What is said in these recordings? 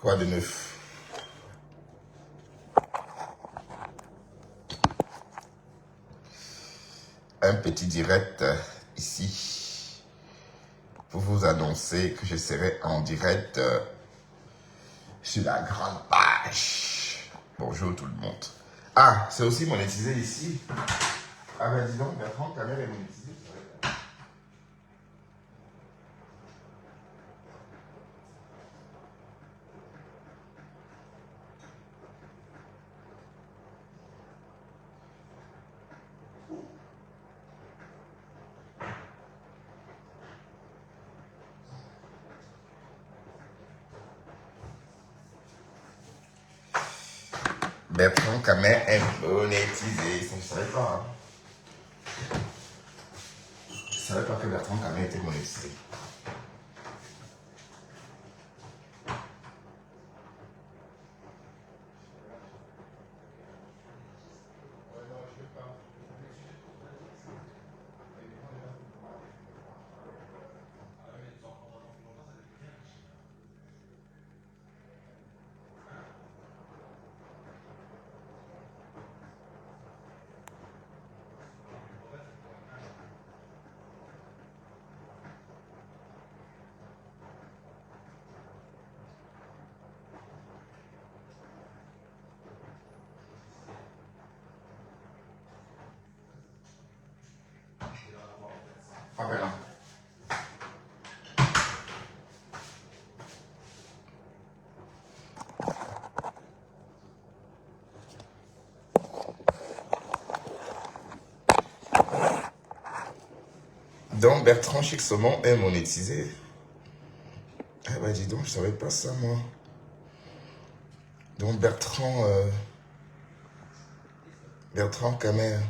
Quoi de neuf? Un petit direct ici pour vous annoncer que je serai en direct sur la grande page. Bonjour tout le monde. Ah, c'est aussi monétisé ici. Ah ben dis donc, Bertrand, ta mère est monétisée. Bertrand Camet est monétisé. Ça, je ne savais pas. Hein. Je ne savais pas que Bertrand Camet était monétisé. Ah ben non. Donc Bertrand Chixomon est monétisé. Ah bah dis donc, je savais pas ça moi. Donc Bertrand Camer.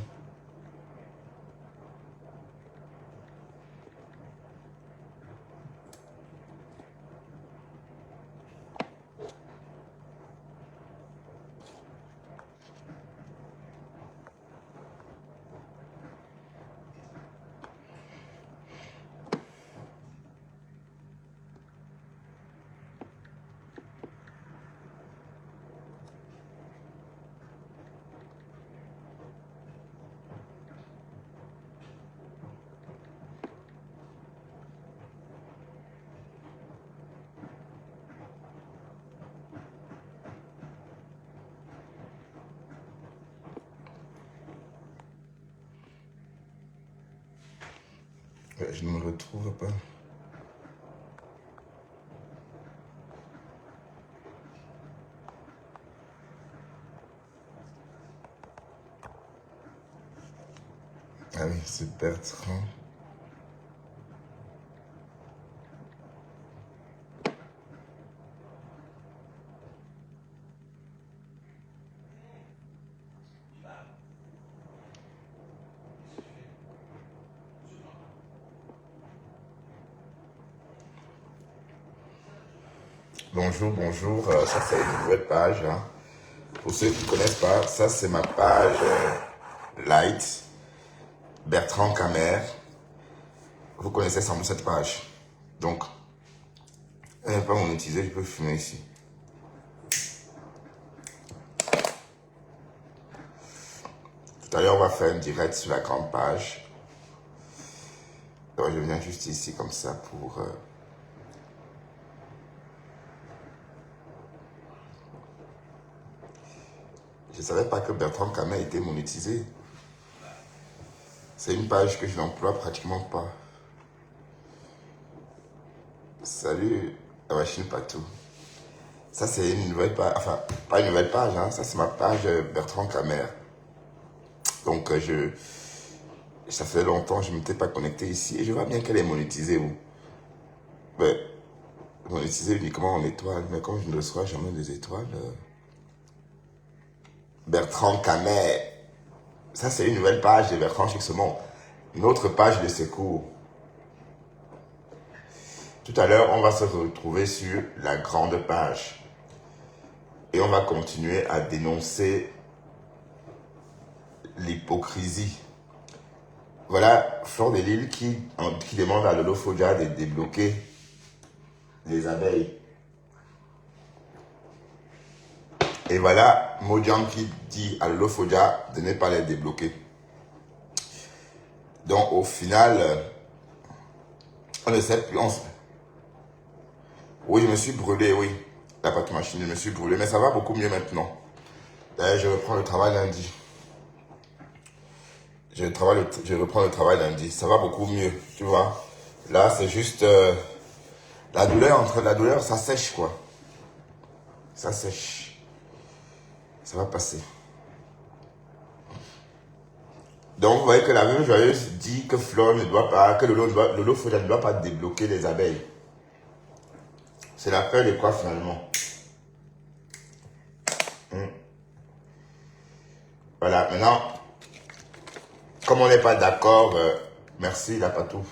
Je ne me retrouve pas. Ah oui, c'est Bertrand. Bonjour, bonjour. Ça, c'est une nouvelle page. Hein. Pour ceux qui ne connaissent pas, ça, c'est ma page Light. Bertrand Camer. Vous connaissez sans doute cette page. Donc, elle n'est pas monétisée, je peux filmer ici. Tout à l'heure, on va faire un direct sur la grande page. Donc, je viens juste ici comme ça pour... Je ne savais pas que Bertrand Camer était monétisé. C'est une page que je n'emploie pratiquement pas. Salut, Awachine Patou. Ça, c'est une nouvelle page. Enfin, pas une nouvelle page, hein. Ça, c'est ma page Bertrand Camer. Donc, ça fait longtemps que je ne m'étais pas connecté ici. Et je vois bien qu'elle est monétisée. Mais, monétisée uniquement en étoiles. Mais comme je ne reçois jamais des étoiles... Bertrand Camer. Ça, c'est une nouvelle page de Bertrand Chixomon. Une autre page de secours. Tout à l'heure, on va se retrouver sur la grande page. Et on va continuer à dénoncer l'hypocrisie. Voilà Fleur de Lille qui demande à Lolo Fodia de débloquer les abeilles. Et voilà, Mojang qui dit à Lolo Fodia de ne pas les débloquer. Donc au final, on ne sait plus. Oui, je me suis brûlé, oui. La pâte machine, je me suis brûlé, mais ça va beaucoup mieux maintenant. D'ailleurs, je reprends le travail lundi. Je reprends le travail lundi. Ça va beaucoup mieux, tu vois. Là, c'est juste la douleur, ça sèche, quoi. Ça sèche. Ça va passer. Donc, vous voyez que la veuve joyeuse dit que Flore ne doit pas, que Lolo Fodia ne doit pas débloquer les abeilles. C'est la peur de quoi, finalement? Voilà, maintenant, comme on n'est pas d'accord, merci, la patou.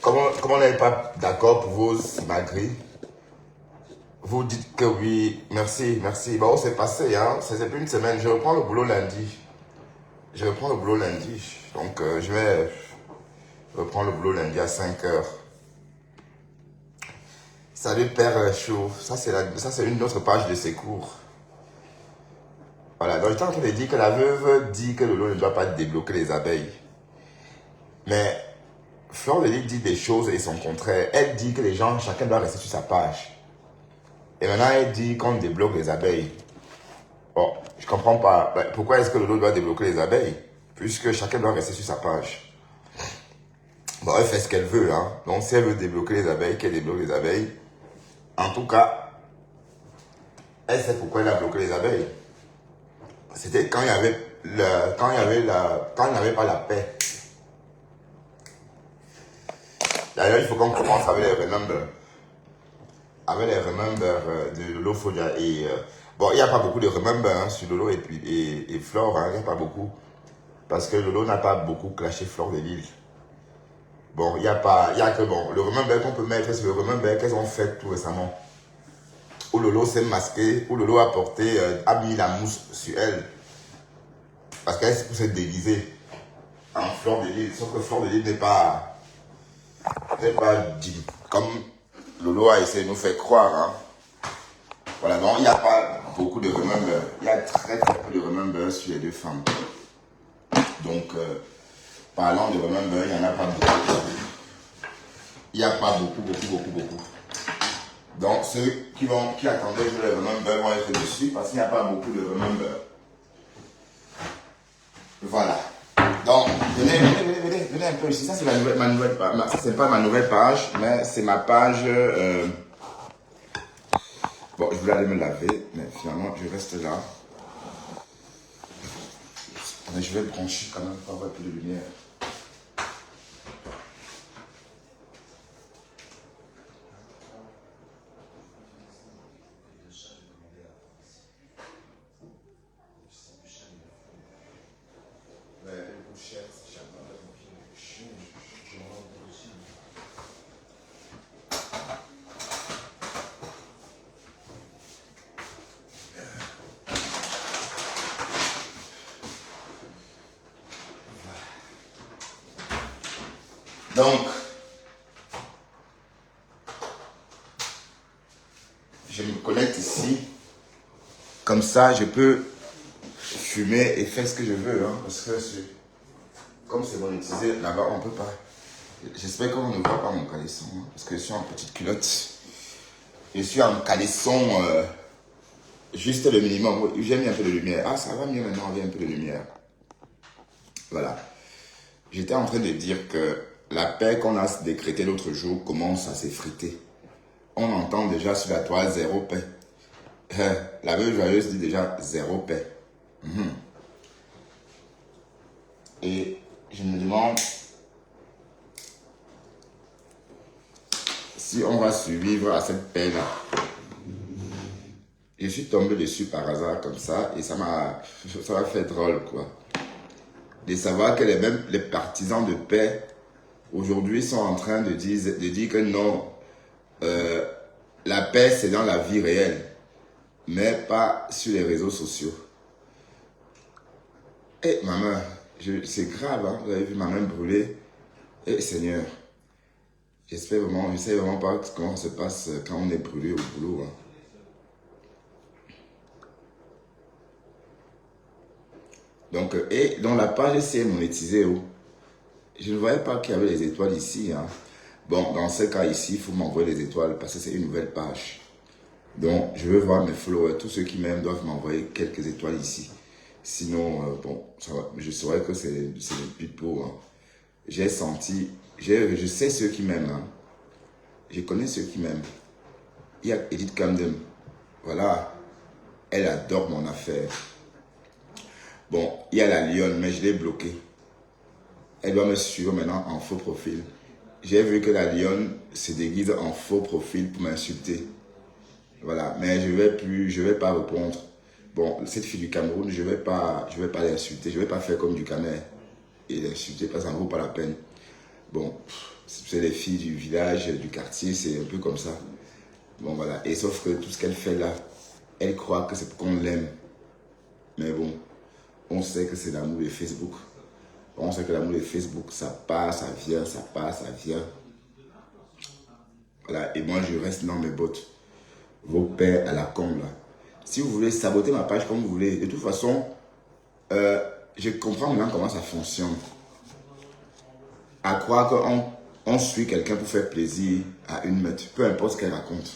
Comme on n'est pas d'accord pour vos simagris, vous dites que oui, merci, merci. Bon, c'est passé, hein, c'est plus une semaine. Je reprends le boulot lundi. Donc, je vais reprendre le boulot lundi à 5 heures. Salut Père Chou, ça c'est une autre page de secours. Voilà, donc j'étais en train de dire que la veuve dit que Lolo ne doit pas débloquer les abeilles. Mais Flore de Lys dit des choses et son contraire. Elle dit que les gens, chacun doit rester sur sa page. Et maintenant, elle dit qu'on débloque les abeilles. Bon, je comprends pas. Pourquoi est-ce que Lolo doit débloquer les abeilles? Puisque chacun doit rester sur sa page. Bon, elle fait ce qu'elle veut, hein. Donc, si elle veut débloquer les abeilles, qu'elle débloque les abeilles. En tout cas, elle sait pourquoi elle a bloqué les abeilles. C'était quand il y avait quand il n'y avait pas la paix. D'ailleurs, il faut qu'on commence avec les remember. Avec les remember de Lolo Fodia. Et bon, il n'y a pas beaucoup de remember hein, sur Lolo et Flore. Hein, il n'y a pas beaucoup. Parce que Lolo n'a pas beaucoup clashé Flore de Lys. Bon, il y a que bon. Le remember qu'on peut mettre, c'est le remember qu'elles ont fait tout récemment. Où Lolo s'est masqué, où Lolo a mis la mousse sur elle. Parce qu'elle s'est déguisée en Flore de Lys. Sauf que Flore de Lys n'est pas dit comme Lolo a essayé de nous faire croire. Hein. Voilà, donc il n'y a pas beaucoup de remember. Il y a très très peu de remember sur les deux femmes. Donc, parlant de remember, il n'y en a pas beaucoup. Il n'y a pas beaucoup. Donc, ceux qui attendaient que les remember vont être dessus parce qu'il n'y a pas beaucoup de remember. Voilà. Donc, venez un peu ici. Ça, c'est ma nouvelle page. Ça, c'est pas ma nouvelle page, mais c'est ma page. Bon, je voulais aller me laver, mais finalement, je reste là. Mais je vais brancher quand même pour avoir plus de lumière. Donc, je me connecte ici. Comme ça, je peux fumer et faire ce que je veux. Hein, parce que comme c'est monétisé, là-bas, on ne peut pas. J'espère qu'on ne voit pas mon caleçon. Hein, parce que je suis en petite culotte. Je suis en caleçon juste le minimum. J'ai mis un peu de lumière. Ah, ça va mieux maintenant, on a un peu de lumière. Voilà. J'étais en train de dire que la paix qu'on a décrétée l'autre jour commence à s'effriter. On entend déjà sur la toile zéro paix. La veuve joyeuse dit déjà zéro paix. Et je me demande si on va survivre à cette paix-là. Je suis tombé dessus par hasard comme ça et ça m'a fait drôle quoi. De savoir que même les partisans de paix aujourd'hui sont en train de dire que non, la paix c'est dans la vie réelle, mais pas sur les réseaux sociaux. Eh maman, c'est grave, hein? Vous avez vu ma main brûler. Eh Seigneur, je sais vraiment pas comment ça se passe quand on est brûlé au boulot. Hein. Donc, et dans la page, c'est monétisé. Oh. Je ne voyais pas qu'il y avait les étoiles ici. Hein. Bon, dans ce cas ici, il faut m'envoyer les étoiles parce que c'est une nouvelle page. Donc, je veux voir mes followers. Tous ceux qui m'aiment doivent m'envoyer quelques étoiles ici. Sinon, bon, ça va, je saurais que c'est le pipeau. Hein. J'ai senti, je sais ceux qui m'aiment. Hein. Je connais ceux qui m'aiment. Il y a Edith Camden. Voilà. Elle adore mon affaire. Bon, il y a la lionne, mais je l'ai bloquée. Elle doit me suivre maintenant en faux profil. J'ai vu que la lionne se déguise en faux profil pour m'insulter. Voilà, mais je vais pas répondre. Bon, cette fille du Cameroun, je vais pas l'insulter. Je vais pas faire comme du Cameroun et l'insulter parce que ça ne vaut pas la peine. Bon, c'est les filles du village, du quartier, c'est un peu comme ça. Bon, voilà. Et sauf que tout ce qu'elle fait là, elle croit que c'est pour qu'on l'aime. Mais bon, on sait que c'est l'amour de Facebook. On sait que l'amour de Facebook, ça passe, ça vient, ça passe, ça vient. Voilà. Et moi, je reste dans mes bottes. Vos pères à la con là. Si vous voulez saboter ma page comme vous voulez, de toute façon, je comprends maintenant comment ça fonctionne. À croire qu'on suit quelqu'un pour faire plaisir à une meute, peu importe ce qu'elle raconte.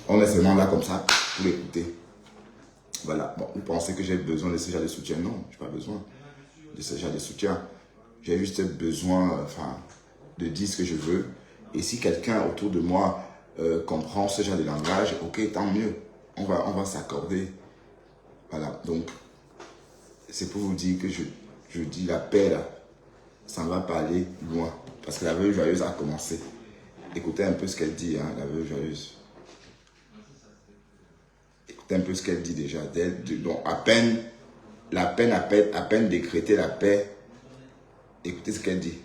On est seulement là comme ça pour l'écouter. Voilà. Bon, vous pensez que j'ai besoin de ce genre de soutien? Non, je n'ai pas besoin de ce genre de soutien. J'ai juste besoin de dire ce que je veux. Et si quelqu'un autour de moi comprend ce genre de langage, ok, tant mieux. On va s'accorder. Voilà. Donc, c'est pour vous dire que je dis la paix là, ça ne va pas aller loin. Parce que la veuve joyeuse a commencé. Écoutez un peu ce qu'elle dit, hein, la veuve joyeuse. Écoutez un peu ce qu'elle dit déjà. Donc, à peine décréter la paix. Écoutez ce qu'elle dit.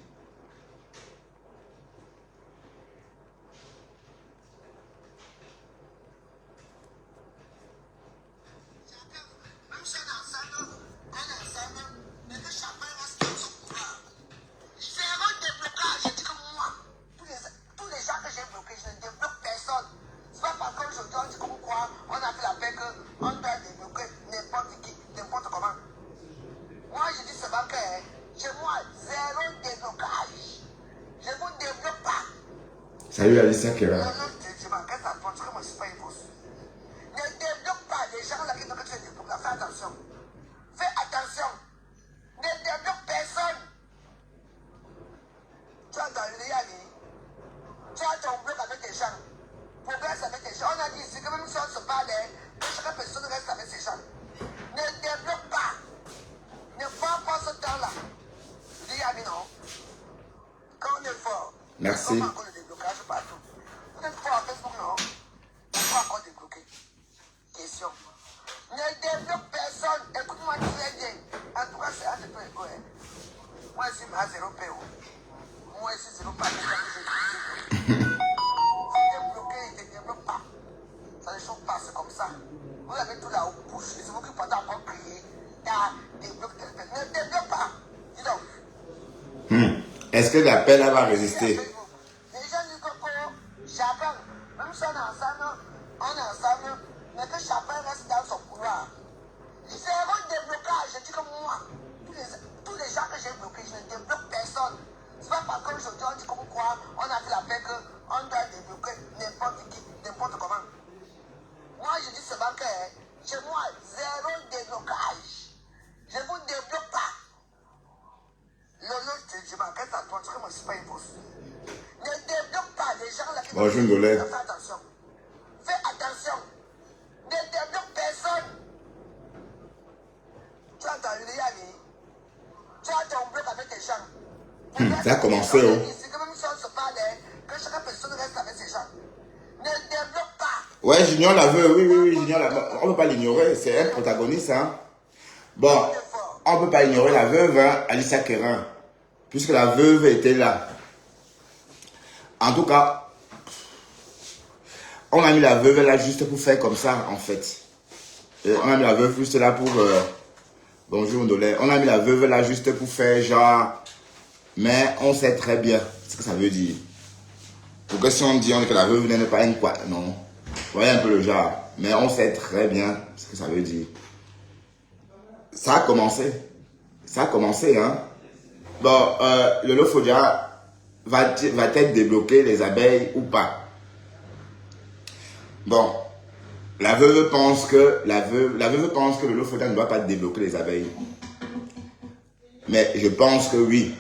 Salut Alicia Kera. Ne débloque pas les gens là qui te disent débloquer. Fais attention. Fais attention. Ne débloque personne. Tu as dans le Yali. Tu as ton bloc avec des gens. Progresse avec des gens. On a dit ici que même si on se parle, que chaque personne reste avec ses gens. Ne débloque pas. Ne prends pas ce temps-là. Le Yali, non. Quand on est fort. Merci. Partout. Peut-être pas à Facebook, non. On peut encore débloquer. Question. Ne débloque personne. Écoute-moi très bien. En tout cas, c'est un peu égo. Moi, ici, je suis 0 PO. Moi, ici, 0 PO. Si tu es bloqué, il ne te débloque pas. Ça ne choque pas, c'est comme ça. Vous avez tout là au bouche. C'est vous qui pendant encore crier. Débloque telle personne. Ne débloque pas. Dis donc. Est-ce que la peine va résister? Chacun, même si on est ensemble, mais que chacun reste dans son couloir. Zéro déblocage, je dis comme moi. Tous les gens que j'ai bloqués, je ne débloque personne. C'est pas parce qu'aujourd'hui on dit comme quoi, on a fait la paix qu'on doit débloquer n'importe qui, n'importe comment. Moi je dis seulement que chez moi, zéro déblocage. Je ne vous débloque pas. Lolo, je m'enquête à toi, parce que moi je ne suis pas une fausse. Ne débloque pas les gens là qui Bonjour Nolé. Fais attention. Fais attention. Ne débloque personne. Tu as dans le Yali. Tu as ton bloc avec tes gens. Ça a commencé, oh. C'est que même si on se parle, que chaque personne reste avec ses gens. Ne débloque pas. Ouais, Junior la veut, oui, Junior la veut. On ne peut pas l'ignorer, c'est un protagoniste, hein. Bon, on ne peut pas ignorer la veuve, hein, Alicia Kerin, puisque la veuve était là. En tout cas, on a mis la veuve là juste pour faire comme ça, en fait. Et on a mis la veuve juste là pour... Bonjour Ndolé. On a mis la veuve là juste pour faire genre... Mais on sait très bien ce que ça veut dire. Pour que si on dit que la veuve n'est pas une quoi, non. Vous voyez un peu le genre. Mais on sait très bien ce que ça veut dire. Ça a commencé. Ça a commencé, hein. Bon, le Lofodja va-t-elle débloquer les abeilles ou pas? Bon, la veuve pense que le Lofodja ne doit pas débloquer les abeilles. Mais je pense que oui,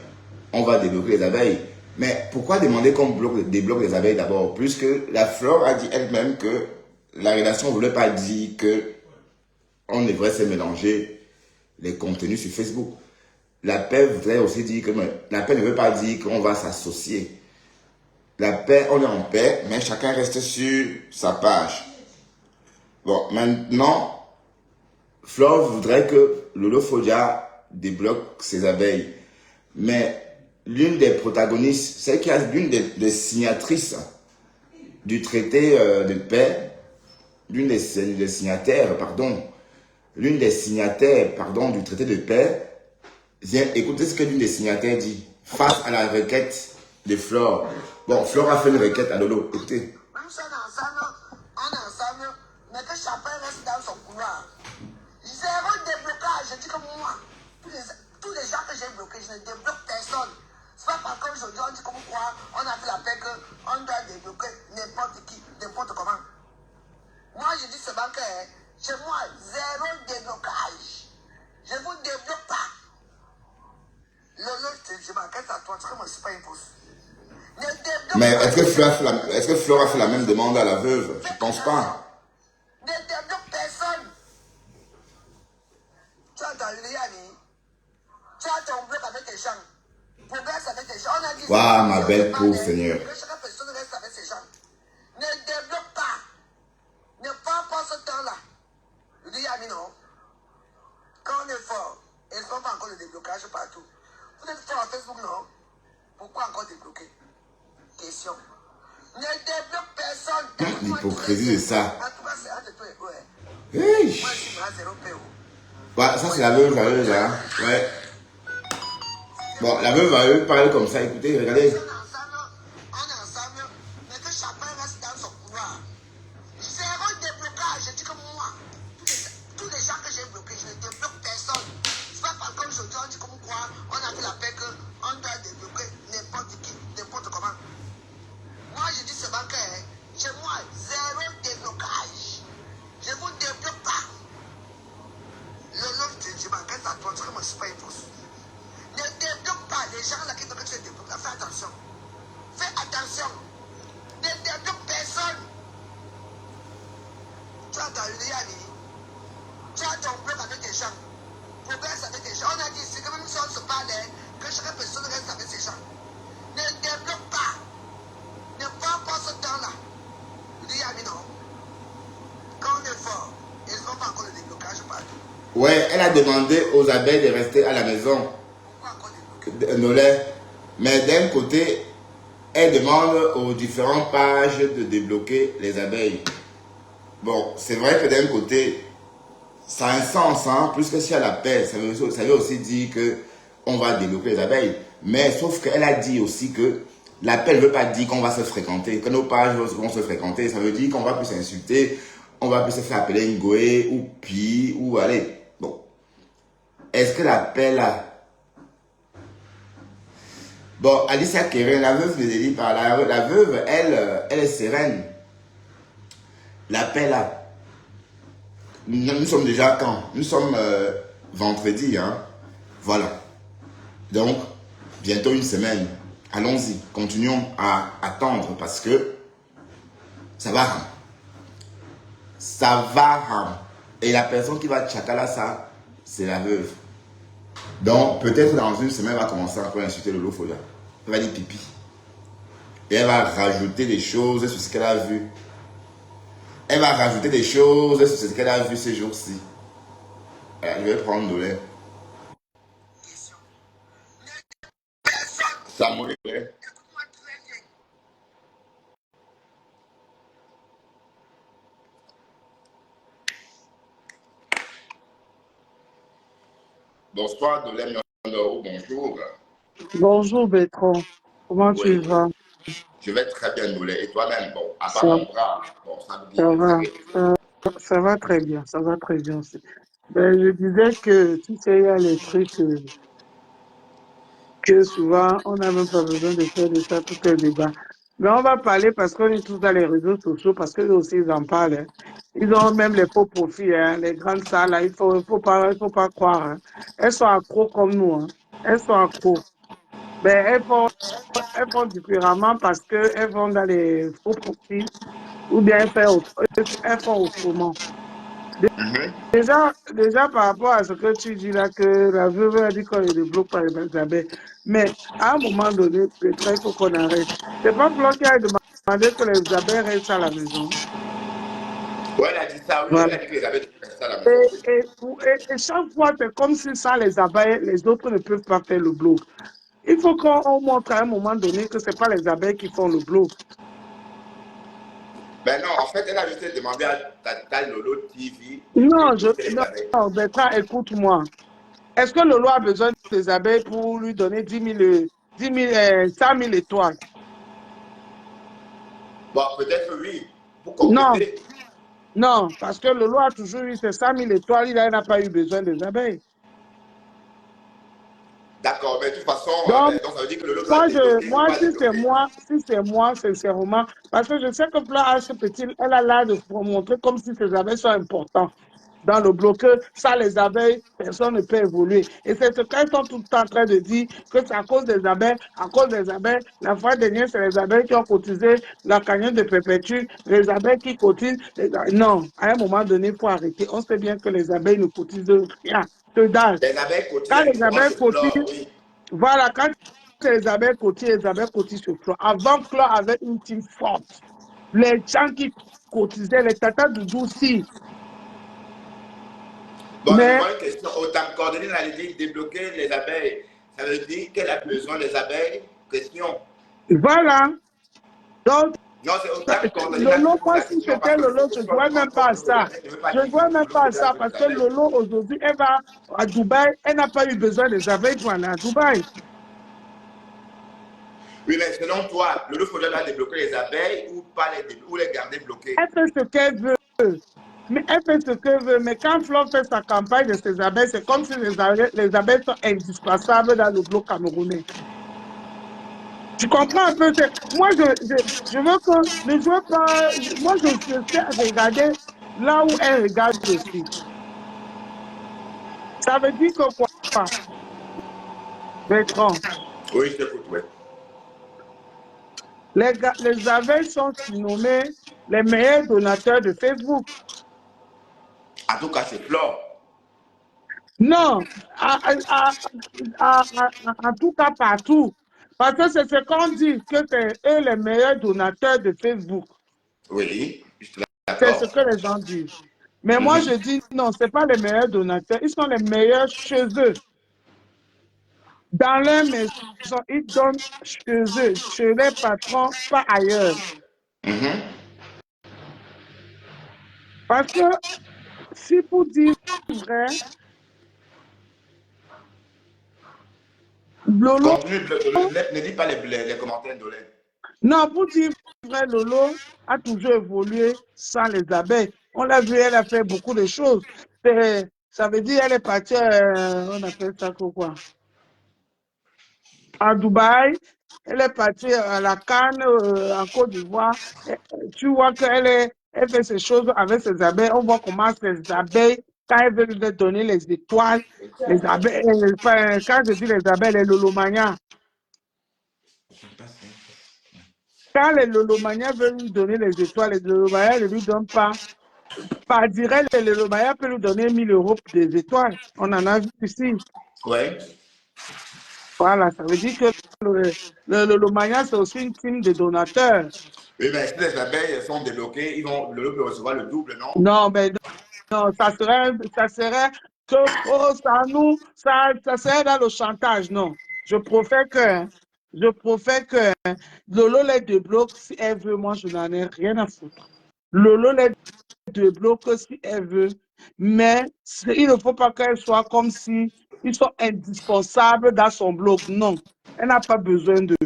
on va débloquer les abeilles. Mais pourquoi demander qu'on débloque les abeilles d'abord? Puisque la Flore a dit elle-même que la rédaction ne voulait pas dire que on devrait se mélanger les contenus sur Facebook. La paix voudrait aussi dire que la paix ne veut pas dire qu'on va s'associer. La paix, on est en paix, mais chacun reste sur sa page. Bon, maintenant, Flore voudrait que Lolo Fodia débloque ses abeilles. Mais l'une des protagonistes, c'est qu'il y a l'une des signatrices du traité de paix, l'une des signataires, pardon, l'une des signataires, pardon, du traité de paix, écoutez ce que l'une des signataires dit face à la requête de Flore. Bon, Flore a fait une requête à Lolo. Écoutez. Même si on est ensemble, mais que chacun reste dans son couloir. Zéro déblocage. Je dis que moi, tous les gens que j'ai bloqués, je ne débloque personne. C'est pas parce qu'aujourd'hui on dit comme quoi on a fait la paix qu'on doit débloquer n'importe qui, n'importe comment. Moi, je dis seulement que chez moi, zéro déblocage. Je ne vous débloque pas. Je m'enquête à toi, parce que moi, je ne suis pas une pousse. Mais est-ce que Flore a fait la même demande à la veuve? Je ne pense pas. Ne débloque personne. Tu as entendu, Yanni? Tu as ton bloc avec tes gens. Progresse avec tes gens. On a dit. Waouh, ma belle pauvre Seigneur. Que chaque personne reste avec ses gens. Ne débloque pas. Ne prends pas ce temps-là. Je dis, Yanni, non. Quand on est fort, et on va encore le déblocage partout. Vous êtes fort en Facebook, non? Pourquoi encore débloquer? Question. Ne débloque personne. L'hypocrisie de ça. En tout cas, c'est un de toi et toi. Hey. Moi, je suis à 0 PO. Ouais, ça c'est la veuve là. Ouais. Bon, la veuve va parler comme ça. Écoutez, regardez. On est ensemble, mais que chacun reste dans son couloir. Zéro déblocage. Je dis que moi, tous les gens que j'ai bloqués, je ne débloque personne. C'est pas parce qu'aujourd'hui on dit comme quoi on a fait la paix qu'on doit débloquer n'importe qui, n'importe comment. Moi, je dis seulement que chez moi, zéro déblocage. Je ne vous débloque pas. Je m'enquête à toi, parce que moi, je ne suis pas une pousse. Ne débloque pas les gens là qui veulent que tu les débloques. Fais attention. Fais attention. Ne débloque personne. Tu as entendu, Yanni? Tu as ton bloc avec tes gens. Progresse avec tes gens. On a dit ici que même si on se parle, que chaque personne reste avec ses gens. Ne débloque pas. Ne prends pas ce temps-là. Je dis, Yanni, non. Quand on est fort, ils ne font pas encore le déblocage partout. Ouais, elle a demandé aux abeilles de rester à la maison. Pourquoi encore débloquer? Nolais. Mais d'un côté, elle demande aux différentes pages de débloquer les abeilles. Bon, c'est vrai que d'un côté, ça a un sens, hein, plus que si elle a paix, ça veut aussi dire que on va débloquer les abeilles. Mais sauf qu'elle a dit aussi que la paix ne veut pas dire qu'on va se fréquenter, que nos pages vont se fréquenter. Ça veut dire qu'on va plus s'insulter, on va plus se faire appeler Ngoé ou Pi ou allez. Bon. Est-ce que la paix là... Bon, Alicia Keren, la veuve de Délit par la veuve, elle est sereine. La paix là. Nous sommes déjà quand? Nous sommes vendredi, hein. Voilà. Donc, bientôt une semaine. Allons-y, continuons à attendre parce que ça va. Ça va. Et la personne qui va tchakala ça, c'est la veuve. Donc, peut-être dans une semaine, elle va commencer à insulter le Lofolia. Elle va dire pipi. Et elle va rajouter des choses sur ce qu'elle a vu. Elle va rajouter des choses sur ce qu'elle a vu ces jours-ci. Je vais prendre de lait. Ça mouille. Écoute-moi très bien. Bonsoir, Dolem Yondoro, bonjour. Bonjour Bertrand, comment tu Oui, vas? je vais très bien, Dolem. Et toi-même, bon, à part Ça, mon bras, bon, ça veut ça dire que ça va, va. ça va très bien aussi. Ben, je disais que, tu sais, il y a les trucs que souvent, on n'a même pas besoin de faire de ça tout un débat. Mais on va parler parce qu'on est tous dans les réseaux sociaux, parce qu'eux aussi, ils en parlent, hein. Ils ont même les faux profits, hein, les grandes salles, là, il faut pas croire, hein. Elles sont accros comme nous, hein. Elles sont accros. Ben, elles font différemment parce qu'elles vont dans les faux profits ou bien elles font autrement. Déjà, par rapport à ce que tu dis là, que la veuve a dit qu'on ne débloque pas les abeilles. Mais à un moment donné, peut-être il faut qu'on arrête. C'est pas Flo qui a demandé que les abeilles restent à la maison. Ouais, elle a dit ça, oui, elle Voilà. a dit que les abeilles devaient rester à la Et, maison, oui. et chaque fois, c'est comme si ça, les abeilles, les autres ne peuvent pas faire le bloc. Il faut qu'on montre à un moment donné que ce n'est pas les abeilles qui font le bloc. Ben non, en fait, elle a juste demandé à Tata Lolo TV de Non, bloquer les non, abeilles. non, Bertrand, écoute-moi. Est-ce que Lolo a besoin des abeilles pour lui donner 100 000 étoiles? Bon, peut-être oui, pour Non, compléter. non, parce que Lolo a toujours eu ses 100 000 étoiles, il n'a pas eu besoin des abeilles. D'accord, mais de toute façon, Donc, ben, donc ça veut dire que Lolo doit débloquer ou pas débloquer. si c'est moi, sincèrement, parce que je sais que Fleur a ce petit, elle a l'air de montrer comme si ses abeilles sont importantes dans le bloc, que ça, les abeilles, personne ne peut évoluer. Et c'est ce qu'elles sont tout le temps en train de dire, que c'est à cause des abeilles, à cause des abeilles. La fois dernière, c'est les abeilles qui ont cotisé la cagnotte de perpétue, les abeilles qui cotisent. Non, à un moment donné, il faut arrêter. On sait bien que les abeilles ne cotisent rien, que dalle. Les abeilles cotisent Quand les uniquement abeilles sur Flore, cotisent, oui. voilà, quand les abeilles cotisent sur Flore. Avant, Flore avait une team forte. Les gens qui cotisaient, les tatas doudou aussi. Bon, je me Mais pose une question. Autant coordonner la dit débloquer les abeilles, ça veut dire qu'elle a besoin des abeilles? Question. voilà. Donc, Non, c'est autant coordonner la qui Lolo, pose moi, la si question parce c'était que Lolo, je pour ne Flore jouais se rende même pas compte à que ça. elle ne veut pas Je ne dire jouais même Lolo pas à faudra ça jouer parce des que abeilles. Lolo, aujourd'hui, elle va à Dubaï. Elle n'a pas eu besoin des abeilles pour aller à Dubaï. Oui, mais selon toi, Lolo faudra débloquer les abeilles ou pas ou les garder bloquées? Elle fait ce qu'elle veut. Mais elle fait ce qu'elle veut. Mais quand Flo fait sa campagne de ses abeilles, c'est comme si les abeilles sont indispensables dans le bloc camerounais. Tu comprends un peu? Moi, je veux que ne jouez pas. Moi, je sais regarder là où elle regarde aussi. Ça veut dire que quoi, Bertrand? Oui, je t'écoute, oui. Les abeilles sont nommés les meilleurs donateurs de Facebook. En tout cas, c'est Flore. Non, en tout cas partout. Parce que c'est ce qu'on dit, que c'est eux les meilleurs donateurs de Facebook. Oui, je suis C'est ce d'accord. que les gens disent. Mais moi, Mhm. je dis non, ce n'est pas les meilleurs donateurs. Ils sont les meilleurs chez eux. Dans leur maison, ils donnent chez eux, chez les patrons, pas ailleurs. Mhm. Parce que si pour dire vrai, Lolo, Continue, ne dis pas les commentaires de l'aide. non, pour dire vrai, Lolo a toujours évolué sans les abeilles. On l'a vu, elle a fait beaucoup de choses. Ça veut dire elle est partie, on appelle ça quoi? À Dubaï, elle est partie à la Cannes, en Côte d'Ivoire. Tu vois elle fait ces choses avec ses abeilles. On voit comment ces abeilles, quand elle veut lui donner les étoiles, les abeilles, enfin, quand je dis les abeilles, les lolomanias. Quand les lolomanias veulent lui donner les étoiles, les lolomanias ne lui donnent pas. Par direct, les lolomanias peuvent lui donner 1 000 € des étoiles. On en a vu ici. Oui. Voilà, ça veut dire que le lolomania, c'est aussi une team de donateurs. Oui, mais si les abeilles sont débloquées, le peut recevoir le double, non? Non, mais non, ça serait que oh, ça serait dans le chantage. Non, je préfère que Lolo les débloque si elle veut. Moi, je n'en ai rien à foutre. Lolo les débloque si elle veut, mais il ne faut pas qu'elle soit comme si ils sont indispensables dans son bloc. Non, elle n'a pas besoin d'eux.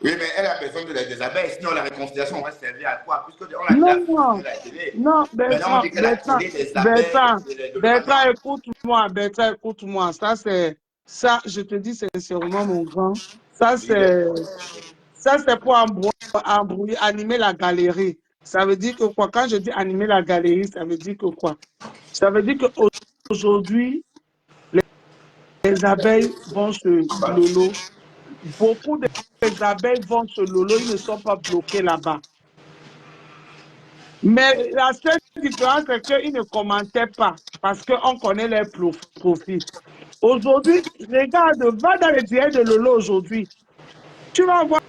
Oui, mais elle a besoin des abeilles, sinon la réconciliation va servir à quoi? Puisque on a Non, déjà non, fini la télé. non, Maintenant, on Bertrand, dit que la Bertrand, télé des abeilles, Bertrand, c'est de Bertrand, l'humanin. Bertrand, écoute-moi. Ça, je te dis sincèrement, mon grand. Ça, Je dis des c'est, fois. ça, c'est pour embrouiller, animer la galerie. Ça veut dire que quoi? Quand je dis animer la galerie, ça veut dire que quoi? Ça veut dire qu'aujourd'hui, les abeilles vont se lolo. Beaucoup des abeilles vont se lolo, ils ne sont pas bloqués là-bas. Mais la seule différence, c'est qu'ils ne commentaient pas parce qu'on connaît leurs profits. Aujourd'hui, regarde, va dans les directs de Lolo aujourd'hui. Tu vas voir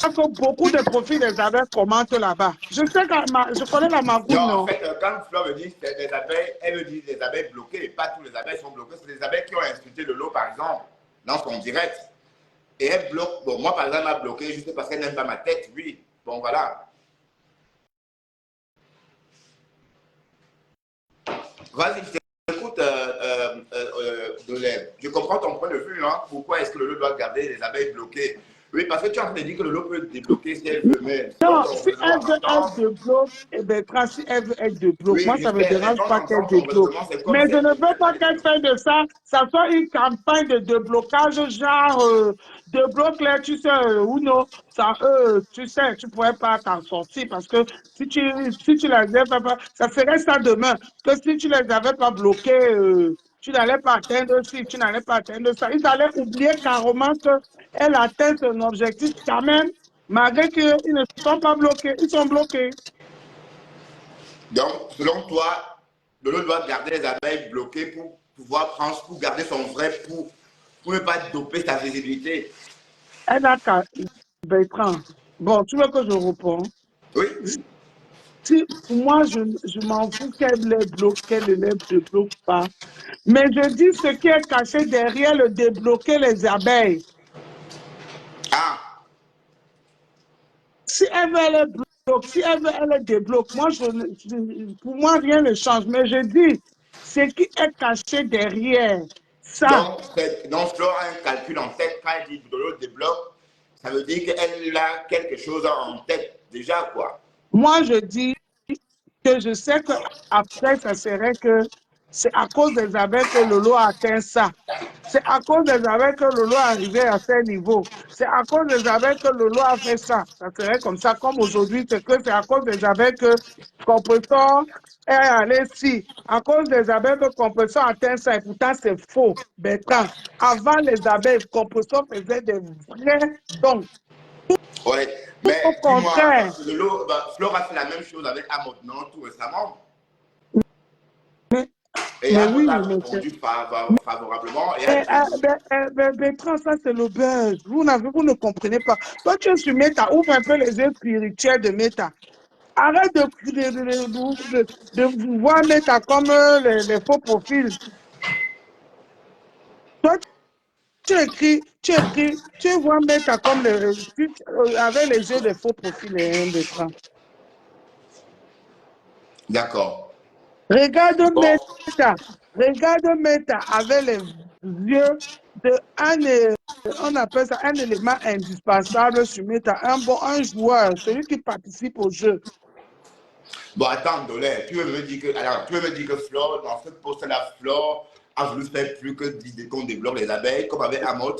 que beaucoup de profits des abeilles commentent là-bas. Je sais que je connais la Non, magouille, en non? fait, quand Fleur me dit c'est des abeilles, elle me dit des abeilles bloquées. Pas tous les abeilles sont bloquées. C'est des abeilles qui ont insulté le lot, par exemple, dans son direct. Et elle bloque. Bon, moi, par exemple, elle m'a bloqué juste parce qu'elle n'aime pas ma tête, oui. Bon, voilà. Vas-y, je t'écoute, Dolève. Je comprends ton point de vue, hein. Pourquoi est-ce que le lot doit garder les abeilles bloquées? Oui, parce que tu es en train de dire que le lot peut débloquer si elle veut, mais selon Non, ton si raisonnement, elle on veut être entend. de bloc, eh bien, si elle veut être de bloc, Oui, moi, je ça ne me sais, mais dérange quand on pas qu'elle entend ton débloque. raisonnement, c'est comme Mais si je elle ne veut veux pas qu'elle fasse de ça, ça soit une campagne de déblocage, genre de bloc là, tu sais, ou non, ça, tu sais, tu ne pourrais pas t'en sortir parce que si tu les avais pas, ça serait ça demain, que si tu les avais pas bloqués, tu n'allais pas atteindre ci, tu n'allais pas atteindre ça. Ils allaient oublier carrément qu'elle atteint son objectif quand même. Malgré qu'ils ne sont pas bloqués, ils sont bloqués. Donc, selon toi, le lot doit garder les abeilles bloquées pour pouvoir prendre, pour garder son vrai pour ne pas doper sa visibilité. Elle a qu'à Bertrand. Bon, tu veux que je réponds? Oui. Si, moi, je m'en fous qu'elle les bloque, qu'elle ne les débloque pas. Mais je dis ce qui est caché derrière le débloquer les abeilles. Ah, Si elle veut, elle les bloque. Si elle veut, elle les débloque. Moi, pour moi, rien ne change. Mais je dis ce qui est caché derrière ça. donc Flore a un calcul en tête quand elle dit que le lot débloque. Ça veut dire qu'elle a quelque chose en tête déjà, quoi. Moi, je dis que je sais qu'après, ça serait que c'est à cause des abeilles que Lolo a atteint ça. C'est à cause des abeilles que Lolo est arrivé à ce niveau. C'est à cause des abeilles que Lolo a fait ça. Ça serait comme ça, comme aujourd'hui, c'est à cause des abeilles que Compressor est allé si. À cause des abeilles que Compressor a atteint ça. Et pourtant, c'est faux, Bertrand. Avant les abeilles, Compressor faisait des vrais dons. Ouais, Tout au mais dis-moi, contraire. Flore a fait la même chose avec Amot, non, tout récemment. Mais, Et mais Amot oui, a mais répondu favorablement et a dit Bertrand, ça c'est le buzz. Vous ne comprenez pas. Toi, tu es sur Meta, ouvre un peu les yeux spirituels de Meta. Arrête de voir Meta comme les faux profils. Toi, tu vois Meta comme avec les yeux des faux profils, hein, Bertrand. d'accord. Bon, Regarde Meta avec les yeux de on appelle ça un élément indispensable sur Meta, un joueur, celui qui participe au jeu. bon, attends, Dolé, tu veux me dire que Flore, dans ce poste-là, Flore a voulu faire plus que d'idées qu'on débloque les abeilles, comme avec Amot,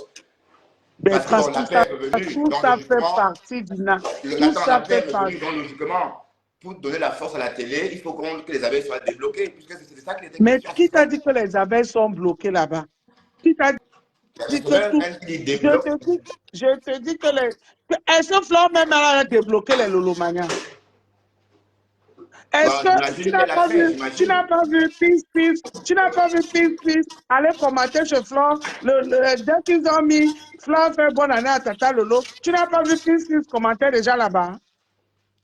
parce que Bertrand, bon, la paix est revenue, tout donc ça fait logiquement, partie tout attends, la ça paix fait est revenue, partie. donc logiquement, pour donner la force à la télé, il faut que les abeilles soient débloquées, puisque c'est ça qui était Mais question, qui c'est t'a ça. dit que les abeilles sont bloquées là-bas? Qui t'a dit C'est que même tout? elle qui Je débloque. te dis, je te dis que est-ce que Flore même elle a débloqué les Lolomania? Est-ce Bah, que j'imagine qu'elle l'a fait, tu j'imagine. n'as pas vu tu n'as pas vu Peace, aller commenter chez Flore, dès qu'ils ont mis Flore fait bonne année à Tata Lolo, tu n'as pas vu Peace commenter déjà là-bas?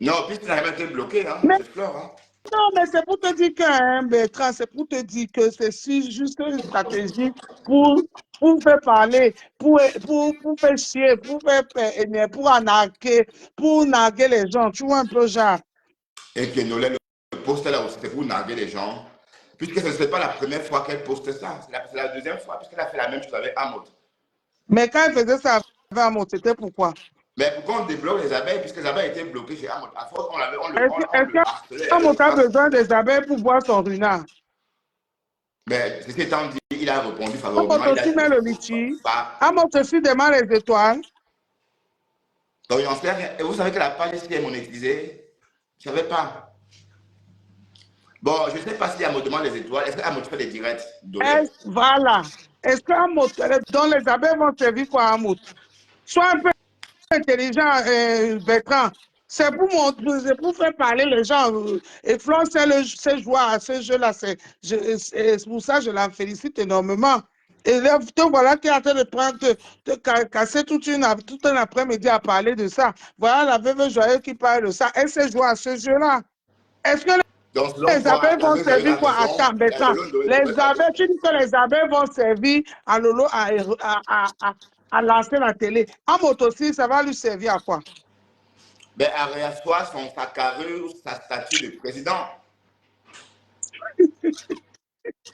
Non, puisqu'il n'a jamais été bloqué, hein, Mais c'est Flore. Hein. non, mais c'est pour te dire que, hein, Bertrand, c'est pour te dire que c'est juste une stratégie pour, pour faire parler, pour faire chier, pour narguer les gens, tu vois un peu genre. Et que Nolé, le poste là aussi, c'était pour narguer les gens. Puisque ce n'est pas la première fois qu'elle poste ça, c'est la deuxième fois, puisqu'elle a fait la même chose avec Amot. Mais quand elle faisait ça avec Amo, c'était pourquoi? Mais pourquoi on débloque les abeilles? Puisque les abeilles étaient bloquées chez Amot. À force, on Est-ce le harcelait. qu'Amot a besoin des abeilles pour boire son runard? Mais ceci étant dit, il a répondu Amot favorablement. Il a aussi met le choisi litchi. pas. Amot aussi demande les étoiles. Donc, il en sait rien. Et vous savez que la page ici est monétisée? Je ne savais pas. Bon, je ne sais pas si Amot demande les étoiles. Est-ce qu'Amot fait des directs d'Olé? Voilà. Est-ce qu'Amot, dont les abeilles vont servir quoi à Amot? Sois un peu intelligent, Bertrand. C'est pour faire parler les gens. Et Flore sait jouer à ce jeu-là. C'est pour ça que je la félicite énormément. Et là, te voilà qui est en train de casser tout un après-midi à parler de ça. Voilà la veuve joyeuse qui parle de ça. Elle sait jouer à ce jeu-là. Est-ce que Donc, selon les abeilles toi, la vont veuve servir a quoi? raison. Attends, Il y a Bertrand. Lolo Ndoye qui Les doit être abeilles, avec. tu dis que les abeilles vont servir à Lolo à lancer la télé. Amot aussi, ça va lui servir à quoi? Ben, à réasseoir sa carrure, sa statue de président.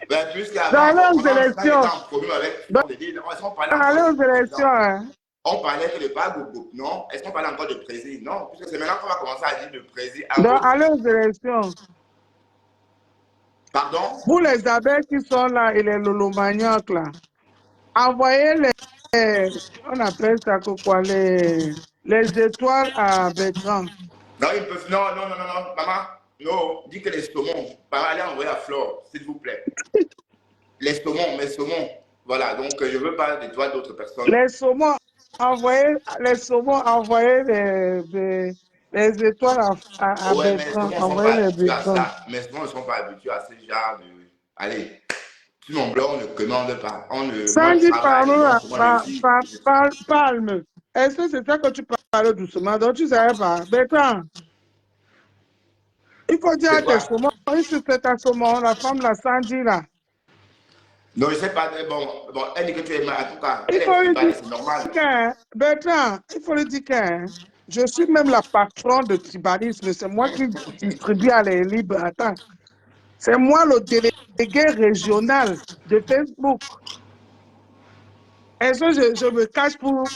Ben, puisqu'avant, Dans les quand il était élections. en problème avec Dans Fillon de Lille, est-ce qu'on parlait encore de les président? élections, hein. On parlait que de Bagogo, non? Est-ce qu'on parlait encore de président? Non, puisque c'est maintenant qu'on va commencer à dire de président. Dans les élections. Pardon? Pour les abeilles qui sont là et les lolomaniacs là, envoyez on appelle ça quoi, les étoiles à Bertrand. Non, ils peuvent. Non, non, non, non, non, maman. Non, dis que les saumons. Maman, allez envoyer à Flore, s'il vous plaît. Les saumons, mes saumons. Voilà, donc je ne veux pas d'étoiles d'autres personnes. Les saumons, envoyez les étoiles à Ouais, mais les Bertrand. saumons ne sont pas Envoyez les habitués à Bertrand. ça. Mes saumons ne sont pas habitués à ce genre de. Allez, sur mon blog, on ne commande pas. Moi, je Sandy, travaille, donc moi, je vis. Palme. Est-ce que c'est ça que tu parles doucement? Donc, tu ne savais pas. Bertrand, il faut dire à C'est tes quoi? saumons, c'est ta saumon, la femme, la Sandy, là. Non, je ne sais pas. Bon, elle dit que tu es mal. En tout cas, Il elle est faut lui tribale et dire c'est normal. Bertrand, il faut lui dire que je suis même la patronne de tribalisme. C'est moi qui distribue à les libres. Attends, c'est moi le délégué régional de Facebook. Est-ce que je me cache pour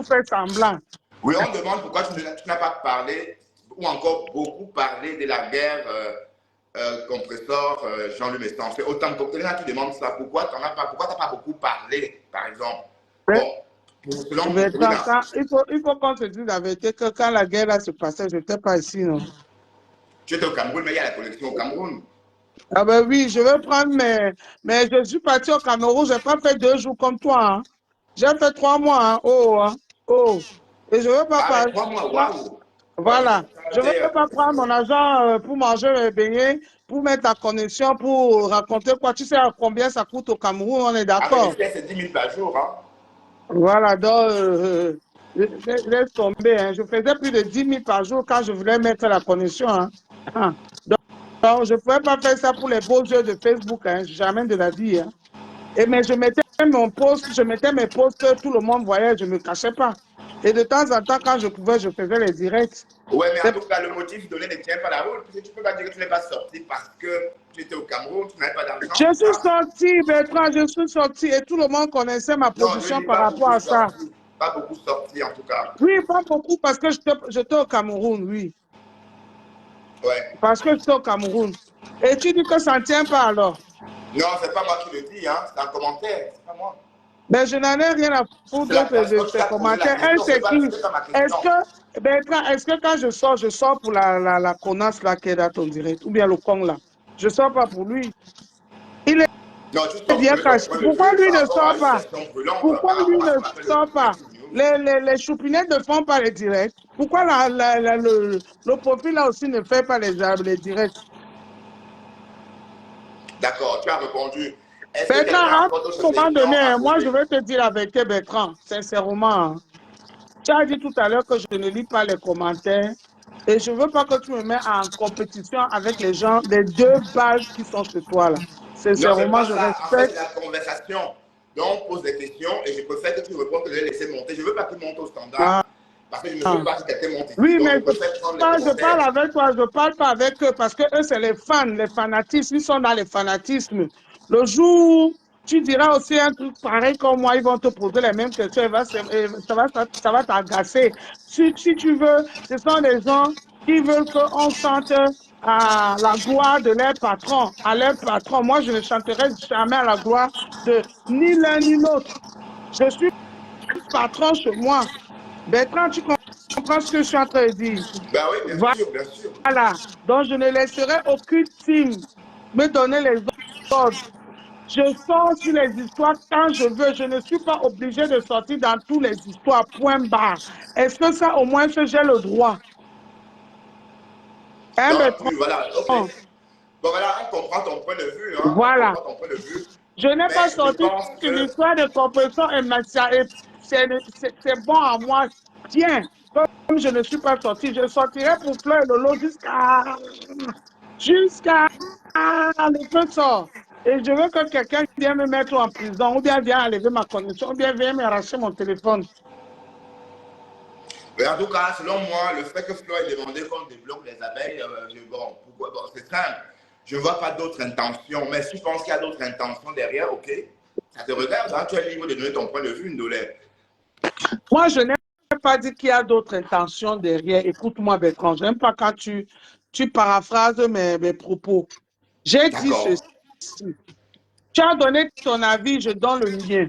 faire semblant? Oui, on demande pourquoi tu n'as pas parlé, ou encore beaucoup parlé de la guerre compresseur Jean-Luc Mestan. C'est autant que là, tu demandes ça. Pourquoi tu n'as pas beaucoup parlé, par exemple? Bon, selon Bertrand, Bruna. il faut qu'on se dise la vérité que quand la guerre là se passait, je n'étais pas ici, non? Tu étais au Cameroun, mais il y a la connexion au Cameroun. Ah ben oui, je vais prendre mais je suis parti au Cameroun, je n'ai pas fait 2 jours comme toi, hein. J'ai fait 3 mois, hein. Oh, hein. Oh. Et je ne veux pas Ah, mais 3 mois, waouh! Ouais, voilà. Je ne veux pas prendre mon argent pour manger mes beignets, pour mettre la connexion, pour raconter quoi. Tu sais à combien ça coûte au Cameroun, on est Ah, mais d'accord. l'espèce, c'est 10 000 par jour, hein? Voilà, donc laisse tomber, hein. Je faisais plus de 10 000 par jour quand je voulais mettre la connexion, hein. Ah. Donc, je ne pouvais pas faire ça pour les beaux yeux de Facebook, hein. Jamais de la vie, hein. Mais je mettais mes posts, tout le monde voyait, je ne me cachais pas. Et de temps en temps, quand je pouvais, je faisais les directs. Ouais, mais en tout cas, le motif donné ne tient pas la route, puisque tu ne peux pas dire que tu n'es pas sorti parce que tu étais au Cameroun, tu n'avais pas d'argent. Je suis sorti, Bertrand, je suis sorti et tout le monde connaissait ma Non, je position dis par pas rapport beaucoup à ça. sorti. Pas beaucoup sorti, en tout cas. Oui, pas beaucoup parce que j'étais au Cameroun, oui. Ouais. Parce que j'étais au Cameroun. Et tu dis que ça ne tient pas alors? Non, c'est pas moi qui le dis, hein. C'est un commentaire, c'est pas moi. Ben, je n'en ai rien à foutre C'est la de personne qui ces a posé la commentaires. Elle, question, c'est qui? c'est pas ma Est-ce question. que, Bertrand, est-ce que quand je sors pour la connasse là qui est dans ton direct, ou bien le con là, je ne sors pas pour lui. Il Non, tu est sors bien pour ton caché. point de Pourquoi vue lui par ne rapport à sort une pas? question brûlante, Pourquoi par lui rapport à ne ce qu'on appelle sort le pas? breaking news. Les choupinettes ne font pas les directs. Pourquoi le profil là aussi ne fait pas les directs? D'accord, tu as répondu. Est-ce que Bertrand, quelqu'un a à un encore d'autres moment questions donné, à hein, moi je poser? vais te dire la vérité, Bertrand, sincèrement. Hein. Tu as dit tout à l'heure que je ne lis pas les commentaires et je ne veux pas que tu me mets en compétition avec les gens, les 2 balles qui sont chez toi là. Non, c'est Sincèrement, pas je ça. En fait, respecte. c'est la conversation. Donc, on pose des questions et je préfère que tu répondes que de les laisser monter. Je ne veux pas qu'ils montent au Ah, standard parce que je ne veux ah. pas que quelqu'un monte ici. Oui, Donc, mais je préfère prendre les je parle commentaires. avec toi, je ne parle pas avec eux parce que eux, c'est les fans, les fanatismes, ils sont dans les fanatismes. Le jour tu diras aussi un truc pareil comme moi, ils vont te poser les mêmes questions, ça va t'agacer. Si tu veux, ce sont des gens qui veulent qu'on chante à la gloire de leur patron, à leur patron. Moi, je ne chanterai jamais à la gloire de ni l'un ni l'autre. Je suis patron chez moi. Bertrand, tu comprends ce que je suis en train de dire? Ben oui, bien sûr, bien sûr. Voilà. Donc, je ne laisserai aucune team me donner les ordres. Je sors sur les histoires quand je veux. Je ne suis pas obligé de sortir dans toutes les histoires, point barre. Est-ce que ça, au moins, j'ai le droit? Hein, Donc, Bertrand? oui, voilà, ok. Bon, voilà, on comprend ton point de vue, hein. On Voilà. comprend ton point de vue. Je n'ai pas Mais je sorti pense une que. histoire de compréhension et c'est bon à moi. Tiens, comme je ne suis pas sorti, je sortirai pour Fleur et Lolo jusqu'à le feu sort. Et je veux que quelqu'un vienne me mettre en prison, ou bien vienne enlever ma connexion, ou bien vienne m'arracher mon téléphone. Mais en tout cas, selon moi, le fait que Flo ait demandé qu'on débloque les abeilles, bon, pourquoi, bon, c'est simple. Je ne vois pas d'autres intentions. Mais si tu penses qu'il y a d'autres intentions derrière, ok, ça te regarde, hein, tu es libre de donner ton point de vue, Ndolé. Moi, je n'ai pas dit qu'il y a d'autres intentions derrière. Écoute-moi, Bertrand, je n'aime pas quand tu paraphrases mes propos. J'ai dit D'accord. ceci. Tu as donné ton avis, je donne le mien.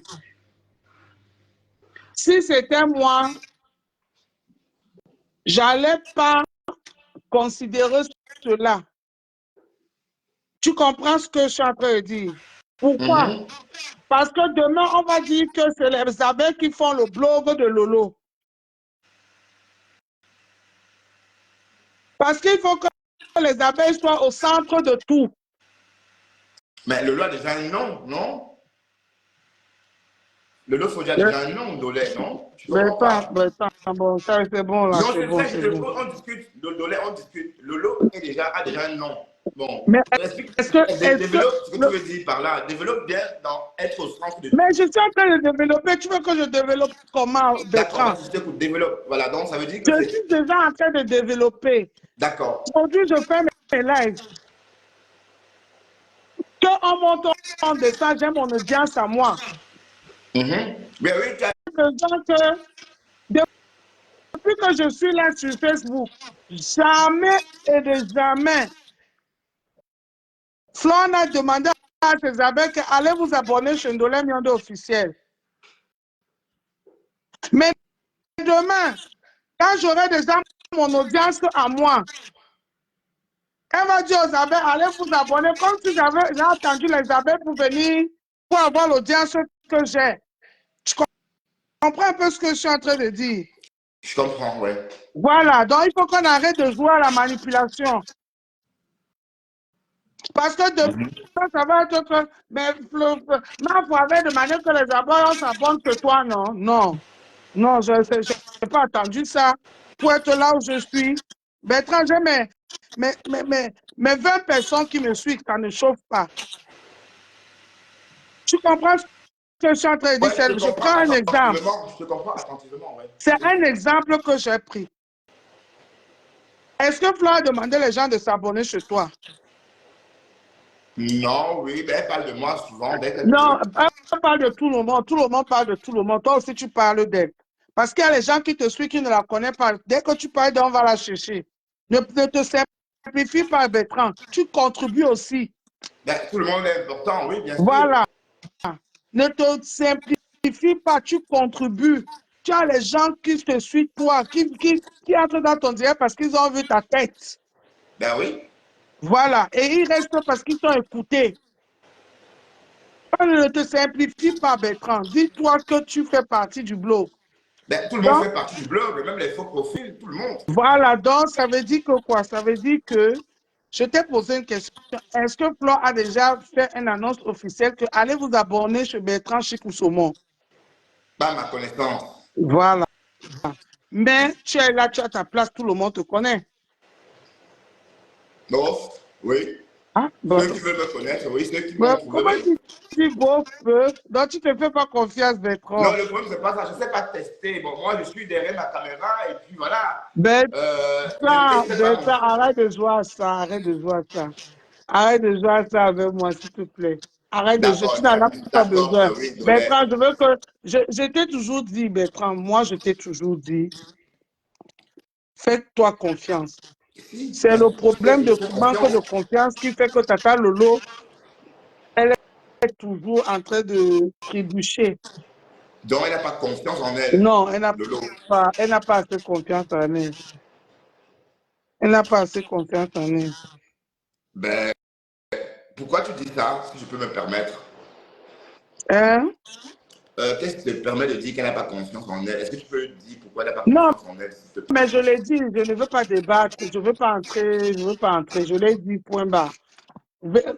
Si c'était moi, j'allais pas considérer cela. Tu comprends ce que je suis en train de dire? Pourquoi? Parce que demain, on va dire que c'est les abeilles qui font le blog de Lolo. Parce qu'il faut que les abeilles soient au centre de tout. Mais le lot a déjà un nom, non? Le lot faut déjà un nom, Ndolé, non? Tu comprends pas? Bon, ça c'est bon là, Non, c'est c'est bon, vrai, c'est je te bon. pose, on discute. Ndolé, on discute. Le lot a déjà un nom. Bon, Mais explique, est-ce que développe ce que tu veux dire par là. Développe bien dans être au centre de mais tout. je suis en train de développer. Tu veux que je développe comment, D'accord, Bertrand? vas-y, je t'écoute, développe. Voilà, donc ça veut dire Je que c'est. suis déjà en train de développer. D'accord. Aujourd'hui, je fais mes lives. Quand on monte, on descend, j'ai mon audience à moi. Mais oui, tu as. Que depuis que je suis là sur Facebook, jamais et de jamais, Flon a demandé à ses abeilles allez vous abonner chez Ndolé Miondo officiel. Mais demain, quand j'aurai déjà mon audience à moi, elle va dire aux abeilles, allez vous abonner, comme si j'ai attendu les abeilles pour venir, pour avoir l'audience que j'ai. Tu comprends un peu ce que je suis en train de dire? Je comprends, ouais. Voilà, donc il faut qu'on arrête de jouer à la manipulation. Parce que demain, ça va être... Mais ma foi avait demandé que les abeilles s'abonnent que toi, non? Non. Non, je n'ai pas attendu ça pour être là où je suis. Bertrand, j'ai mes 20 personnes qui me suivent, ça ne chauffe pas. Tu comprends ce que je suis en train de Ouais, je dire? te Je comprends prends un exemple. attentivement. Je te comprends attentivement, ouais. C'est un exemple que j'ai pris. Est-ce que Flo a demandé les gens de s'abonner chez toi? Non, oui, ben, elle parle de moi souvent dès qu'elle Non, peut. elle parle de tout le monde. Tout le monde parle de tout le monde. Toi aussi, tu parles d'elle. Parce qu'il y a les gens qui te suivent, qui ne la connaissent pas. Dès que tu parles d'elle, on va la chercher. Ne te simplifie pas, Bertrand. Tu contribues aussi. Ben, tout le monde est important, oui, bien sûr. Voilà. Ne te simplifie pas, tu contribues. Tu as les gens qui te suivent, toi, qui entrent dans ton direct parce qu'ils ont vu ta tête. Ben oui. Voilà. Et ils restent parce qu'ils t'ont écouté. Ne te simplifie pas, Bertrand. Dis-toi que tu fais partie du blog. Ben, tout le monde Donc, fait partie du blog, même les faux profils, tout le monde. voilà. Donc, ça veut dire que quoi? Ça veut dire que je t'ai posé une question. Est-ce que Flo a déjà fait une annonce officielle que allez vous abonner chez Bertrand Chikousomon? Pas ma connaissance. Voilà. Mais tu es là, tu as ta place, tout le monde te connaît. Non, oui. Ah, bon. Ceux qui veulent me connaître, oui, ceux qui Mais m'ont trouvé, comment oui. tu dis beau feu? Donc tu ne te fais pas confiance, Non, Bertrand. le problème, c'est pas ça. Je ne sais pas tester. Bon, moi, je suis derrière ma caméra et puis voilà. Je ne teste pas Bertrand, arrête de jouer à ça, arrête de jouer à ça. Arrête de jouer à ça avec moi, s'il te plaît. arrête de jeter, tu n'en as pas D'accord, besoin. chérie, Ndolé. Bertrand, je veux que, je t'ai toujours dit, Bertrand, moi je t'ai toujours dit, fais-toi confiance. Si, C'est le problème je de fais manque de confiance. confiance qui fait que Tata Lolo, elle est toujours en train de trébucher. Donc, elle n'a pas confiance en elle, Non, Lolo. elle n'a pas assez confiance en elle. Elle n'a pas assez confiance en elle. Ben, pourquoi tu dis ça, si je peux me permettre? Hein? Qu'est-ce qui te permet de dire qu'elle n'a pas confiance en elle? Est-ce que tu peux dire pourquoi elle n'a pas Non, confiance en elle, s'il te mais plaît? je l'ai dit, je ne veux pas débattre, je ne veux pas entrer, je ne veux pas entrer. Je l'ai dit, point barre.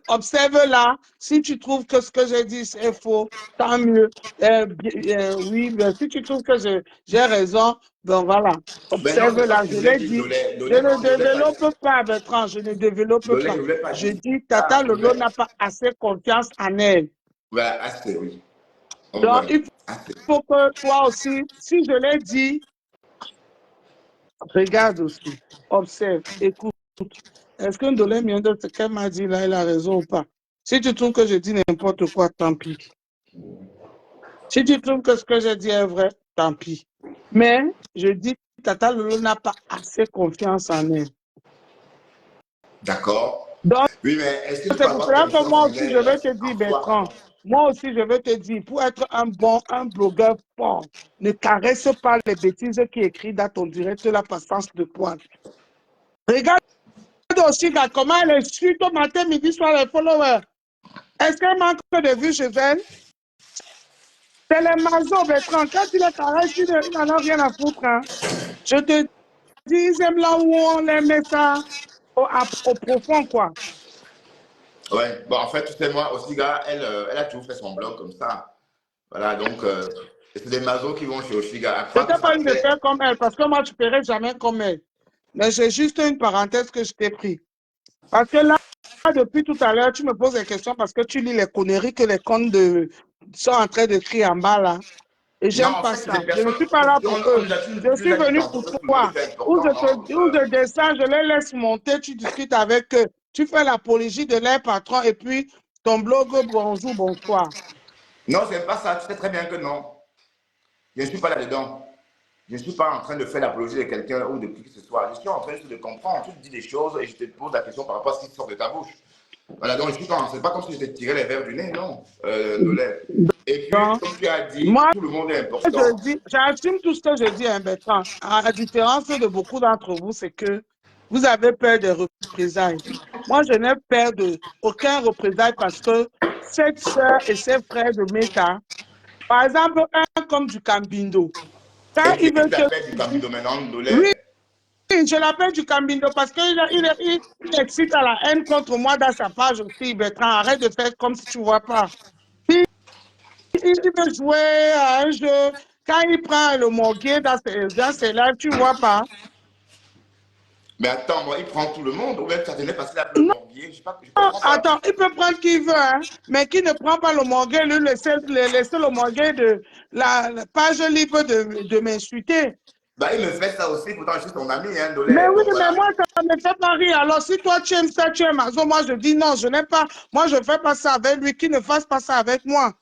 Observe là, si tu trouves que ce que j'ai dit c'est faux, tant mieux. Oui, mais si tu trouves que j'ai raison, ben voilà. Ben non, Observe c'est pas là, ce que je je voulais l'ai dire, dit. Lolé. Je Lolé, ne non, je ne voulais pas dire. développe pas, Bertrand, je ne développe Lolé, je pas. ne voulais pas Je dire dis, ça. Tata Lolo n'a pas assez confiance en elle. Voilà, assez, oui. Au Donc, moins, il assez. faut que toi aussi, si je l'ai dit, regarde aussi, observe, écoute. Est-ce que Ndolé Miendo, ce qu'elle m'a dit là, elle a raison ou pas? Si tu trouves que je dis n'importe quoi, tant pis. Si tu trouves que ce que je dis est vrai, tant pis. Mais je dis, Tata Lolo n'a pas assez confiance en elle. D'accord. Donc, Oui, mais est-ce que tu peux c'est pour avoir cela que confiance moi en aussi, je elle, vais te dire, en toi? Bertrand, moi aussi, je vais te dire, pour être un blogueur fort, ne caresse pas les bêtises qui écrit dans ton direct la passance de poil. Regarde aussi comment elle suit au matin, midi, soir les followers. Est-ce qu'elle manque de vue chez elle? C'est les masos, Bertrand. Quand tu les caresses, ils n'en ont rien à foutre. Hein. Je te dis, ils aiment là où on les met ça au profond, quoi. Ouais, bon, en fait, tu sais, moi aussi, gars, elle a toujours fait son blog comme ça. Voilà, donc, c'est des mazos qui vont chez Oshiga. À Je croire que t'ai ça pas dit de fait. faire comme elle, parce que moi, tu ne ferais jamais comme elle. Mais c'est juste une parenthèse que je t'ai pris. Parce que là, depuis tout à l'heure, tu me poses des questions parce que tu lis les conneries que les comptes sont en train de crier en bas, là. Et Non, j'aime en pas fait, c'est des ça. Je ne personnes suis pas là pour on eux. nous a Je suis déjà dit venu tantôt pour que tout le monde toi. était important, non? Où je descends, je les laisse monter, tu discutes avec eux. Tu fais l'apologie de leur patron et puis ton blog, bonjour, bonsoir. Non, c'est pas ça. Tu sais très bien que non. Je ne suis pas là-dedans. Je ne suis pas en train de faire l'apologie de quelqu'un ou de qui que ce soit. Je suis en train juste de comprendre. Tu te dis des choses et je te pose la question par rapport à ce qui sort de ta bouche. Voilà, donc je suis pas. C'est pas comme si je t'ai tiré les verres du nez, non, Nolais. Et puis, Donc, comme tu as dit, moi, tout le monde est je important. dis, j'assume tout ce que je dis, hein, Bertrand. À la différence de beaucoup d'entre vous, c'est que vous avez peur des représailles. Moi, je n'ai peur de aucun représailles parce que cette sœur et ses frères de Meta, par exemple, un comme du Cambindo, quand Et qui il est que veut tu te... appelles du Cambido maintenant, Oui, Nolais? je l'appelle du Cambindo parce qu'il il excite à la haine contre moi dans sa page aussi, Bertrand. Arrête de faire comme si tu ne vois pas. Il veut jouer à un jeu. Quand il prend le morguet dans ses lives, tu ne vois pas. Mais attends, moi, il prend tout le monde. Ou même ça tenait parce qu'il a le Non, morbier. Je comprends pas. attends, il peut prendre qui veut, hein, mais qui ne prend pas le morguet, lui laisser le morguet de la page libre de m'insulter. Bah, il me fait ça aussi, pourtant je suis ton ami, hein, Mais Nolais. oui, Donc mais voilà. moi, ça ne me fait pas rire. Alors, si toi, tu aimes ça, tu aimes Mazo, moi, je dis non, je n'aime pas. Moi, je ne fais pas ça avec lui, qu'il ne fasse pas ça avec moi.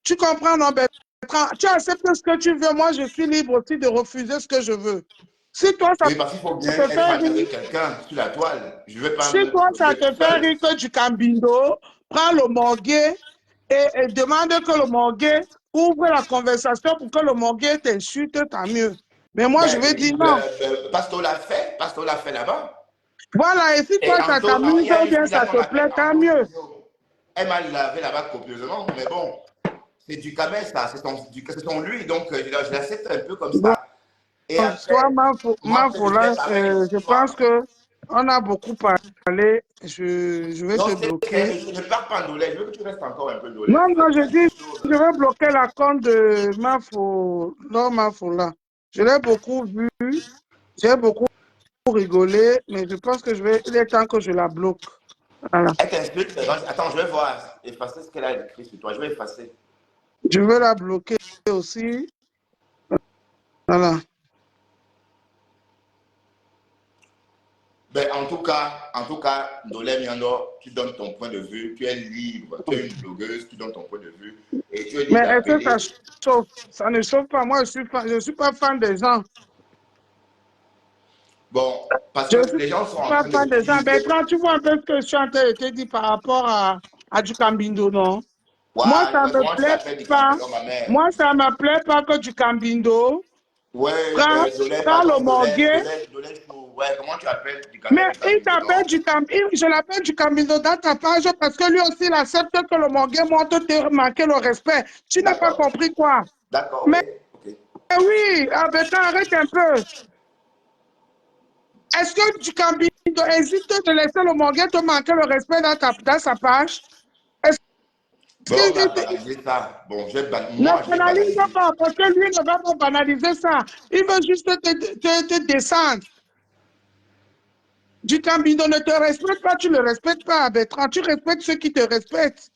Tu comprends, non, Bertrand? Tu acceptes ce que tu veux. Moi, je suis libre aussi de refuser ce que je veux. Si toi, ça Oui, parce qu'il faut bien te être fait ami rire, avec quelqu'un sur la toile. Je ne vais pas si me toi, ça trouver te tout fait seul. rire que du cambindo, prends le morguet et demande que le morguet ouvre la conversation pour que le morguet t'insulte, tant mieux. Mais moi, je Ben vais oui, dire non. Pasteur l'a fait. Pasteur l'a fait là-bas. Voilà, et si Et toi, ça il t'amuse y a ou une bien fille là ça qu'on te appelle plaît, tant Anto mieux. Junior. Elle m'a lavé là-bas copieusement. Mais bon, c'est du cabet, ça. C'est son lui. Donc, je l'accepte un peu comme Bon, ça. Et toi, après, moi, Mafo, je fais là, pareil. je Moi, pense que on a beaucoup parlé. Je vais non, te c'est vrai, bloquer. mais je ne pars pas Ndolé. Je veux que tu restes encore un peu Ndolé. Non, Tu non, veux je faire dis, quelque chose. je vais bloquer la compte de Mafo, non, Mafo, là. Je l'ai beaucoup vu, j'ai beaucoup rigolé, mais je pense que il est temps que je la bloque. Voilà. Elle t'insulte. Attends, je vais voir. Effacer ce qu'elle a écrit sur toi. Je vais effacer. Je vais la bloquer aussi. Voilà. Ben, en tout cas, Ndolé Miando, tu donnes ton point de vue, tu es libre, tu es une blogueuse, tu donnes ton point de vue et tu es libre Mais est-ce que ça d'appeler. chauffe? Ça ne chauffe pas. Moi, je suis pas fan des gens. Bon, parce Je que ne suis les gens sont en pas train de fan des gens. juste. Bertrand, tu vois un peu ce que je suis en train de te dire par rapport à du Cambindo, non? Moi, ça Ouais, ne me comment tu plaît l'appelles du pas. Campello, ma mère? Moi, ça ne me plaît pas que du Cambindo. Ouais, Quand, Dolé, quand le pardon, Dolé, Morguet, Dolé, Dolé Chou. Ouais, comment tu appelles du mais il Campello, t'appelle non? du Cambindo, je l'appelle du Cambindo dans ta page parce que lui aussi, il accepte que le Morguet montre te manquer le respect. Tu n'as pas D'accord, compris quoi? d'accord, ok, Mais ok. oui, Bertrand, arrête un peu. Est-ce que du Cambindo hésite de laisser le Morguet te manquer le respect dans sa page? Est-ce Bon, on a que banalisé ça. Bon, ne moi, j'ai banalise banalisé. pas, parce que lui ne va pas banaliser ça. Il veut juste te descendre. Du Cambindo ne te respecte pas, tu ne le respectes pas, Bertrand. Tu respectes ceux qui te respectent.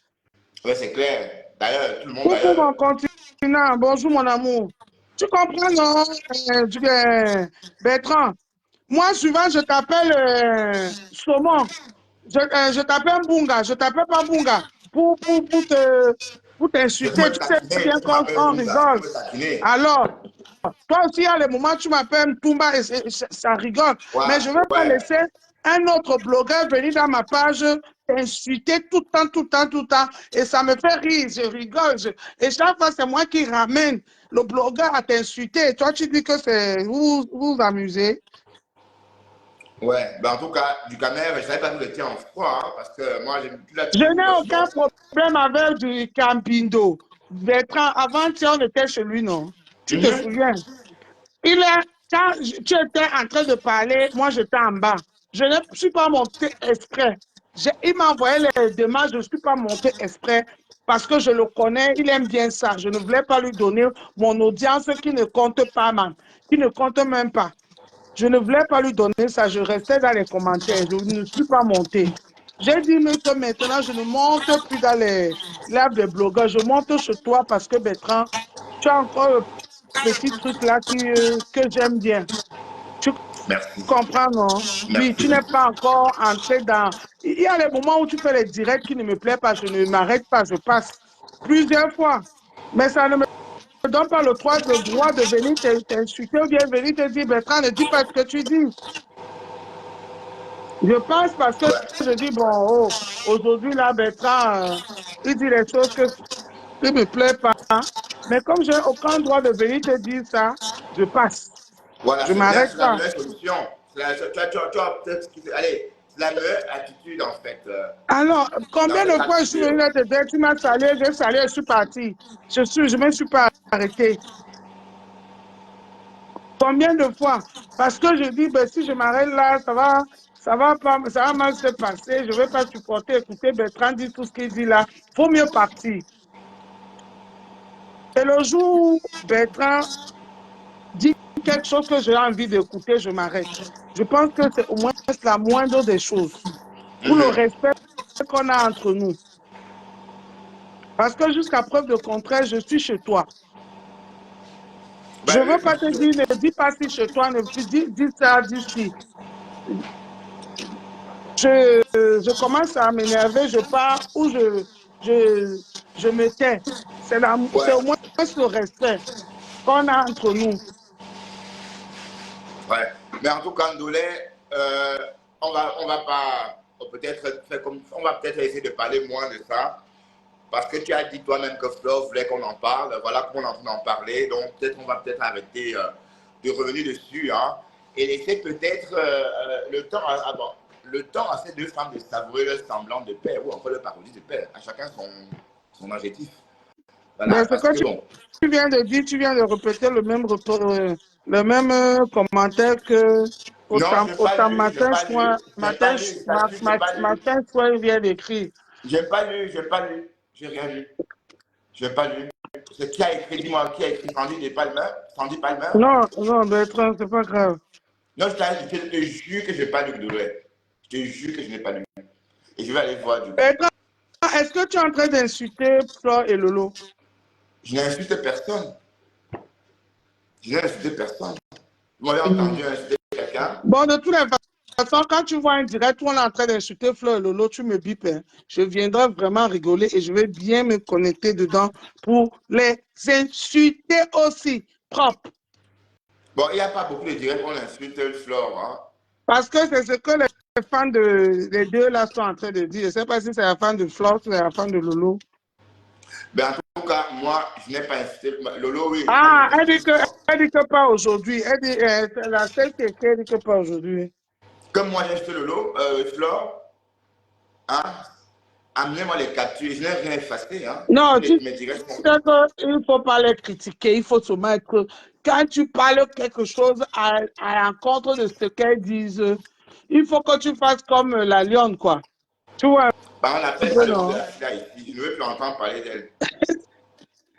Ouais, c'est clair. D'ailleurs, tout le monde Coucou d'ailleurs. mon continent, bonjour mon amour. Tu comprends, non, Bertrand? Moi, souvent, je t'appelle Saumon. Je t'appelle Bunga, je t'appelle pas Bunga pour C'est pour t'insulter. me Tu sais très taquiner, bien tu m'appelles qu'on Bunga, c'est rigole. pour me taquiner. Alors, toi aussi, il y a les moments où tu m'appelles Tumba et ça rigole. Ouais, Mais je ne vais pas ouais. laisser un autre blogueur venir dans ma page t'insulter tout le temps, tout le temps, tout le temps. Et ça me fait rire, je rigole. Et chaque fois, c'est moi qui ramène le blogueur à t'insulter. Et toi, tu dis que c'est vous vous amusez. Ouais, ben en tout cas, du Camer, je savais pas que vous étiez en froid, hein, parce que moi, tu l'as Je toujours. n'ai aucun Bon, problème avec du Campindo. Bertrand, avant-hier, on était chez lui, non? Tu te mhm. souviens? Quand tu étais en train de parler, moi j'étais en bas. Je ne suis pas monté exprès. Il m'a envoyé les demandes, je ne suis pas monté exprès parce que je le connais, il aime bien ça. Je ne voulais pas lui donner mon audience qui ne compte pas, man, qui ne compte même pas. Je ne voulais pas lui donner ça, je restais dans les commentaires, je ne suis pas monté. J'ai dit mais que maintenant, je ne monte plus dans les lives de blogueurs, je monte chez toi parce que Bertrand, tu as encore le petit truc là que j'aime bien. Tu Merci. comprends, non? Oui, Merci. tu n'es pas encore entré dans... Il y a les moments où tu fais les directs qui ne me plaisent pas, je ne m'arrête pas, je passe plusieurs fois. Mais ça ne me donne pas le droit de venir t'insulter ou bien venir te dire, Bertrand, ne dis pas ce que tu dis. Je passe parce que Ouais. je dis, bon, oh, aujourd'hui, là, Bertrand, il dit les choses qui ne me plaisent pas. Mais comme je n'ai aucun droit de venir te dire ça, je passe. Voilà, Je ne c'est bien, m'arrête c'est la pas. meilleure solution. Tu as peut-être. Allez, c'est la meilleure attitude, en fait, Alors, dans combien ce de cas de fois je suis figure. venu là te dire, tu m'as salué, j'ai salué, je suis parti. Je ne me suis pas arrêté. Combien de fois? Parce que je dis, ben, si je m'arrête là, ça va mal se passer. Je ne vais pas supporter, écouter Bertrand dire tout ce qu'il dit là. Il faut mieux partir. Et le jour où Bertrand dit quelque chose que j'ai envie d'écouter, je m'arrête. Je pense que c'est au moins la moindre des choses pour le Mhm. respect qu'on a entre nous. Parce que jusqu'à preuve de contraire, je suis chez toi. Je Ben ne oui, veux pas te dire, ne dis pas si chez toi, ne dis ça, dis si. Je commence à m'énerver, je pars ou je, je me tais. C'est au ouais, moins le respect qu'on a entre nous. ouais. Mais en tout cas, Ndolé, on va pas, peut-être faire comme, on va peut-être essayer de parler moins de ça. Parce que tu as dit toi-même que Flore voulait qu'on en parle, voilà qu'on est en train d'en parler, donc peut-être on va peut-être arrêter de revenir dessus, hein, et laisser peut-être le temps à ces deux femmes de savourer leur semblant de paix, ou encore leur parodie de paix, à chacun son adjectif. Mais Voilà, ce parce que que bon, tu viens de dire, tu viens de répéter le même commentaire que non, je n'ai pas lu, je n'ai pas lu, je n'ai pas lu, je n'ai pas lu, matin soir, il vient d'écrire. j'ai pas lu, j'ai pas lu, j'ai rien lu, j'ai pas lu. C'est qui a écrit, dis-moi, qui a écrit Sandy Palmer? Sandy Palmer? Non, non, Bertrand, c'est pas grave. Non, je te jure que je n'ai pas lu Doulouret. Je te jure que je n'ai pas lu. Et je vais aller voir du coup. Bertrand, est-ce que tu es en train d'insulter Flore et Lolo? Je n'insulte personne. Je n'ai insulté personne. Vous m'avez Mm. entendu insulter quelqu'un? Bon, de toutes les façon, quand tu vois un direct où on est en train d'insulter Fleur et Lolo, tu me bipes. Hein. Je viendrai vraiment rigoler et je vais bien me connecter dedans pour les insulter aussi propre. Bon, il n'y a pas beaucoup de directs où on insulte Flore. Hein. Parce que c'est ce que les fans de les deux là sont en train de dire. Je ne sais pas si c'est la fan de Flore ou c'est la fan de Lolo. Ben, en tout cas, moi, je n'ai pas insulté. Lolo, oui, moi, Ah, je n'insulte pas. elle dit que pas aujourd'hui. Elle dit, c'est la seule qui écrit, elle dit que pas aujourd'hui. Comme moi, j'ai insulté Lolo, Flore, hein, amenez-moi les captures. Je n'ai rien effacé. Hein. Non, Tous tu mes directs sont. sais qu'il ne faut pas les critiquer, il faut se mettre. Quand tu parles quelque chose à l'encontre de ce qu'elles disent, il faut que tu fasses comme la lionne, quoi. Tu vois Ben, on un appelle peu, ça le coup de non? la fila ici. Je ne veux plus entendre parler d'elle.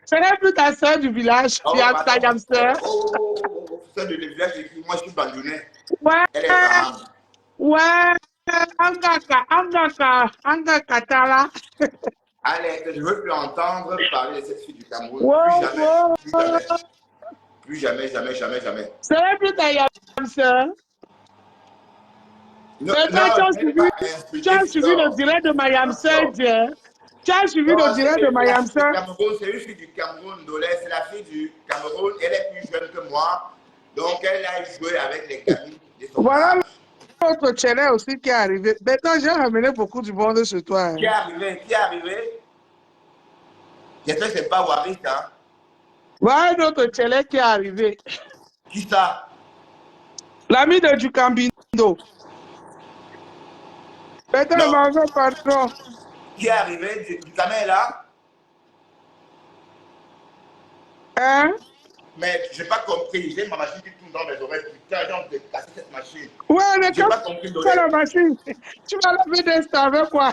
Ce n'est plus ta soeur du village, Oh, ta pardon. yamster. Ça de le village écrit, moi, je suis bandounet. Ouais, Elle est Braham. ouais, angaka, tala. Allez, je ne veux plus entendre parler de cette fille du Cameroun. Plus Wow, jamais. wow. Plus jamais. Plus jamais, jamais, jamais, jamais. Ce n'est plus ta yamster. Non, Mais toi, non, je n'ai pas tu insulté as suivi le Flore. direct de Je n'insulte Mayam pas Flore. Serge. Tu as suivi Non, le c'est direct de que la Mayam fille du Serge. Cameroun, c'est une fille du Cameroun, Dolé, c'est la fille du Cameroun. Elle est plus jeune que moi. Donc, elle a joué avec les gamines de son Voilà âge. l'autre channel aussi qui est arrivé. Maintenant, j'ai ramené beaucoup du monde chez toi. Qui est Hein. arrivé? Qui est arrivé? J'espère que ce n'est pas Waris, hein? Voilà l'autre channel qui est arrivé. Qui ça? L'ami de Ducambindo. Maintenant, Non. pardon. Qui est arrivé? Du Cameroun là? Hein? Mais je n'ai pas compris. J'ai ma machine qui tourne dans mes oreilles. Putain, j'ai envie de casser cette machine. Ouais, mais Je n'ai quand pas compris, tu fais Dolé. la machine, tu vas laver des avec quoi?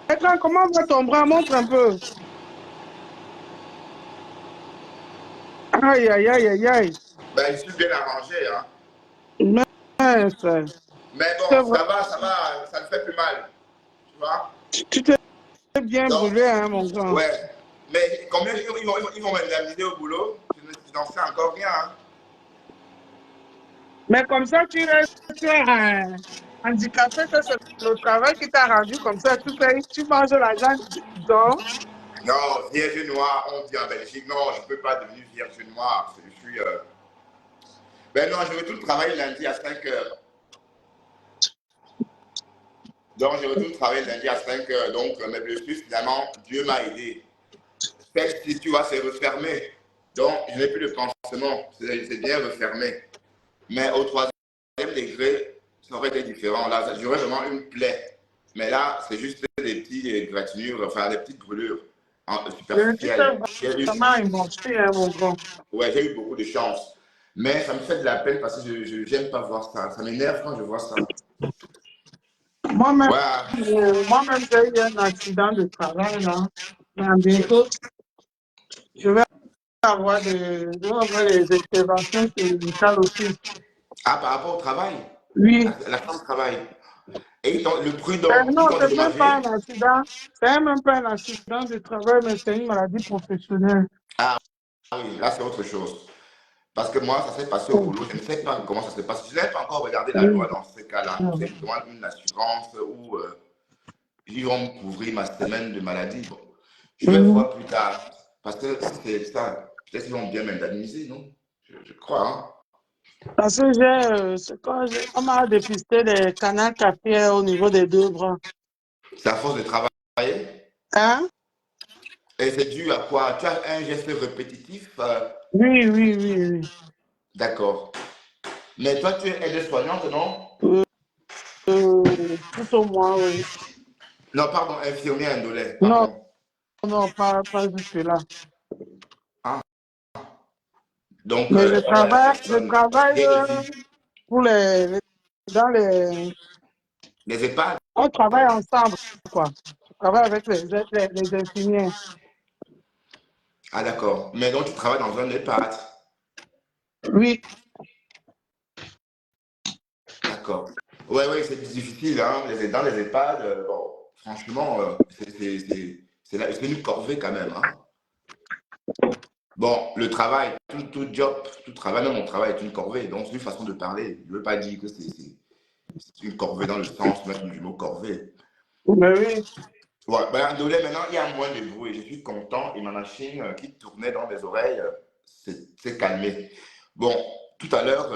Maintenant, comment va ton bras? Montre un peu. Aïe, aïe, aïe, aïe, aïe. Ben, je suis bien arrangé, hein. Mince. Mais C'est bon, vrai. ça va, ça ne fait plus mal. Tu vois? Tu t'es bien Donc, brûlé, hein, mon grand. ouais. Mais combien ils vont m'indemniser au boulot? Je n'en sais encore rien. Hein. Mais comme ça, tu restes handicapé, que c'est le travail qui t'a rendu comme ça. Tu manges l'argent dedans. Non, vierge noire, on dit en Belgique. Non, je ne peux pas devenir vierge noire. Je suis. Ben non, je retourne travailler lundi à 5 heures. Donc, je retourne travailler lundi à 5 heures. Donc, mes blessures, finalement, Dieu m'a aidé. Cette si tu vois, c'est refermé. Donc, je n'ai plus de pansement. C'est bien refermé. Mais au troisième degré, ça aurait été différent. Là, j'aurais vraiment une plaie. Mais là, c'est juste des petites égratignures, enfin des petites brûlures Tu superficielles. t'es vraiment émotionné, hein, mon grand. Ouais, j'ai eu beaucoup de chance. Mais ça me fait de la peine parce que je n'aime pas voir ça. Ça m'énerve quand je vois ça. Moi-même, Voilà. moi-même, j'ai eu un accident de travail, là. Mais bientôt, je vais avoir des interventions chirurgicales aussi. Ah, par rapport au travail, Oui. la femme travaille. Et le prud'homme, ils Non, t'ont c'est même pas dédommagé. un accident. C'est même pas un accident de travail, mais c'est une maladie professionnelle. Ah oui, là c'est autre chose. Parce que moi, ça s'est passé au boulot. Je ne sais pas comment ça se passe. Je n'ai pas encore regardé la loi Oui. dans ce cas-là. C'est une assurance où ils vont me couvrir ma semaine de maladie. Bon, je vais Mhm. voir plus tard. Parce que si c'est ça, peut-être qu'ils vont bien m'indemniser, non? Je crois. Hein? Parce que on m'a dépisté des canaux capillaires au niveau des deux bras. C'est à force de travailler. Hein? Et c'est dû à quoi? Tu as un geste répétitif. Oui, oui, oui, oui. D'accord. Mais toi, tu es aide-soignante, non? Tout au moins, oui. Non, pardon, infirmière indolée, Non, pardon. non, pas jusque-là. Ah. Donc, Mais la je personne travaille vérifie pour dans les, les EHPAD. on travaille ensemble, quoi. Je travaille avec les infirmiers. Ah, d'accord. Mais donc, tu travailles dans un EHPAD. Oui. D'accord. Oui, oui, c'est difficile, hein. Dans les EHPAD, bon, franchement, c'est une corvée quand même, hein. Bon, le travail, tout job, tout travail, même mon travail est une corvée. Donc, c'est une façon de parler. Je ne veux pas dire que c'est une corvée dans le sens même du mot corvée. Mais oui. Ouais, ben, désolé, maintenant, il y a moins de bruit. Je suis content et ma machine qui tournait dans mes oreilles s'est calmée. Bon, tout à l'heure,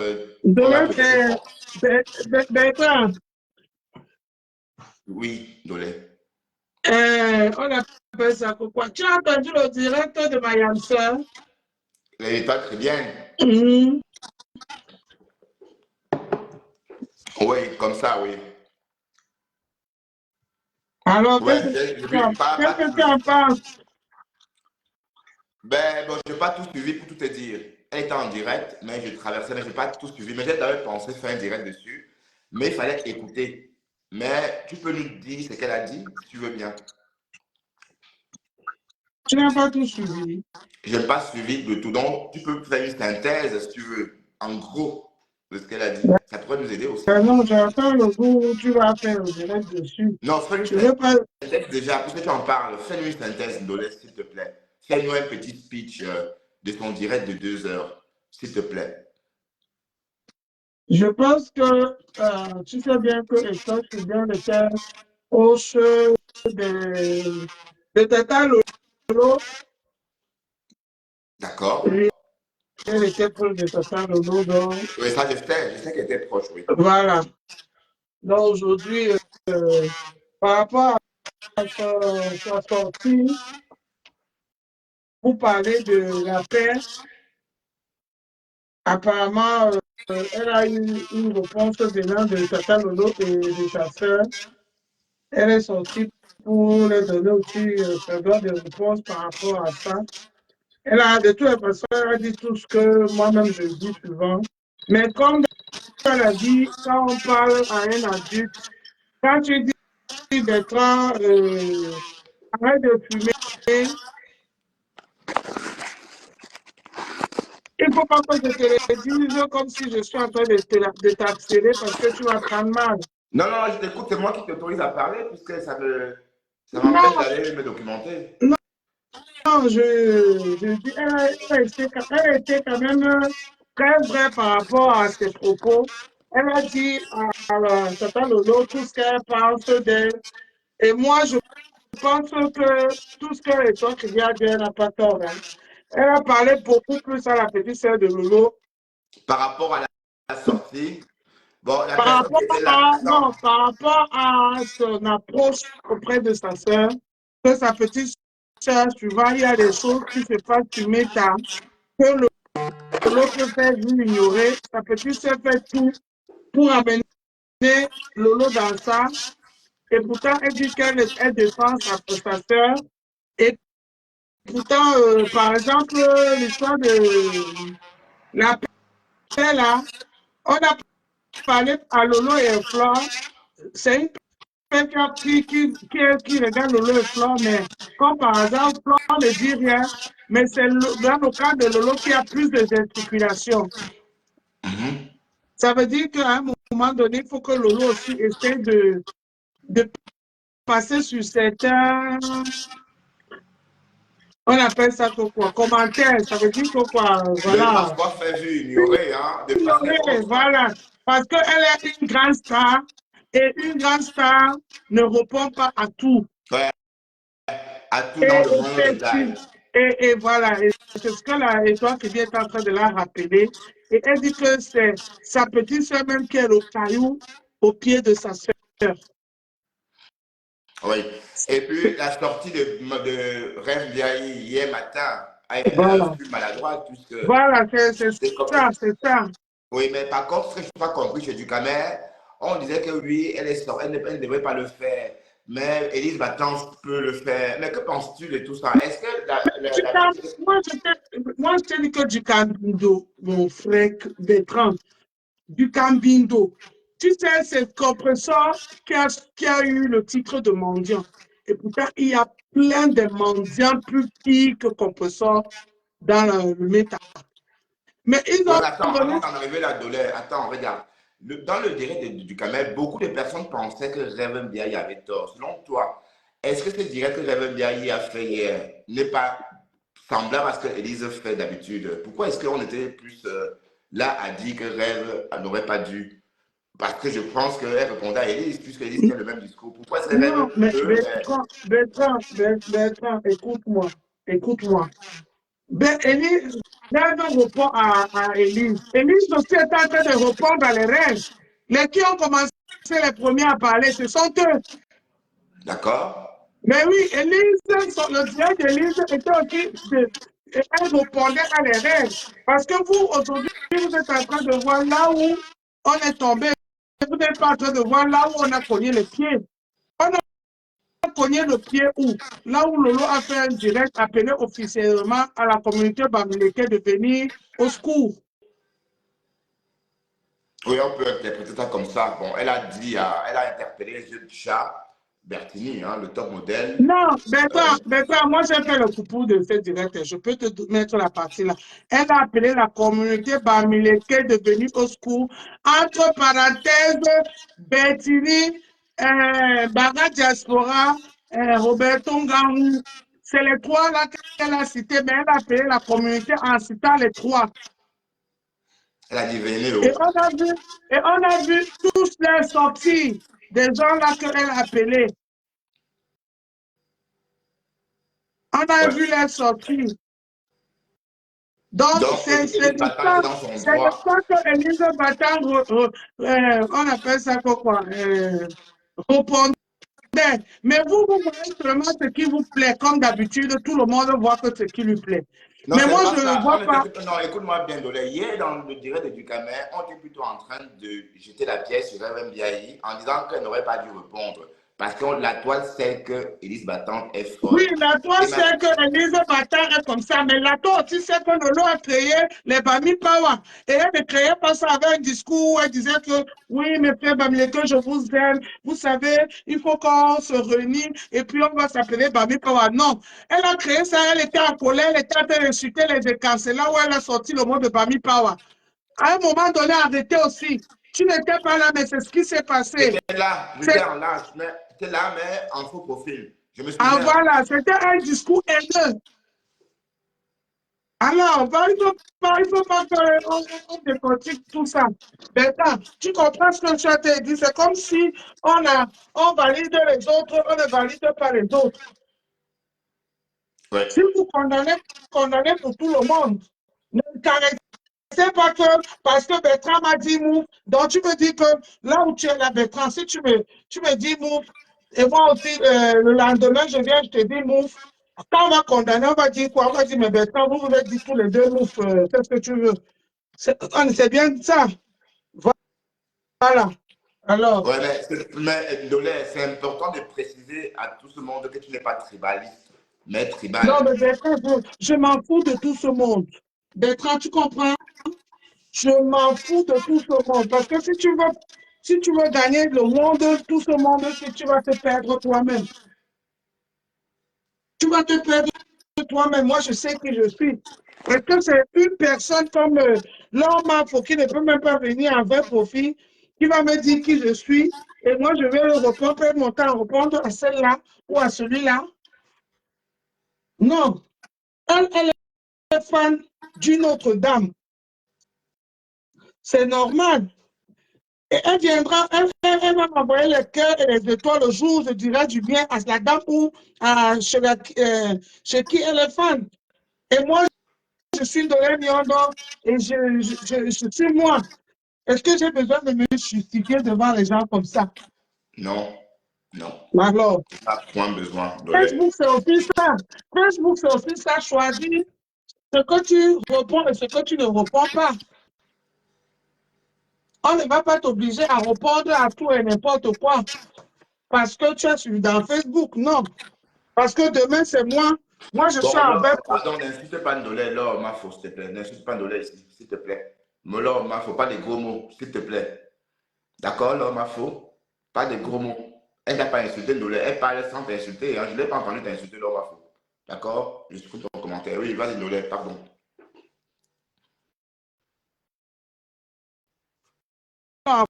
on a Donc, peut-être... Bertrand, Oui, désolé. on appelle ça quoi? Tu as entendu le direct de Mayam Sœur? Elle pas très bien. Mhm. Oui, comme ça, oui. Alors, Ouais, j'ai vu, qu'est-ce pas que tout tu le... en penses? Ben, bon, je n'ai pas tout suivi pour tout te dire. Elle était en direct, mais je traversais, mais je n'ai pas tout suivi. Mais j'ai d'ailleurs pensé faire un direct dessus, mais il fallait écouter. Mais tu peux nous dire ce qu'elle a dit, si tu veux bien. Tu n'as pas tout suivi. Je n'ai pas suivi de tout. Donc, tu peux faire une synthèse, si tu veux, en gros, de ce qu'elle a dit. Ça pourrait nous aider aussi. Non, j'attends le jour où tu vas faire le direct dessus. Non, fais une Je veux pas. synthèse déjà, puisque tu en parles. Fais-nous une synthèse, Ndolès, s'il te plaît. Fais-nous un petit speech de ton direct de 2 heures, s'il te plaît. Je pense que tu sais bien que Estoche bien était au jeu de Tata Lolo. D'accord? Oui, elle était proche de Tata Lolo. Donc, Oui, ça, je sais qu'elle était proche, oui. voilà. Donc, aujourd'hui, par rapport à sa sortie, pour parler de la paix, apparemment, elle a eu une réponse venant de Tata Lolo et de sa sœur. Elle est sortie pour leur donner aussi sa droit de réponse par rapport à ça. Elle a, de toutes les façons, elle a dit tout ce que moi-même je dis souvent. Mais comme elle a dit, quand on parle à un adulte, quand tu dis Bertrand, arrête de fumer, il ne faut pas que je te le dise comme si je suis en train de t'accélérer parce que tu vas prendre mal. Non, non, je t'écoute, c'est moi qui t'autorise à parler, puisque ça m'empêche Non, d'aller me documenter. non, je dis, elle a été quand même très vraie par rapport à ses propos. Elle a dit à Tata Lolo tout ce qu'elle pense d'elle. Et moi, je pense que tout ce que toi qui viens dire n'a pas tort. Hein. Elle a parlé beaucoup plus à la petite sœur de Lolo Par rapport à la sortie, bon, la par personne qui rapport était là, à, non, attends, par rapport à son approche auprès de sa sœur, que sa petite sœur, souvent, il y a des choses qui se passent sur Meta, que l'autre fait lui ignorer. Sa petite sœur fait tout pour amener Lolo dans ça. Et pourtant, elle dit elle défend sa sœur. Et pourtant, par exemple, l'histoire de la paix, là, on a parlé à Lolo et Flore. C'est une paix qui regarde Lolo et Flore, mais comme par hasard, Flore ne dit rien. Mais c'est dans le cas de Lolo qui a plus de gesticulations. Ça veut dire qu'à un moment donné, il faut que Lolo aussi essaie de passer sur certains, on appelle ça quoi, commentaires. Ça veut dire que quoi, de ne pas voilà. se voir faire vu, ignorer, hein, de passer Ignorer, autre. voilà. Parce qu'elle est une grande star et une grande star ne répond pas à tout. Ouais, à tout dans Et, le monde détail. et voilà, et c'est ce que la étoile qui vient est en train de la rappeler. Et elle dit que c'est sa petite soeur même qui est le caillou au pied de sa soeur. Oui. Et puis, la sortie de Rêve Ndiaye hier matin Voilà. fut maladroite, puisque Voilà, c'est c'est comme. ça, c'est ça. Oui, mais par contre, ce que je n'ai pas compris chez Ducamer, on disait que oui, elle ne devrait pas le faire. Mais Élise Batance peut le faire. Mais que penses-tu de tout ça? Est-ce que la petite... Moi, je te dis que du Cambindo, mon frère Bertrand, du Cambindo. Tu sais, c'est Compressor qui a eu le titre de mendiant. Et pourtant, il y a plein de mendiants plus petits que Compressor dans le méta. Mais ils Oui, ont mais attends, donné. avant d'en arriver là, Dolé, attends, regarde. Dans le direct du Ducamer, beaucoup de personnes pensaient que Rêve Ndiaye avait tort. Selon toi, est-ce que ce direct que Rêve Ndiaye a fait hier n'est pas semblable à ce que Élise fait d'habitude. Pourquoi est-ce qu'on était plus là à dire que Rêve n'aurait pas dû? Parce que je pense qu'elle répondait à Élise, puisque Élise tient le même discours. Pourquoi est-ce que Rêve, Non, mais eux, Bertrand, écoute-moi, écoute-moi. Ben, Élise, Rêve répond à Élise. Élise aussi est en train de répondre à les rêves. Les qui ont commencé les premiers à parler, ce sont eux. d'accord? Mais oui, Élise, le direct d'Élise était aussi, elle répondait à les rêves. Parce que vous, aujourd'hui, vous êtes en train de voir là où on est tombé. Vous n'êtes pas en train de voir là où on a cogné les pieds. On a cogné le pied où? Là où Lolo a fait un direct appelé officiellement à la communauté bamileke de venir au secours. Oui, on peut interpréter ça comme ça. Bon, elle a dit, elle a interpellé les yeux de chat, Bertini, hein, le top modèle. Non, Bertrand, moi j'ai fait le coucou de ce direct. Je peux te mettre la partie là. Elle a appelé la communauté bamileke de venir au secours. Entre parenthèses, Bertini, Baga Diaspora, Roberto Ngangou. C'est les trois là qu'elle a cités, mais elle a appelé la communauté en citant les trois. Elle a dit, venez, Et on a vu tous les sorties des gens là qu'elle a appelés. On a vu les sorties. Donc, c'est Élise de Batan ça, était dans son c'est de droit. ça que Élise Batan, on appelle ça quoi, répondait. Mais vous voyez seulement ce qui vous plaît. Comme d'habitude, tout le monde voit que ce qui lui plaît. Non, Mais c'est moi, pas je ne ça. vois pas. Non, écoute-moi bien, Dolé. Hier, dans le direct de Ducamer, on était plutôt en train de jeter la pièce sur Rêve Ndiaye en disant qu'elle n'aurait pas dû répondre. Parce que la toile sait que Élise Battante est Oui, folle. la toi Et sait que Élise Batan est comme ça, mais la toi aussi sait que Lolo a créé les Bami Power. Et elle ne créait pas ça avec un discours où elle disait que oui, mes frères Bamileke, je vous aime. Vous savez, il faut qu'on se réunisse et puis on va s'appeler Bami Power. Non, elle a créé ça, elle était en colère, elle était en train d'insulter les écarts. C'est là où elle a sorti le mot de Bami Power. À un moment donné, arrêtez aussi. Tu n'étais pas là, mais c'est ce qui s'est passé. j'étais en lâche, mais j'étais là, mais en faux profil. Je me Ah souviens. voilà, c'était un discours haineux. Alors, il faut pas qu'on décortique tout ça. Maintenant, tu comprends ce que je t'ai dit? C'est comme si on valide les autres, on ne valide pas les autres. Ouais. Si vous condamnez pour tout le monde. Ne caressez pas que parce que Bertrand m'a dit move. Donc, tu me dis que là où tu es là, Bertrand, si tu me dis move, et moi aussi, le lendemain, je viens, je te dis move. Quand on va condamner, on va dire quoi? On va dire, mais Bertrand, vous vous êtes dit tous les deux move, qu'est-ce que tu veux? C'est bien ça. Voilà. Alors. Ouais, mais Dolé, c'est important de préciser à tout ce monde que tu n'es pas tribaliste, mais Non, tribal. mais Bertrand, je m'en fous de tout ce monde. Bertrand, tu comprends? Je m'en fous de tout ce monde. Parce que si tu veux gagner le monde, tout ce monde, tu vas te perdre toi-même. Tu vas te perdre toi-même. Moi, je sais qui je suis. Est-ce que c'est une personne comme l'homme Afo qui ne peut même pas venir en vrai profit, qui va me dire qui je suis, et moi, je vais répondre, perdre mon temps à répondre à celle-là ou à celui-là? Non. Elle est fan d'une autre dame. C'est normal. Et elle viendra, elle va m'envoyer les cœurs et les étoiles le jour où je dirai du bien à la dame ou chez qui elle est fan. Et moi, je suis Dolé Nyondo et je suis moi. Est-ce que j'ai besoin de me justifier devant les gens comme ça? Non, non. Alors, Pas point besoin, Dolé. Facebook, c'est aussi ça. Facebook, c'est aussi ça, choisir ce que tu réponds et ce que tu ne réponds pas. On ne va pas t'obliger à répondre à tout et n'importe quoi parce que tu es dans Facebook, non. Parce que demain, c'est moi. Moi, je suis Bon, avec. pardon, n'insulte pas Ndolé, là, ma faut, s'il te plaît. N'insulte pas Ndolé ici, s'il te plaît. Mais là, ma faut pas des gros mots, s'il te plaît. D'accord, là, ma faut pas des gros mots. Elle n'a pas insulté Ndolé, elle parle sans t'insulter. Hein. Je ne l'ai pas entendu t'insulter, là, ma faut. D'accord? Je écoute ton commentaire. Oui, vas-y, Ndolé, pardon. En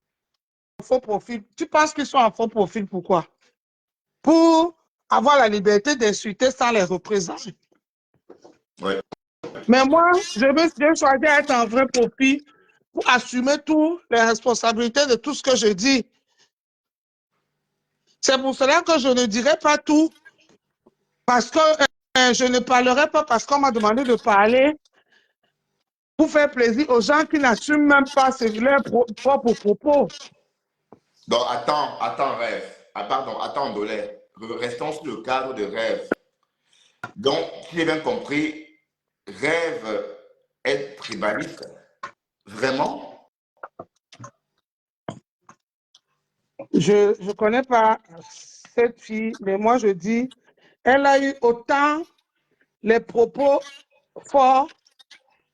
faux profil. Tu penses qu'ils sont en faux profil, pourquoi? Pour avoir la liberté d'insulter sans les représenter. Oui. Mais moi, j'ai choisi d'être un vrai profil pour assumer toutes les responsabilités de tout ce que je dis. C'est pour cela que je ne dirai pas tout, parce que je ne parlerai pas parce qu'on m'a demandé de parler pour faire plaisir aux gens qui n'assument même pas leurs propres propos. Donc, attends, rêve. Ah, pardon, attends, Dolé. Restons sur le cadre de rêve. Donc, si j'ai bien compris, rêve est tribaliste. Vraiment? Je ne connais pas cette fille, mais moi je dis, elle a eu autant les propos forts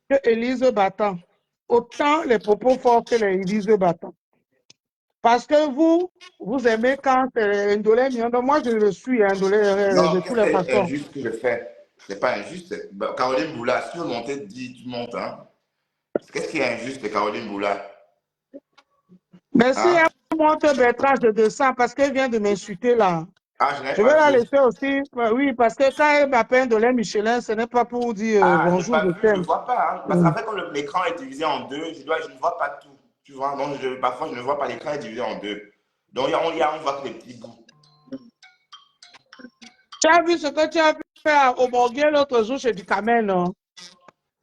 que Élise Battant. Autant les propos forts que les Élise Battant. Parce que vous aimez quand c'est Ndolé Miondo. Moi, je le suis, Ndolé de Non, toutes qu'est-ce les qui est façons. injuste que je fais? C'est pas injuste. Bah, Caroline Boula, si tu veux monter, dis, tu montes. Hein? Qu'est-ce qui est injuste, Caroline Boula? Mais si Hein? elle monte Bertrand, je descends parce qu'elle vient de m'insulter là. Ah, je n'ai Je vais pas la vu. laisser aussi. Oui, parce que quand elle m'appelle Ndolé Michelin, ce n'est pas pour dire Ah, je n'ai bonjour, pas je vu, je ne t'aime. vois pas. Hein? Parce Mm. qu'en fait, quand l'écran est divisé en deux, je ne vois pas tout. Tu vois, donc parfois, je ne vois pas l'écran est divisé en deux. Donc, on voit que les petits bouts. Tu as vu ce que tu as fait au Borguet l'autre jour chez Ducamel, non?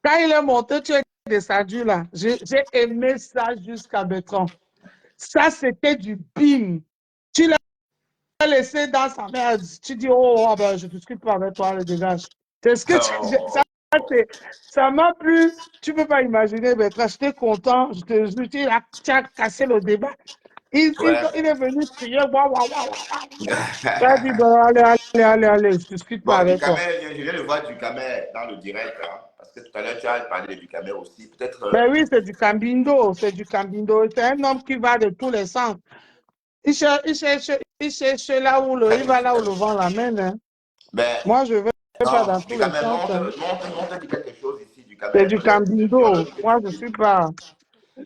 Quand il est monté, tu es descendu là. J'ai aimé ça jusqu'à Bertrand. Ça, c'était du bim. Tu l'as laissé dans sa merde. Tu dis, oh, oh, ben, je ne discute pas avec toi, le dégage. C'est ce que Oh. ça m'a plu. Tu ne peux pas imaginer, Bertrand. J'étais content. Je tu as cassé le débat. Ouais. Il est venu crier, waouh, waouh, waouh, waouh. Tu as dit, bon, allez, je ne discute pas Bon, avec toi. je viens de voir Ducamer dans le direct, hein, parce que tout à l'heure, tu as parlé de Ducamer aussi. Peut-être. Mais oui, c'est du Cambindo, c'est du Cambindo. C'est un homme qui va de tous les sens. Il cherche là où il va là où le vent l'amène. Hein. Ben, Moi, je ne vais pas non, dans tous les Ducamer, sens. Hein. monte dit quelque chose ici, C'est Ducamer. du On Cambindo. a dit que Moi, tu je ne dis. suis pas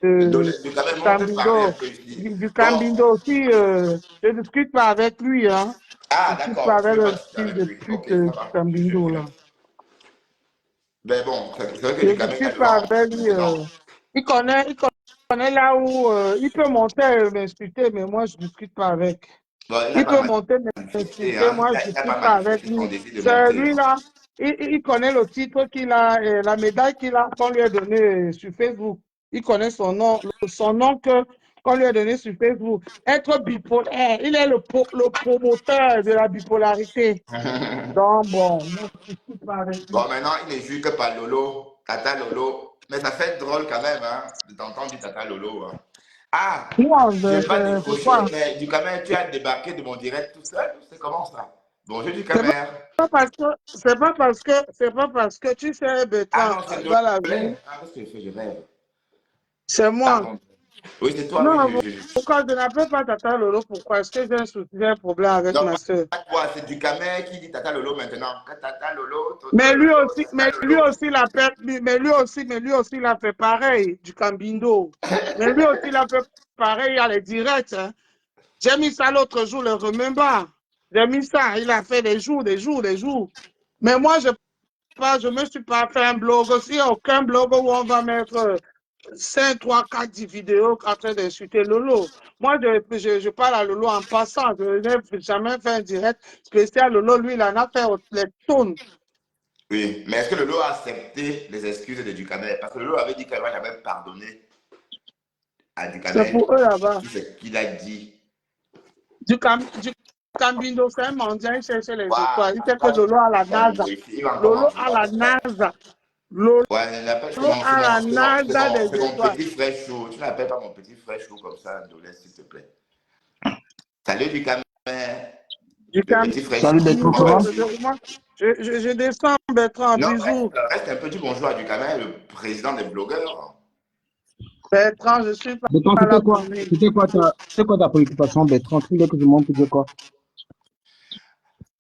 de Ducamer, monte parler un Cambindo. peu ici. Du Bon, Cambindo aussi, je ne discute pas avec lui. Hein. Je ah, ne discute pas d'accord, tu avec ne veux le pas discuter fils avec de lui. pute Ok, ça du va. Cambindo. Là. Ben bon, c'est vrai que Je ne Ducamer est discute pas devant avec lui. maintenant. Il connaît là où il peut monter et m'insulter, mais moi, je ne discute pas avec. Bon, il n'a Il pas peut monter, manifesté, m'insulter, hein. moi, je ne Il n'a discute pas pas avec manifesté son lui. désir de C'est monter. lui là, il connaît le titre qu'il a, la médaille qu'on lui a donnée sur Facebook. Il connaît son nom qu'on lui a donné sur Facebook. Être bipolaire, il est le promoteur de la bipolarité. Donc, bon, moi, je ne discute pas avec lui. Bon, maintenant, il ne joue que par Lolo, Tata Lolo. Mais ça fait drôle quand même, hein, de t'entendre dire Tata Lolo. Hein. Ah, Non, je mais n'ai pas décroché, pourquoi? mais du Camer, tu as débarqué de mon direct tout seul. C'est comment ça? Bonjour du C'est Camer. c'est pas parce que tu sais, Ah Bertrand, non, c'est dans la Dolé. vie, Ah, qu'est-ce que je fais? Je rêve. c'est moi. Pardon. Oui, c'est toi, oui. Non, pourquoi je n'appelle pas Tata Lolo? Pourquoi? Est-ce que j'ai un problème avec Non, ma soeur? pas toi, c'est du Camer qui dit Tata Lolo maintenant. Tata Lolo, Toto Mais lui Lolo, aussi, Tata Lolo. mais lui aussi, il a fait pareil, du Cambindo. Mais lui aussi, il a fait pareil, il y a les directs. Hein. J'ai mis ça l'autre jour, le remember. J'ai mis ça, il a fait des jours, des jours, des jours. Mais moi, je me suis pas fait un blog aussi, il n'y a aucun blog où on va mettre 5, 3, 4 vidéos en train d'insulter Lolo. Moi, je parle à Lolo en passant. Je n'ai jamais fait un direct spécial. Lolo, lui, il en a fait les tonnes. Oui, mais est-ce que Lolo a accepté les excuses de Ducamer? Parce que Lolo avait dit qu'elle ne va jamais pardonner à C'est Ducamer pour eux là-bas. tout ce qu'il a dit. Du Cambindo, c'est un mendiant, il cherche les Waouh, étoiles. Il sait que Lolo a la NASA. il va encore Lolo manger a dans la le frère. NASA. Lolo Ouais, a la NASA c'est des mon étoiles. petit frère chaud. Tu n'appelles pas mon petit frère chaud comme ça, Ndolé, s'il te plaît. Salut Ducamer, Du le petit frère Salut chaud. Bertrand, Comment ça va? Cambindo, vas-tu? moi, je descends, Bertrand, Non, bisous. reste un peu du bonjour à Ducamer, le président des blogueurs. Bertrand, je suis Bertrand, pas là pour lui. c'était quoi ta préoccupation, Bertrand? Tu voulais que je monte dire quoi?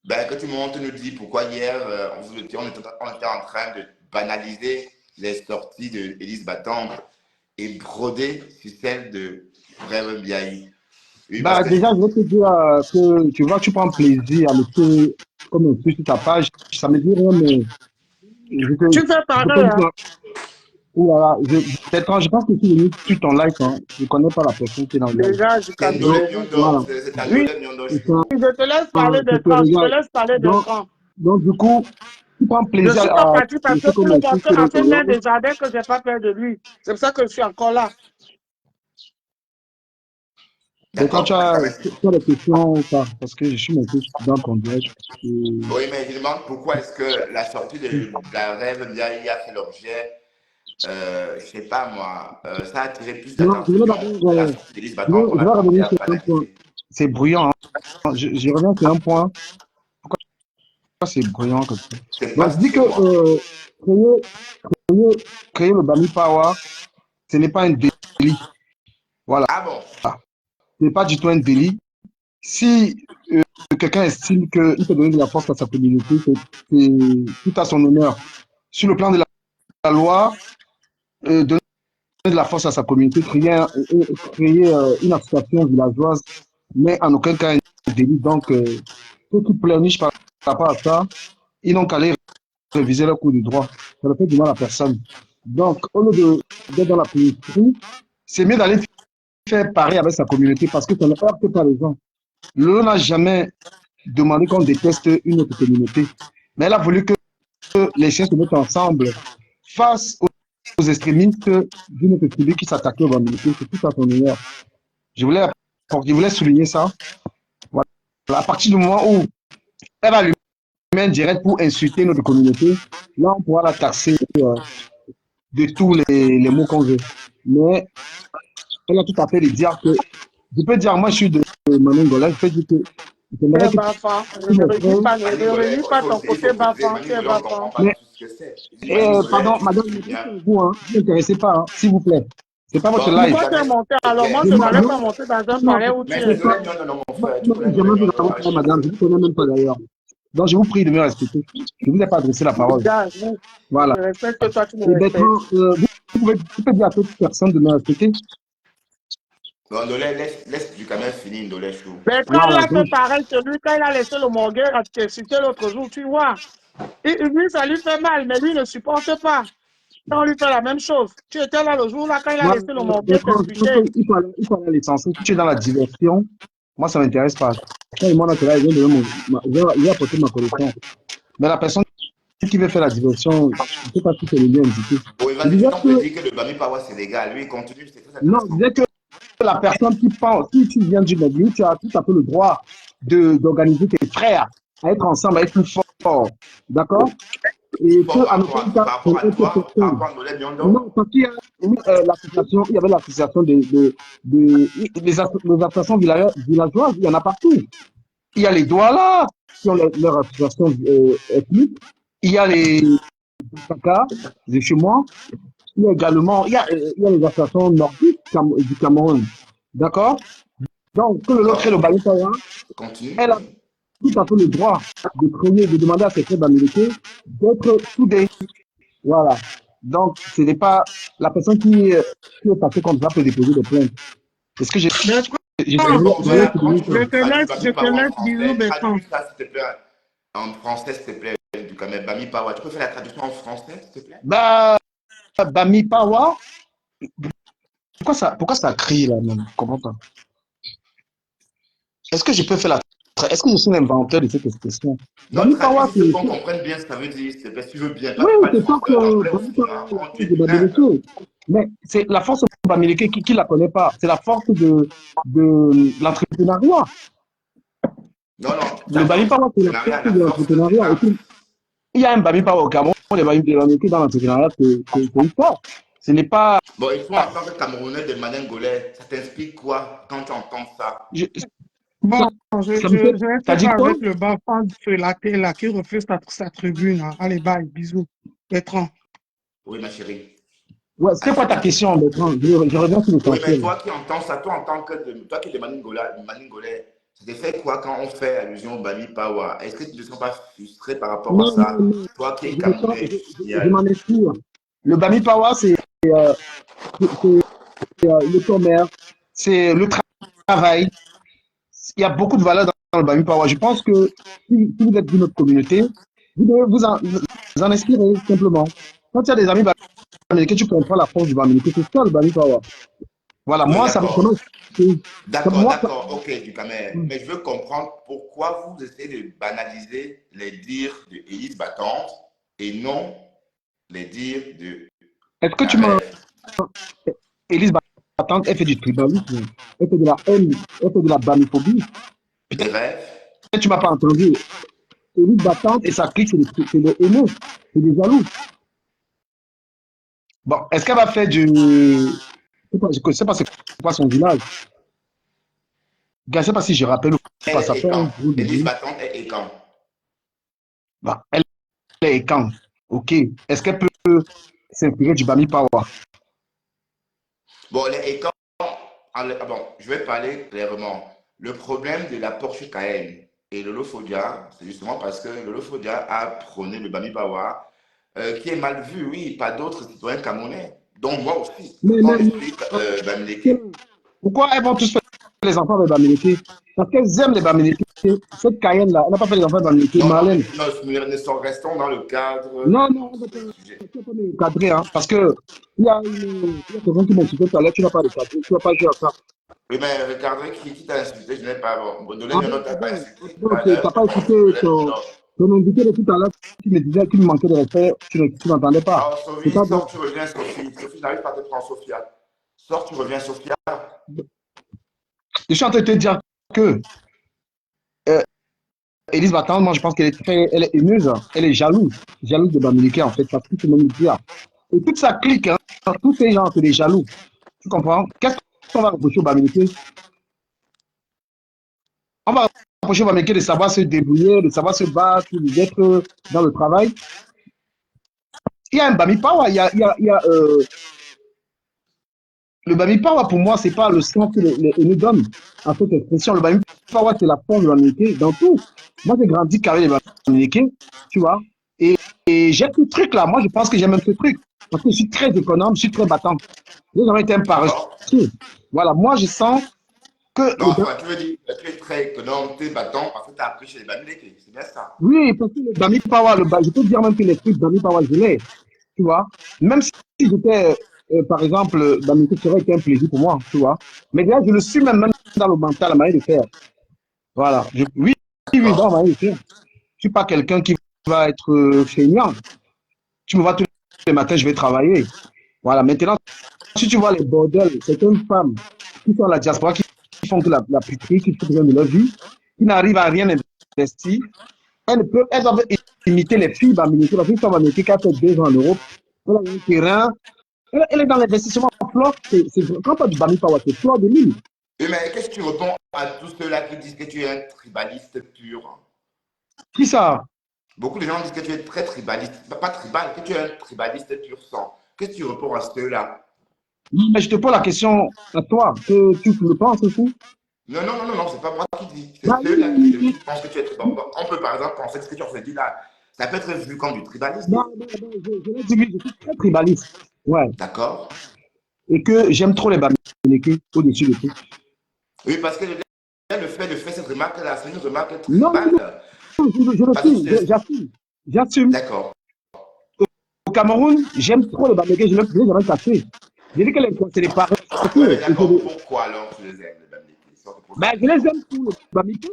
Ben, que tout le monde nous dit pourquoi hier, on était en train de banaliser les sorties d'Élise Battant et broder sur celle de Rêve Biaï. Oui, parce Bah, que déjà, je vais te dire que tu vois, tu prends plaisir à laisser comme un truc sur ta page. Ça me dit rien, mais Tu fais je pareil, te dis hein. que, voilà, Bertrand, je pense que tu es venu sur ton live, hein. Je ne connais pas la personne qui est dans le live. Déjà, je C'est Donc, Ndolé catégorie. Miondo. voilà. C'est Oui, Ndolé Miondo, C'est chou. ça, je te laisse parler ça te d'écran. Je te regarde. laisse parler Donc, d'écran. du coup, tu prends Je plaisir suis pas à partie parce laisser que pour comme le un truc montrer à dans ce ton maire live. des jardins que j'ai pas peur de lui. C'est pour ça que je suis encore là. Bertrand, D'accord, d'accord, merci. tu as des questions ou pas? Parce que je suis monté dans ton direct. Et- Oui, mais je demande pourquoi est-ce que la sortie de la rêve d'Aïa fait l'objet, je sais pas moi, ça a attiré plus Non, je voulais d'attention d'abord, que la sortie d'Élise Battant qu'on je a vais commencé revenir à sur un point. banaliser. C'est bruyant, hein. Je reviens sur un point. Pourquoi c'est bruyant comme ça? C'est Donc, je pas dis que chez moi. créer, créer le Bami Power, ce n'est pas un délit. Voilà. Ah bon? Ce n'est pas du tout un délit. Si quelqu'un estime qu'il peut donner de la force à sa communauté, c'est tout à son honneur. Sur le plan de la loi, donner de la force à sa communauté, créer une association villageoise n'est en aucun cas un délit. Donc, ceux qui pleurnichent par rapport à ça, ils n'ont qu'à aller réviser leur cours de droit. Ça ne fait du mal à personne. Donc, au lieu d'être dans la communauté, c'est mieux d'aller faire pareil avec sa communauté parce que ça ne heurte pas les gens. L'on n'a jamais demandé qu'on déteste une autre communauté, mais elle a voulu que les chiens se mettent ensemble face aux extrémistes d'une autre tribu qui s'attaquait aux Bamileke. C'est tout à son honneur. Je voulais, je voulais souligner ça. Voilà. À partir du moment où elle va lui mettre direct pour insulter notre communauté, là, on pourra la taxer de tous les mots qu'on veut. Mais elle a tout à fait de dire que, je peux dire, moi, je suis de Manongola, je peux dire que Tu j'aimerais es que bafant. tous Ne mes redis frères, pas, ne Maningolais, redis pas ton il côté faut préciser, bafant. Tu es Maningolais, on ne comprend bafant. pas mais tout ce que c'est. Je dis Maningolais, pardon, tu madame, sais ne bien. pas vous, hein, ne m'intéressez pas, hein, s'il vous plaît. C'est pas votre Bon, live. Pourquoi tu es Dukamel, monté? c'est Alors, clair. moi, Je, je n'allais je, pas monter dans un non, palais où tu Mais je c'est sais pas. étais. Ndolé Miondo, non, mon Moi, frère. Tu moi, connais je Ndolé jamais vu Miondo, la voix, arrête. madame. Je ne vous connais même pas d'ailleurs. Donc, je vous prie de me respecter. Je ne vous ai pas adressé la parole. Gars, nous, Voilà. je respecte que toi, tu me Et respectes. Bertrand, vous pouvez dire à toute personne de me respecter. Bon, Ndolé, laisse Dukamel finir, Ndolé chou. Bertrand, il Voilà. a fait pareil que lui quand il a laissé le morgueur à t'exciter l'autre jour, tu vois. Et lui, ça lui fait mal, mais lui ne supporte pas. On lui fait la même chose. Tu étais là le jour là quand il a Voilà, laissé le morgueur Bertrand, je pense t'exciter. qu'il faut aller à l'essentiel. Si tu es dans la diversion, moi, ça ne m'intéresse pas. Quand le monde est là, il vient de il vient apporter ma connaissance. Mais la personne qui veut faire la diversion, je ne sais pas si c'est le lieu indiqué. Oui, Je vas-y, disais sinon on peut que, dire que le Bami Power c'est légal. Lui, il continue, c'est très non, je intéressant. disais que la personne qui pense, si tu viens d'une église, tu as tout à fait le droit d'organiser tes frères à être ensemble, à être plus forts. D'accord? Et que, Fort en aucun cas, par c'est rapport à autre toi, par personne. rapport à Ndolé Miondo. Non, parce qu'il y a l'association, il y avait l'association les associations villageoises, il y en a partout. Il y a les Douala, qui ont leur association ethnique. Il y a les Saka, de chez moi. Il y a également, il y a les associations nordiques du Cameroun. D'accord? Donc, que l'autre crée le Ok, Balitawa, continue, elle a oui. tout à fait le droit de créer, de demander à ses frères d'Amérique d'être soudés. Voilà. Donc, ce n'est pas la personne qui est passée comme ça peut déposer des plaintes. Est-ce que Bertrand, Bon, je voulais frère, comment souligner tu ça. veux que je traduise je Bami te Power en laisse, bisous, français? Bertrand. Traduis ça, s'il te plaît. En français, s'il te plaît, Dukamel. Bami Power. Tu peux faire la traduction en français, s'il te plaît? Bah, Bami Pawa, pourquoi ça crie là même? Je comprends pas. Est-ce que je peux faire est-ce que je suis l'inventeur de cette expression? Non, Bami traduis Pawa, juste pour qu'on comprenne bien ce que ça veut dire, s'il te plaît, si tu veux bien. Toi, oui, tu parles c'est ça français, que anglais Bami aussi, Pawa hein? est la Oh, tu force es de bilingue. Bamileke. Mais c'est la force de Bamileke qui la connaît pas. C'est la force de l'entrepreneuriat. Non, non, tu Le as dit Bami Pawa, c'est la entrepreneuriat, force la de force de l'entrepreneuriat. Et frappe. puis, il y a un Bami Pawa au Cameroun, des Bamileke dans l'entrepreneuriat, c'est une force. Ce n'est pas. Bon, il faut en tant que Camerounais de Maningolais, ça t'inspire quoi quand tu entends ça? je- ça, Bon, ça me fait. je ne T'as sais dit pas quoi? avec le bafant felaté là qui refuse sa tribune. Hein. Allez, bye, bisous. Bertrand. Oui, ma chérie. Ouais, À c'est quoi ta suivre. question, Bertrand? Je reviens sur Oui, mais l'essentiel. toi qui entends ça, toi en tant que toi qui es de Maningolais, ça te fait quoi quand on fait allusion au Bami Pawa? Est-ce que tu ne te sens pas frustré par rapport à Non, non, ça? non. Toi qui es Je, Camerounais, je idéal. m'en exclue. Le Bami Pawa, euh, c'est, le commerce, c'est le travail. Il y a beaucoup de valeurs dans le Bami Power. Je pense que si vous êtes d'une autre communauté, vous devez vous en inspirer, simplement. Quand tu as des amis bamileke, tu comprends la force du bamileke. C'est ça le Bami Power. Voilà, Oui, moi, ça m'a d'accord. inspiré. D'accord, Moi, d'accord. Ok, du Camer. Mais je veux comprendre pourquoi vous essayez de banaliser les dires de Élise Battante et non les dires de est-ce que tu m'as. Camer. Élise Battante, elle fait du tribalisme. Elle fait de la haine. Elle fait de la bamiphobie. Des Peut-être rêves? que tu m'as pas entendu. Élite battante et sa clique, c'est des haineux, c'est des jaloux. Bon, est-ce qu'elle va faire du. Je ne sais pas c'est quoi son village. Je ne sais pas si je rappelle ou Elle pas. est Ça fait un écan. gros de Élise bruit. Battante est écan. Bon, elle est quand? Ok. Est-ce qu'elle peut s'inspirer du Bami Power? Bon, les écans, bon, je vais parler clairement. Le problème de la Porsche Cayenne et le Lofodia, c'est justement parce que le Lofodia a prôné le Bami Bawa, qui est mal vu, oui, par d'autres citoyens camerounais, dont moi aussi. Mais, Quand mais, je mais, suis euh, Bamileke. pourquoi elles vont tous faire les enfants de Bamileke? Parce qu'elles aiment les Bamileke. Cette Cayenne-là, elle n'a pas fait les enfants de Bamileke. Non, non, Marlène. non, restons dans le cadre Non, de non, on va notre sujet. pas me cadrer, hein, parce que il y a quelqu'un qui m'a insulté tout à l'heure, tu n'as pas de cadrer, tu vas pas jouer à ça. Oui, mais regardez qui t'a insulté, je n'ai pas. Bon, Ah Dolène bon, ne ah t'a pas bon, ah insulté tout bon, à l'heure. t'as pas écouté Dolène, non. ton invité de tout à l'heure qui me disait qu'il me manquait de respect, tu n'entendais pas. Alors, C'est Sophie, pas sors, bon. tu reviens, Sophie. Sophie, j'arrive pas à te prendre, Sophia. Sors, tu reviens, Sophia. Je suis en train de te dire que euh, Élise Battant, moi je pense elle est haineuse, hein. Elle est jalouse de Bamileke en fait, parce que c'est même dire. Et toute sa clique, hein, tous ces gens, c'est des jaloux. Tu comprends? Qu'est-ce qu'on va reprocher au Bamileke? On va reprocher au Bamileke de savoir se débrouiller, de savoir se battre, d'être dans le travail. Il y a un Bami Power, le Bami Power pour moi, c'est pas le sens que les nous donnent à cette expression. Le Bami Power, c'est la force de l'américain dans tout. Moi, j'ai grandi carré les Américains, tu vois. Et j'ai ce truc-là. Moi, je pense que j'ai même ce truc. Parce que je suis très économe, je suis très battant. J'ai jamais été un D'accord? paresseux. Voilà, moi, je sens que Non, enfin, tu veux dire, tu es très économe, tu es battant parce que tu as appris chez les Bamileke. C'est bien ça. oui, parce que le Bami Power, je peux dire même que les trucs Bami Power, je l'ai, tu vois. Même si j'étais, par exemple, Bami, ça aurait été un plaisir pour moi, tu vois. Mais là, je le suis même dans le mental, la manière de faire. Voilà. Oui, oui, dans la D'accord? manière de faire. Je suis pas quelqu'un qui va être feignant. Tu me vois tous les matins, je vais travailler. Voilà. Maintenant, si tu vois les bordels, certaines femmes qui sont à la diaspora, qui font que la puterie, qui font besoin de leur vie, qui n'arrivent à rien investir, elles doivent imiter les filles bamileke. La fille bamileke qui a fait 2 ans en Europe, elle a un terrain, elle est dans l'investissement flot. Quand pas du Bami Power, c'est flot de l'île. Oui, mais qu'est-ce que tu réponds à tous ceux-là qui disent que tu es un tribaliste pur? Qui ça? Beaucoup de gens disent que tu es très tribaliste. Pas tribal, que tu es un tribaliste pur sang. Qu'est-ce que tu réponds à ceux-là? Mais je te pose la question à toi, que tu le penses aussi? Non, non, non, non, non, c'est pas moi qui dis. Bah C'est oui, ceux-là oui, qui oui. pensent que tu es tribal. On peut par exemple penser que ce que tu as dit là, ça peut être vu comme du tribalisme. Non, non, non, je l'ai dit, oui, je suis très tribaliste. Ouais. D'accord? Et que j'aime trop les Bamileke au-dessus de tout. Oui, parce que le fait de faire cette remarque-là, c'est une remarque Non, non, non, tribale. je le Parce que suis, j'assume. J'assume. D'accord. Au Cameroun, j'aime trop les Bamileke, je ne l'ai jamais caché. J'ai dit que c'est des Ouais, mais paresseux. d'accord. Pourquoi alors tu les aimes, les Bamileke? Si on te pose Ben, la je les question. aime pour le Bamileke.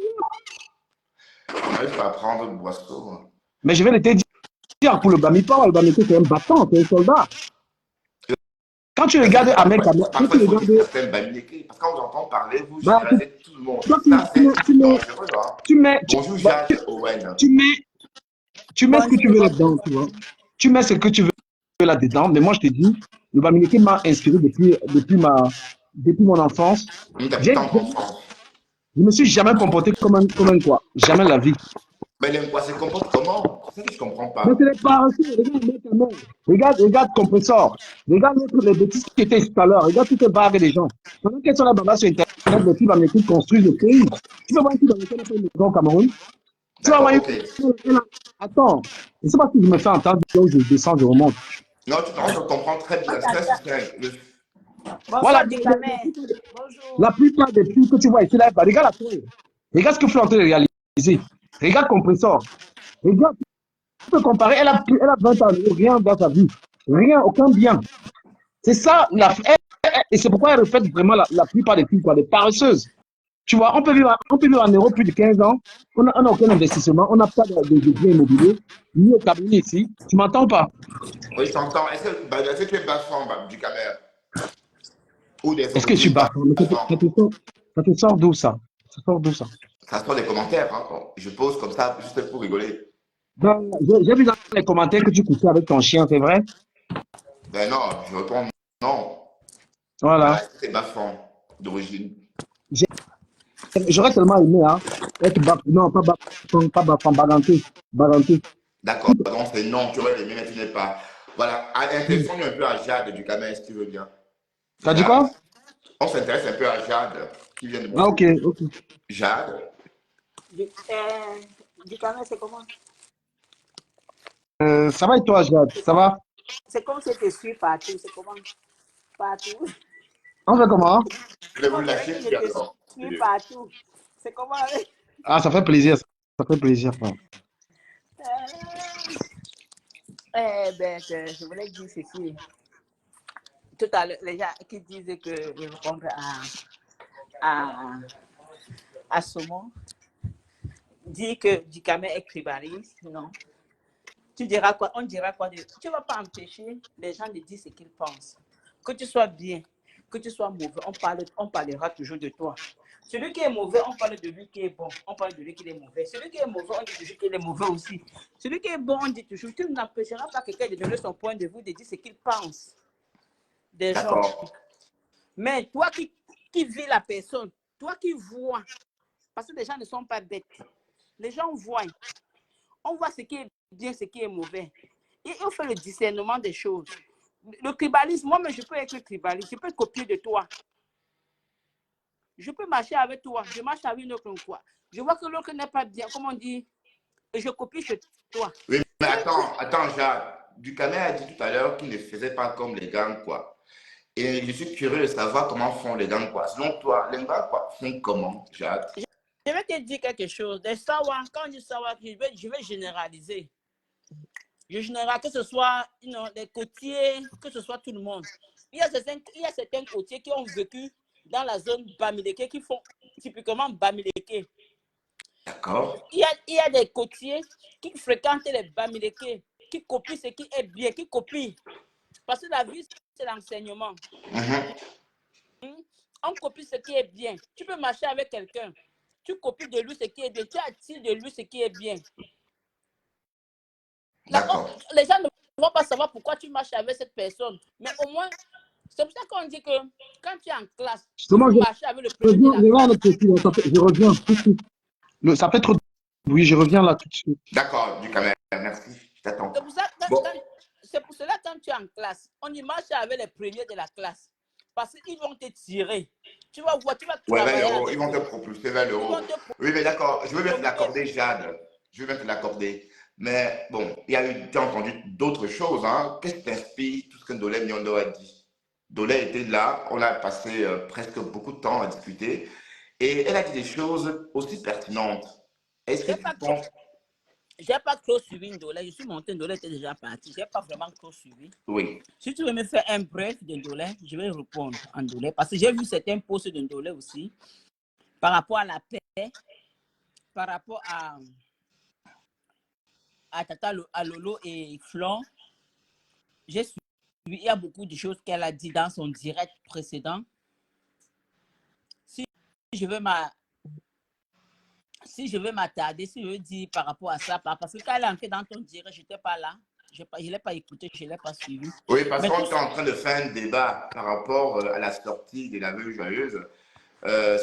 On n'arrive pas à prendre le boisseau. Mais je vais te dire, pour le Bami Power, le Bamileke, c'est un battant, c'est un soldat. Quand tu Mais c'est regardes que Ahmed parfois, Kamel, quand parfois, tu il faut dire regardes, certains Bamileke. Parce que quand vous entendez parler, vous bah, généralisez tout le monde. toi, Ça, tu mets, c'est dangereux. Hein? tu mets, Bonjour bah, Jacques Owen. tu mets, tu mets ce que tu veux Bonjour. là-dedans, tu vois. Tu mets ce que tu veux là-dedans. Mais moi, je te dis, le Bamileke m'a inspiré depuis mon enfance. Nous, ta J'ai petite jamais- enfance. je me suis jamais comporté comme un quoi. Jamais de la vie. Mais l'impois se comporte comment? C'est ça que je ne comprends Mais c'est pas. les paresseux. Regarde, Ahmed Kamel. Regarde Compressor. Regarde les bêtises qui étaient tout à l'heure. Regarde toutes les barres des gens. Pendant qu'elles sont là-bas sur Internet, les filles Bamileke construisent le pays. Tu peux voir une fille Bamileke n'a pas une maison au Cameroun. Tu vas voir D'accord, une ok. attends, je ne sais pas si je me fais entendre, donc je descends, je remonte. Non, on te comprend très bien. C'est un système. Voilà, Bonsoir, Dicamé. Bonjour. la plupart des filles que tu vois ici, là, bah, regarde la toile. Regarde ce que je suis en train de réaliser. Regarde Compressor. Regarde peux comparer, elle a 20 ans, rien dans sa vie. Rien, aucun bien. C'est ça, et c'est pourquoi elle reflète vraiment la plupart des filles, quoi, des paresseuses. Tu vois, on peut vivre en Europe plus de 15 ans, on n'a aucun investissement, on n'a pas de biens immobiliers, ni au Cameroun ici. Tu m'entends pas? Oui, je t'entends. Est-ce que tu es bas-fond, du camère? Ou des Est-ce que je suis origines bas? bas-fond? Ça te sort d'où ça? Ça sort d'où ça? Ça sort des commentaires, hein. Bon, je pose comme ça, juste pour rigoler. J'ai vu dans les commentaires que tu couchais avec ton chien, c'est vrai? Ben non, je réponds non. Voilà. Voilà, c'est bas-fond d'origine. J'ai- J'aurais tellement aimé, hein, être non, pas bas, baganté, baganté. D'accord, donc c'est non, tu aurais aimé, mais tu n'es pas. Voilà, intéressons-nous un peu à Jade du camère, si tu veux bien. T'as dit Jade, quoi? on s'intéresse un peu à Jade, qui vient de Ah, Moscou. ok, ok. Jade, Du camel, c'est comment? Ça va et toi, Jade? C'est Ça comme, va? c'est comme si tu te suis partout. C'est comment? Partout. On fait comment? je vais vous On dirait lâcher que je dessus te alors. suis partout. C'est comment? Ah, ça fait plaisir, ça fait plaisir, frère. Ben, je voulais dire ceci. Tout à l'heure, les gens qui disent que je répondre à, à Saumon, dit que du camel est tribaliste. Non. Tu diras quoi? On dira quoi? Tu ne vas pas empêcher les gens de dire ce qu'ils pensent. Que tu sois bien, que tu sois mauvais, on parlera toujours de toi. Celui qui est mauvais, on parle de lui qui est bon. On parle de lui qui est mauvais. Celui qui est mauvais, on dit toujours qu'il est mauvais aussi. Celui qui est bon, on dit toujours. Tu n'empêcheras pas quelqu'un de donner son point de vue, de dire ce qu'il pense des gens. D'accord. Mais toi qui vis la personne, toi qui vois, parce que les gens ne sont pas bêtes. Les gens voient. On voit ce qui est bien, ce qui est mauvais. Et on fait le discernement des choses. Le tribalisme, moi, je peux être tribaliste, je peux copier de toi. Je peux marcher avec toi, je marche avec une autre quoi. Je vois que l'autre n'est pas bien, comme on dit, et je copie chez toi. Oui, mais attends, Jade. Ducamet a dit tout à l'heure qu'il ne faisait pas comme les gangs, quoi. Et je suis curieux de savoir comment font les gangs, quoi. Selon toi, les gangs, quoi, font comment, Jade? Je vais te dire quelque chose. Des sawa, quand je dis sawa, je vais généraliser. Je généralise que ce soit les côtiers, que ce soit tout le monde. Il y a certains côtiers qui ont vécu dans la zone Bamileke, qui font typiquement Bamileke. D'accord. Il y a des côtiers qui fréquentent les Bamileke, qui copient ce qui est bien, qui copient. Parce que la vie, c'est l'enseignement. On copie ce qui est bien. Tu peux marcher avec quelqu'un. Tu copies de lui ce qui est bien. Tu attires de lui ce qui est bien. Les gens ne vont pas savoir pourquoi tu marches avec cette personne. Mais au moins, c'est pour ça qu'on dit que quand tu es en classe, il Justement, faut marcher avec le premier de la classe. je reviens tout de suite. Ça fait trop de bruit, je reviens là tout de suite. D'accord, Ducamet, merci. Je t'attends. C'est pour cela quand tu es en classe, on y marche avec les premiers de la classe. Parce qu'ils vont te tirer. Tu vas voir, tu vas travailler avec ils vont te propulser vers le haut. Oui, mais d'accord, je veux bien te l'accorder, Jade. Je veux bien te l'accorder. Mais bon, tu as entendu d'autres choses. Hein? Qu'est-ce qui t'inspire tout ce que Dolé Nyondo a dit? Dolé était là, on a passé presque beaucoup de temps à discuter. Et elle a dit des choses aussi pertinentes. Est-ce que tu penses... Je n'ai pas trop suivi Ndolé. Je suis monté, Ndolé était déjà parti. Je n'ai pas vraiment trop suivi. Oui. Si tu veux me faire un bref de Ndolé, je vais répondre en Ndolé. Parce que j'ai vu certains posts de Ndolé aussi par rapport à la paix, par rapport à Tata, à Lolo et Flon. J'ai suivi, il y a beaucoup de choses qu'elle a dit dans son direct précédent. Si je veux m'attarder, si je veux dire par rapport à ça, parce que quand elle est entrée dans ton direct, je n'étais pas là. Je ne l'ai pas écouté, je ne l'ai pas suivi. Oui, parce qu'on est en train de faire un débat par rapport à la sortie de la Veuve Joyeuse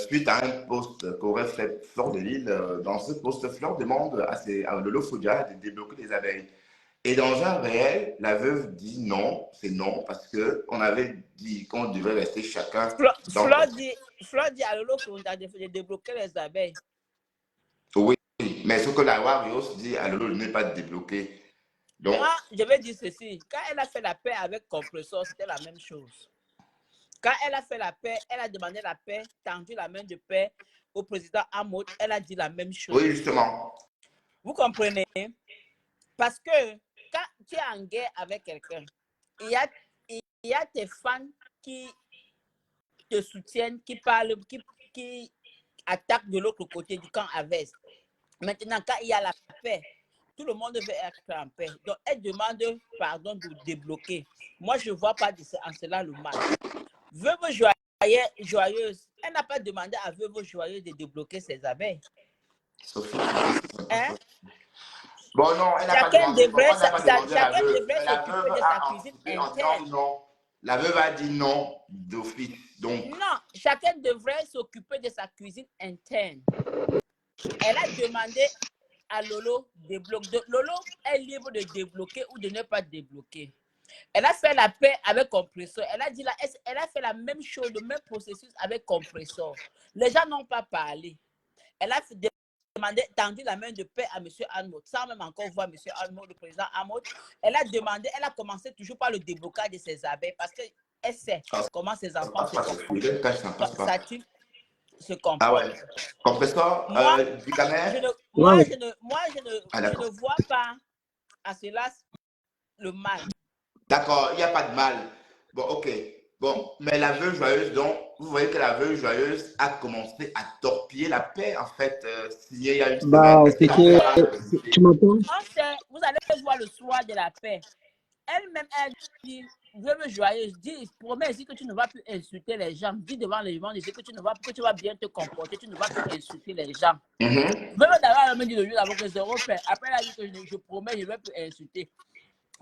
suite à un post qu'aurait fait Fleur de Lille. Dans ce post, Fleur demande à Lolo Foudia de débloquer les abeilles. Et dans un réel, la veuve dit non, c'est non, parce qu'on avait dit qu'on devait rester chacun. Fleur dit à Lolo Foudia de débloquer les abeilles. Oui, mais ce que la Warios dit à Lolo n'est pas débloqué. Donc, moi, je vais dire ceci. Quand elle a fait la paix avec Compressor, c'était la même chose. Quand elle a fait la paix, elle a demandé la paix, tendu la main de paix au président Hamoud, elle a dit la même chose. oui, justement. Vous comprenez? Parce que quand tu es en guerre avec quelqu'un, il y a tes fans qui te soutiennent, qui parlent, qui attaquent de l'autre côté du camp adverse. Maintenant, quand il y a la paix, tout le monde veut être en paix. Donc, elle demande pardon de débloquer. Moi, je ne vois pas en cela le mal. Veuve joyeuse, elle n'a pas demandé à Veuve joyeuse de débloquer ses abeilles. Sophie. Hein? Bon, non, elle n'a pas Chacun demandé. devrait Pourquoi elle n'a pas demandé à la veuve? devrait Mais la s'occuper veuve de sa a cuisine anticipé en disant interne. non. La veuve a dit non d'office. Donc, Non, chacun devrait s'occuper de sa cuisine interne. Elle a demandé à Lolo de débloquer. Lolo est libre de débloquer ou de ne pas débloquer. Elle a fait la paix avec Compressor. Elle a dit là, elle a fait la même chose, le même processus avec Compressor. Les gens n'ont pas parlé. Elle a demandé, tendu la main de paix à M. Almot, sans même encore voir M. Almot, le président Almot. Elle a demandé, elle a commencé toujours par le déblocage de ses abeilles parce qu'elle sait comment ses enfants se comportent. Se comportent. ah ouais. Compressor, du camère. Moi, je ne vois pas à cela le mal. D'accord, il n'y a pas de mal. Bon, ok. Bon, mais la veuve joyeuse, donc, vous voyez que la veuve joyeuse a commencé à torpiller la paix, en fait, il y a une Bah, semaine. c'est que, tu m'entends? Vous allez voir le soir de la paix. Elle-même, elle dit, veuve joyeuse, dis, promets ici que tu ne vas plus insulter les gens. Dis devant les gens, dis que tu vas bien te comporter, tu ne vas plus insulter les gens. Veuve d'abord, elle me dit le jour d'avant que zéro paix. Après, elle a dit que je promets, je ne vais plus insulter.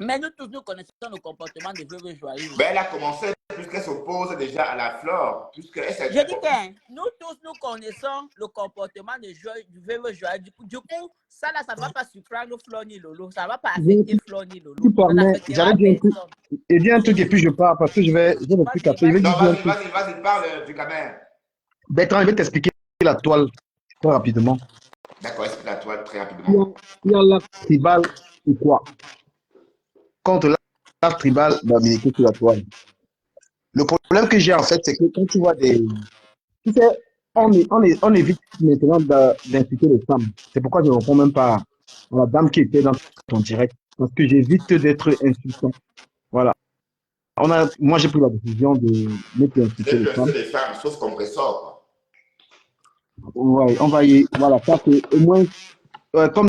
Mais nous tous, nous connaissons le comportement de veuve joyeuse. Ben, elle a commencé puisqu'elle s'oppose déjà à la flore. Je dis que nous tous, nous connaissons le comportement du veuve joyeuse. Du coup, ça là, ça ne va pas surprendre Flore ni Lolo. Ça ne va pas affecter Flore ni Lolo. Tu permets, j'allais dire un truc. Et dis un truc et puis je pars parce que je vais ne plus capter. Non, vas-y, parle du camère. Bertrand, je vais t'expliquer la toile très rapidement. D'accord, explique la toile très rapidement. Il y a l'arc tribal ou quoi? Contre l'arc tribal d'habilité sur la toile. Le problème que j'ai en fait, c'est que quand tu vois des... Tu sais, on évite maintenant d'insulter les femmes. C'est pourquoi je ne réponds même pas à la dame qui était dans ton direct. Parce que j'évite d'être insultant. Voilà. Moi, j'ai pris la décision de ne plus insulter les femmes. Les femmes, sauf Compressor. Ouais, on va y... Voilà, ça c'est au moins... comme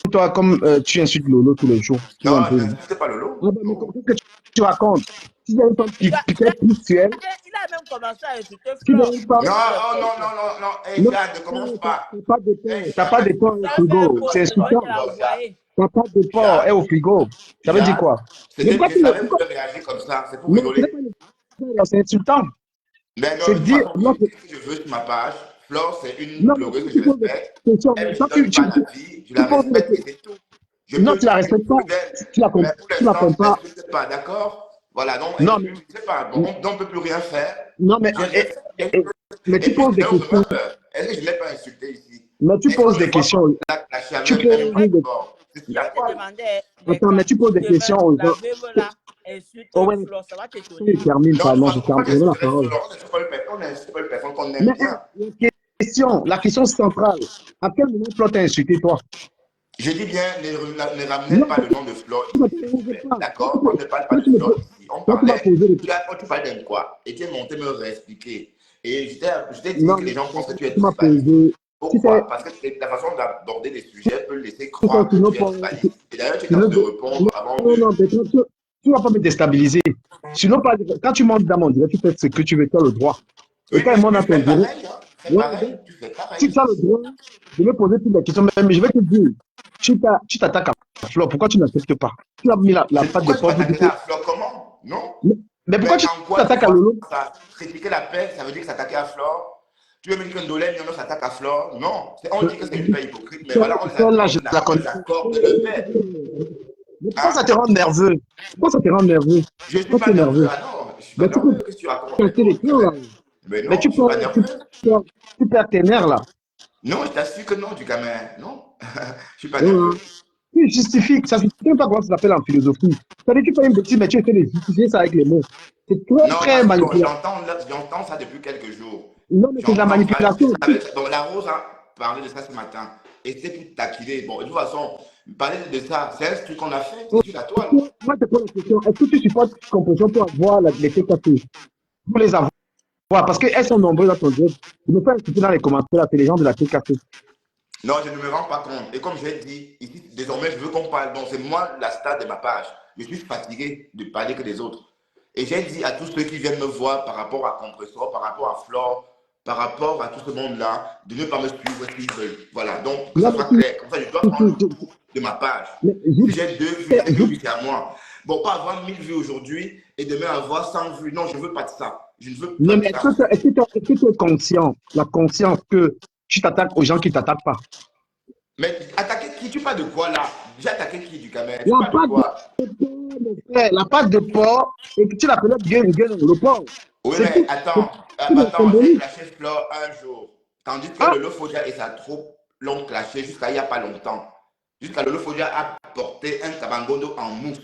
toi, comme tu insultes Lolo tous les jours. Non, je n'insulte pas Lolo. Ah, mais qu'est-ce que tu racontes? Si il y a une femme qui est plus sur elle, il a même commencé à insulter Flore. Non, hey, Jade, ne commence pas. T'as pas de port au frigo, c'est insultant. T'as pas de port au frigo. Ça veut dire quoi? Je savais que tu réagir comme ça, c'est pour rigoler. C'est insultant. Mais non, c'est dire, ce que je veux sur ma page, Flore, c'est une blogueuse que je respecte. Elle me donne pas la vie, je la respecte et c'est tout. Non, tu la respectes pas. Tu la comprends pas. Pas d'accord? Voilà, donc, non, je ne sais pas, on ne peut plus rien faire. Non, mais tu poses des questions. Est-ce que je ne l'ai pas insulté ici? Mais tu poses des questions. Tu poses des Attends, mais tu poses des questions aux gens. Oh, ouais. Je termine, pardon, je termine la parole. Mais la question centrale, à quel moment Flore t'a insulté, toi? Je dis bien, ne ramenez pas le nom de Flore ici. D'accord? On ne parle pas de Flore ici. On parlait, tu parlais de quoi? Et tu es monté me réexpliquer. Et je t'ai dit que les gens pensent que tu es tribaliste. Pourquoi? Parce que la façon d'aborder les sujets peut laisser croire que tu es tribaliste. Et d'ailleurs, tu es capable de répondre avant de... Non, tu ne vas pas me déstabiliser. Sinon, quand tu montes dans mon direct, tu fais ce que tu veux, tu as le droit. Et quand il monte dans ton direct, tu as le droit de me poser toutes les questions. Mais je vais te dire, tu t'attaques à Flore. Pourquoi tu n'acceptes pas? Tu as mis la patte de porte. Tu t'attaques à Flore comment? Non. Mais pourquoi tu t'attaques à Lolo? Critiquer la paix, ça veut dire que s'attaquer à Flore. Tu veux me dire que Ndolé s'attaque à Flore? Non. On dit que c'est une paix hypocrite, mais voilà, on les accorde de paix. Mais pourquoi ça te rend nerveux? Pourquoi ça te rend nerveux? Je ne suis pas nerveux. Ah non, je suis pas nerveux. Qu'est-ce que tu racontes? Mais non, je ne suis pas nerveux. Tu perds tes nerfs là. Non, je t'assure que non, du gamin. Non, je ne suis pas nerveux. Tu justifies, ça ne sais pas comment ça s'appelle en philosophie. C'est-à-dire que tu fais une bêtise, mais tu essaies de justifier ça avec les mots. C'est très manipulatif. J'entends ça depuis quelques jours. Non, mais c'est de la manipulation. Donc, la Rose a parlé de ça ce matin. Et c'est pour taquiner. Bon, de toute façon, Parler de ça, c'est un truc qu'on a fait, c'est Ok. sur la toile. Moi, je te pose la question. Est-ce que tu supportes Compression pour avoir les TKT? Pour les avoir? Parce qu'elles sont nombreuses dans ton direct. Je me fais insulter dans les commentaires, là, c'est les gens de la TKT. Non, je ne me rends pas compte. Et comme j'ai dit, ici, désormais, je veux qu'on parle. Donc, c'est moi la star de ma page. Je suis fatigué de parler que des autres. Et j'ai dit à tous ceux qui viennent me voir par rapport à Compressor, par rapport à Flore, par rapport à tout ce monde-là, de ne pas me suivre s'ils veulent. Voilà, donc que Non, ça mais soit clair. Comme ça, je dois prendre le tu- coup de ma page. mais Si j'ai 2 vues, c'est que juste, oui, c'est à moi. Bon, pas avoir 1000 vues aujourd'hui et demain avoir 100 vues. Non, je ne veux pas de ça. Je ne veux pas non, de mais ça. est-ce que tu es conscient, la conscience que tu t'attaques aux gens qui ne t'attaquent pas? Mais attaquer qui? Tu parles de quoi là? J'ai attaqué qui du caméra? Tu La parles de pâte quoi? de porc, mon frère, la pâte de porc, et que tu l'appelais gueule, le porc. Oui, C'est mais tout. attends, C'est la j'ai symbolique. clashé Flore un jour. Tandis que Ah, Lolo Fodia et sa troupe l'ont clashé jusqu'à il n'y a pas longtemps. Jusqu'à Lolo Fodia a porté un cabangondo en mousse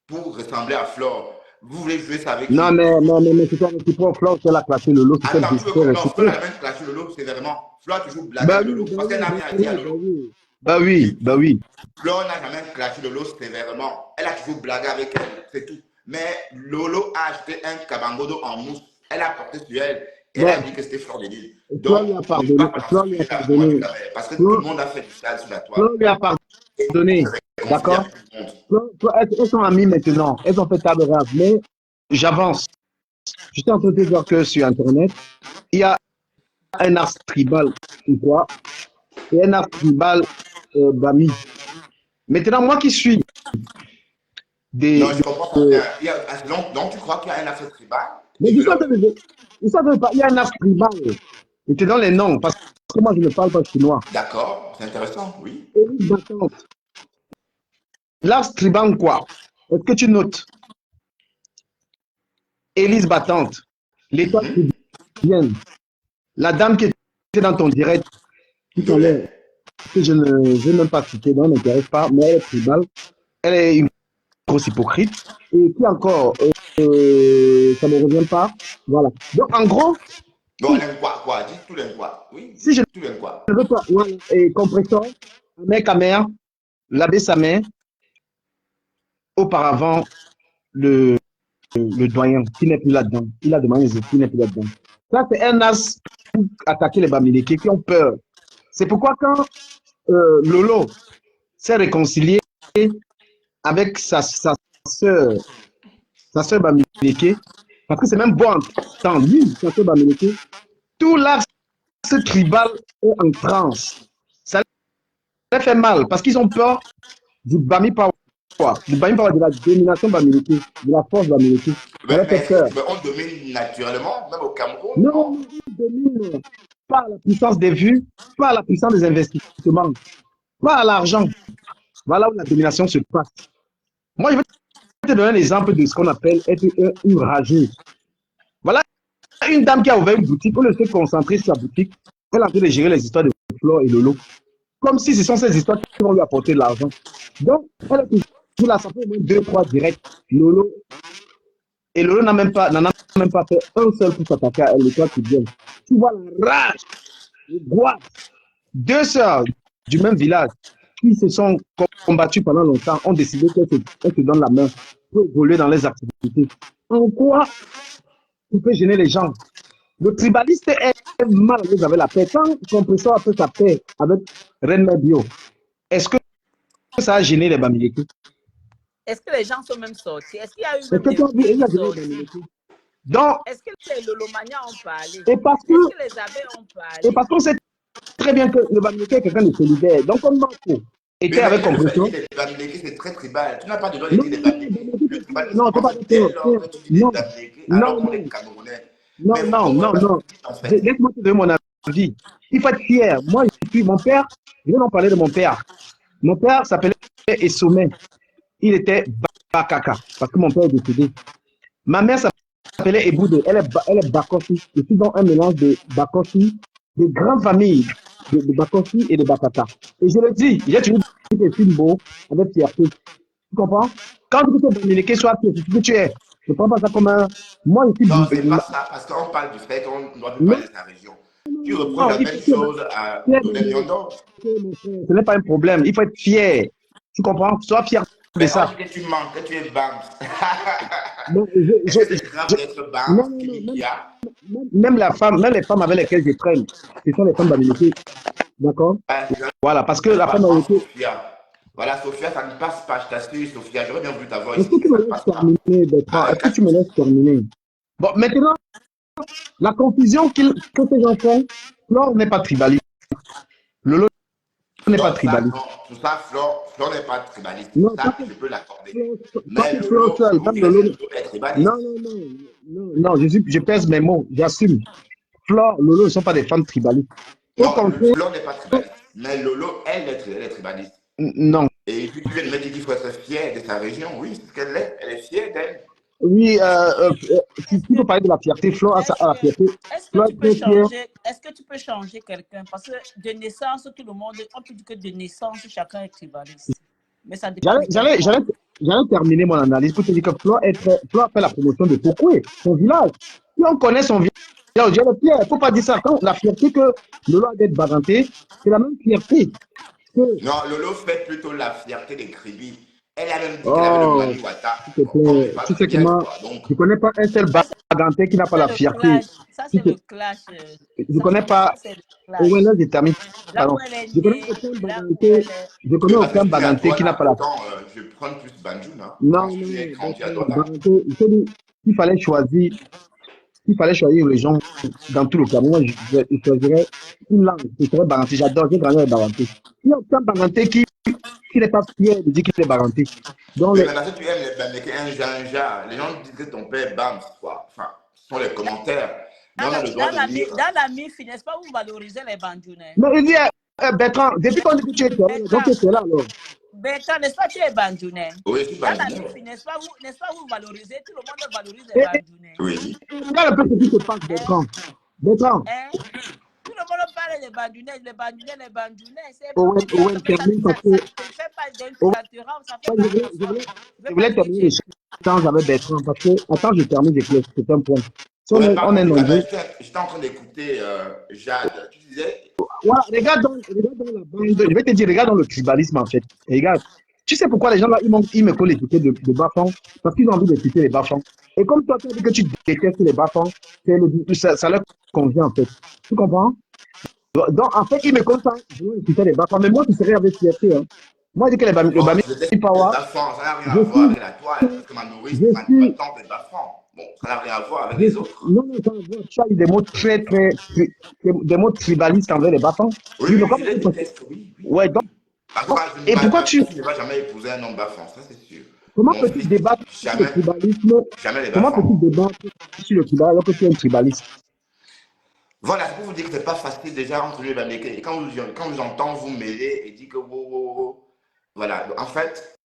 pour ressembler à Flore. Vous voulez jouer ça avec non, qui? mais c'était un réciproque. Flore, c'est la classée Lolo, c'était Attends, tu veux que. Non, Flore réciproque. a même clashé Lolo sévèrement. Flore a toujours blagué Bah avec oui, Lolo bah parce qu'elle oui, n'a bah rien à dire à oui, bah Lolo. oui. Bah oui, bah oui. Flore n'a jamais clashé Lolo sévèrement. Elle a toujours blagué avec elle, c'est tout. Mais Lolo a acheté un cabangodo en mousse. Elle a porté sur elle. Et elle a Ouais, dit que c'était Flore de Lille. Flore Donc, lui a ne suis pardonné. pas dans ce Flore lui a sujet-là avec moi du pardonné. cabaret. Parce que tout le Flore, monde a fait du sale sur la toile. Flore lui a pardonné. C'est réconcilié D'accord? avec tout le monde. Elles sont amies maintenant. Elles ont fait table rase. Mais j'avance. Je suis en train de te dire que sur Internet, il y a un art tribal ou quoi, et un art tribal Bami. Maintenant, moi qui suis Non, des. je comprends pas bien. Donc, tu crois qu'il y a un affaire tribal Mais et je que suis en train l'autre. de. Il y a un art tribal. Je te donne les noms parce que moi, je ne parle pas chinois. D'accord, c'est intéressant, oui. Élise Battante. L'art tribal, quoi? Est-ce que tu notes? Élise Battante. L'étoile Mhm. tribalienne. La dame qui était dans ton direct tout à l'heure, Dolay. que je ne veux même pas citer, non, m'intéresse pas, mais elle est tribale. Elle est une grosse hypocrite. Et qui encore, ça ne me revient pas. Voilà. Donc, en gros, Bon, si, l'aime quoi? Dis tout l'aime quoi? Oui, si je tout l'aime quoi? ne veux pas, voilà, et compresseur, mec à mère, l'abbé Samet, auparavant, le doyen, qui n'est plus là-dedans. Il a demandé qui n'est plus là-dedans. Ça, c'est un as pour attaquer les Bamileke qui ont peur. C'est pourquoi quand Lolo s'est réconcilié avec sa soeur Bamileke, parce que c'est même bon en lui, sa soeur Bamileke, tout l'axe tribal est en transe. Ça leur fait mal parce qu'ils ont peur du Bami Power, du Bami Power, de la domination Bamileke, de la force Bamileke. Ça leur fait peur. Mais on domine naturellement, même au Cameroun, Non, non? non, ils dominent par la puissance des vues, par la puissance des investissements, par l'argent. Voilà où la domination se passe. Moi, je vais te donner un exemple de ce qu'on appelle être une rageuse. Voilà une dame qui a ouvert une boutique, on ne s'est concentré sur sa boutique, elle a en train de gérer les histoires de Flore et Lolo. Comme si ce sont ces histoires qui vont lui apporter de l'argent. Donc, elle est toujours là, ça fait au moins 2, 3 directs. Lolo, et Lolo n'en a même pas fait un seul pour s'attaquer à elle, et toi qui viens. Tu vois la rage, le goût. Deux sœurs du même village qui se sont combattues pendant longtemps ont décidé qu'elles se donnent la main pour évoluer dans les activités. En quoi tu peux gêner les gens? Le tribaliste est mal à l'aise avec la paix. Quand Compressor a fait sa paix avec Reine Bio, est-ce que ça a gêné les Bamileke? Est-ce que les gens sont même sortis? Est-ce qu'il y a eu Est-ce même que des tu as vu, il filles a gêné les sorties? Bamileke? Donc, Est-ce que les Lolomania ont parlé? et parce que, Est-ce que les abbés ont et parlé? parce qu'on sait très bien que le Bamileke est quelqu'un de solidaire. Donc, comme Marco Oui, était mais avec tu viens de faire Compressor, dire des Bamileke, c'est très tribal. Tu n'as pas le droit de non, dire des non, Bamileke. Le tribalisme non, c'est pas commence dès lors d'accord. que tu dis des Non, Bamileke, non, alors qu'on est non, Camerounais. non, Mais non, pourquoi non, pas non. en fait? Laisse-moi te donner mon avis. Il faut être fier. Moi, je suis mon père. Je vais en parler de mon père. Mon père s'appelait Essomé. Il était Bakaka, parce que mon père est décédé. Ma mère s'appelait Eboude. Elle est Bakossi. Je suis dans un mélange de Bakossi, de grandes familles de Bakossi et de Bakaka. Et je le dis, j'ai toujours dit que je suis beau avec fierté. Tu comprends? Quand tu peux communiquer, sois fier, c'est ce que tu es. Je ne prends pas ça comme un. Moi, je suis. Non, c'est pas ça, parce qu'on parle du fait qu'on ne doit plus Non, parler de sa région. Tu non, reproches non, la il même faut être chose à fier de Dolem Nyondo. mon frère. Ce n'est pas un problème. Il faut être fier. Tu comprends? Sois fier de Mais on ça. dit que tu manques, que tu es Bams. Non, Est-ce que c'est grave d'être Bams, non, non, non, Kia? même les femmes avec lesquelles je traîne, ce sont les femmes d'habilité. D'accord? Voilà, parce que Je la femme prends d'habilité. Sophia. Voilà, Sophia, ça ne passe pas, je t'assure, Sophia. J'aurais bien voulu t'avoir Est-ce ici, que mais tu me ça ne laisses passe pas. terminer, Bertrand? Est-ce que tu me laisses terminer? Bon, maintenant, la confusion que ces gens font, Flore n'est pas tribaliste. Lolo n'est pas Non, ça, tribaliste. non. Tout ça, Flore n'est pas tribaliste. Non, Ça, je peux l'accorder. pas Mais que Flore Lolo, seul, vous pas direz que Lolo. Lolo est tribaliste. Non, non, non, non, non, je pèse mes mots, j'assume. Flore, Lolo ne sont pas des femmes tribalistes. Au Non, contraire, Flore n'est pas tribaliste. Mais Lolo, elle est tribaliste. non. Et puis tu viens de me dire qu'il faut être fier de sa région. Oui, c'est ce qu'elle est. Elle est fière d'elle. Oui, si tu peux parler de la fierté, Flore a la fierté. Est-ce que Flore tu est peux très fière. changer, est-ce que tu peux changer quelqu'un? Parce que de naissance, tout le monde, on peut dire que de naissance, chacun est tribaliste. Mais ça dépend J'allais de quel j'allais- point. j'allais- j'allais terminer mon analyse pour te dire que Flore fait la promotion de Foucault, son village. Si on connaît son village, je le fier. Il ne faut pas dire ça. Quand la fierté que Lolo a d'être baranté, c'est la même fierté que. Non, Lolo fait plutôt la fierté des Kribi. Elle a même dit qu'elle avait le Oh, Maniwata s'il te comme des plaît. Tu sais que Patriotes, moi, quoi. Donc, je ne connais pas un seul Ça, baranté qui n'a pas c'est la le fierté. clash. Ça, Tu c'est sais, le clash. je ne connais Ça, pas. c'est le Oh, ouais, clash. là, je termine. Là où Pardon. elle est Je connais née, aucun là où baranté. elle est. Je connais parce que aucun je suis à baranté qui n'a Douala, pas la. pourtant, je prends plus Banjul. Hein. Non, Quand je non, suis non. grandi à Bertrand, Douala. baranté, il faut dire, s'il fallait choisir. S'il fallait choisir une région dans tout le Cameroun, moi, je choisirais une langue. Ce serait Baranté. J'adore, j'ai grandi avec Baranté. Il n'y a aucun Baranté qui n'est pas fier de dire qu'il est Baranté. Donc, Oui, mais parce que tu aimes les Bameke, un ja. Les gens disent que ton père est Bams, quoi. Enfin, ce sont les commentaires. Mais on a le droit de lire. Dans la MIF, n'est-ce pas, vous valorisez les Bandjounais? mais il dit, Bertrand, depuis qu'on dit que tu es là, donc tu es là alors. Bertrand, n'est-ce pas, tu es Bandjounais? Oui, je suis Dans la Banjoulais. MIF, n'est-ce pas, vous valorisez, tout le monde valorise les Et Bandjounais. Oui. regarde un peu ce qui se passe, Hein? Bertrand. Bertrand, Hein? Tout le monde parle des Bandjounais, les Bandjounais. C'est bon, Owen, mais termine parce que ça ne fait pas Owen, d'inculturation, ça ne fait je pas voulais, je attention. voulais, Je ne je veux pas voulais dire que terminer tu es. l'échange avec Bertrand parce que, attends, je termine, c'est un point. Si Oui, on pardon, est nombreux. j'étais en train d'écouter Jade. Tu disais. Voilà, regarde dans la bande, je vais te dire, regarde dans le tribalisme en fait. Et regarde, tu sais pourquoi les gens là, ils me collent l'étiquette de bas-fond? Parce qu'ils ont envie d'écouter les bas-fonds. Et comme toi, tu as dit que tu détestes les bas-fonds, ça leur convient en fait. Tu comprends? Donc, en fait, ils me collent ça, je veux écouter les bas-fonds. Mais moi, tu serais avec fierté. Hein. Moi, je dis que le Non, Bami je déteste les Power, bas-francs, ça n'a rien à je voir suis, avec la toile, parce que ma nourrice, je ma suis, tante est bas-franc. Bon, ça n'a rien à voir avec les autres. non, non, ça, tu as eu des mots des mots tribalistes envers les bas-fonds. Oui, Oui, mais oui, comme je les déteste, oui, oui, ouais, oui. Parce que et pourquoi ma fille ne va jamais épouser un homme bas-franc, ça c'est sûr. comment Mon peux-tu fils, débattre sur le jamais, tribalisme? jamais les Comment peux-tu bas-francs. débattre sur le tribalisme alors que tu es un tribaliste? Voilà, c'est pour vous dire que c'est pas facile déjà entre les Bamileke. Et quand vous entends vous mêler et dire que wow, wow, wow. Voilà, en fait,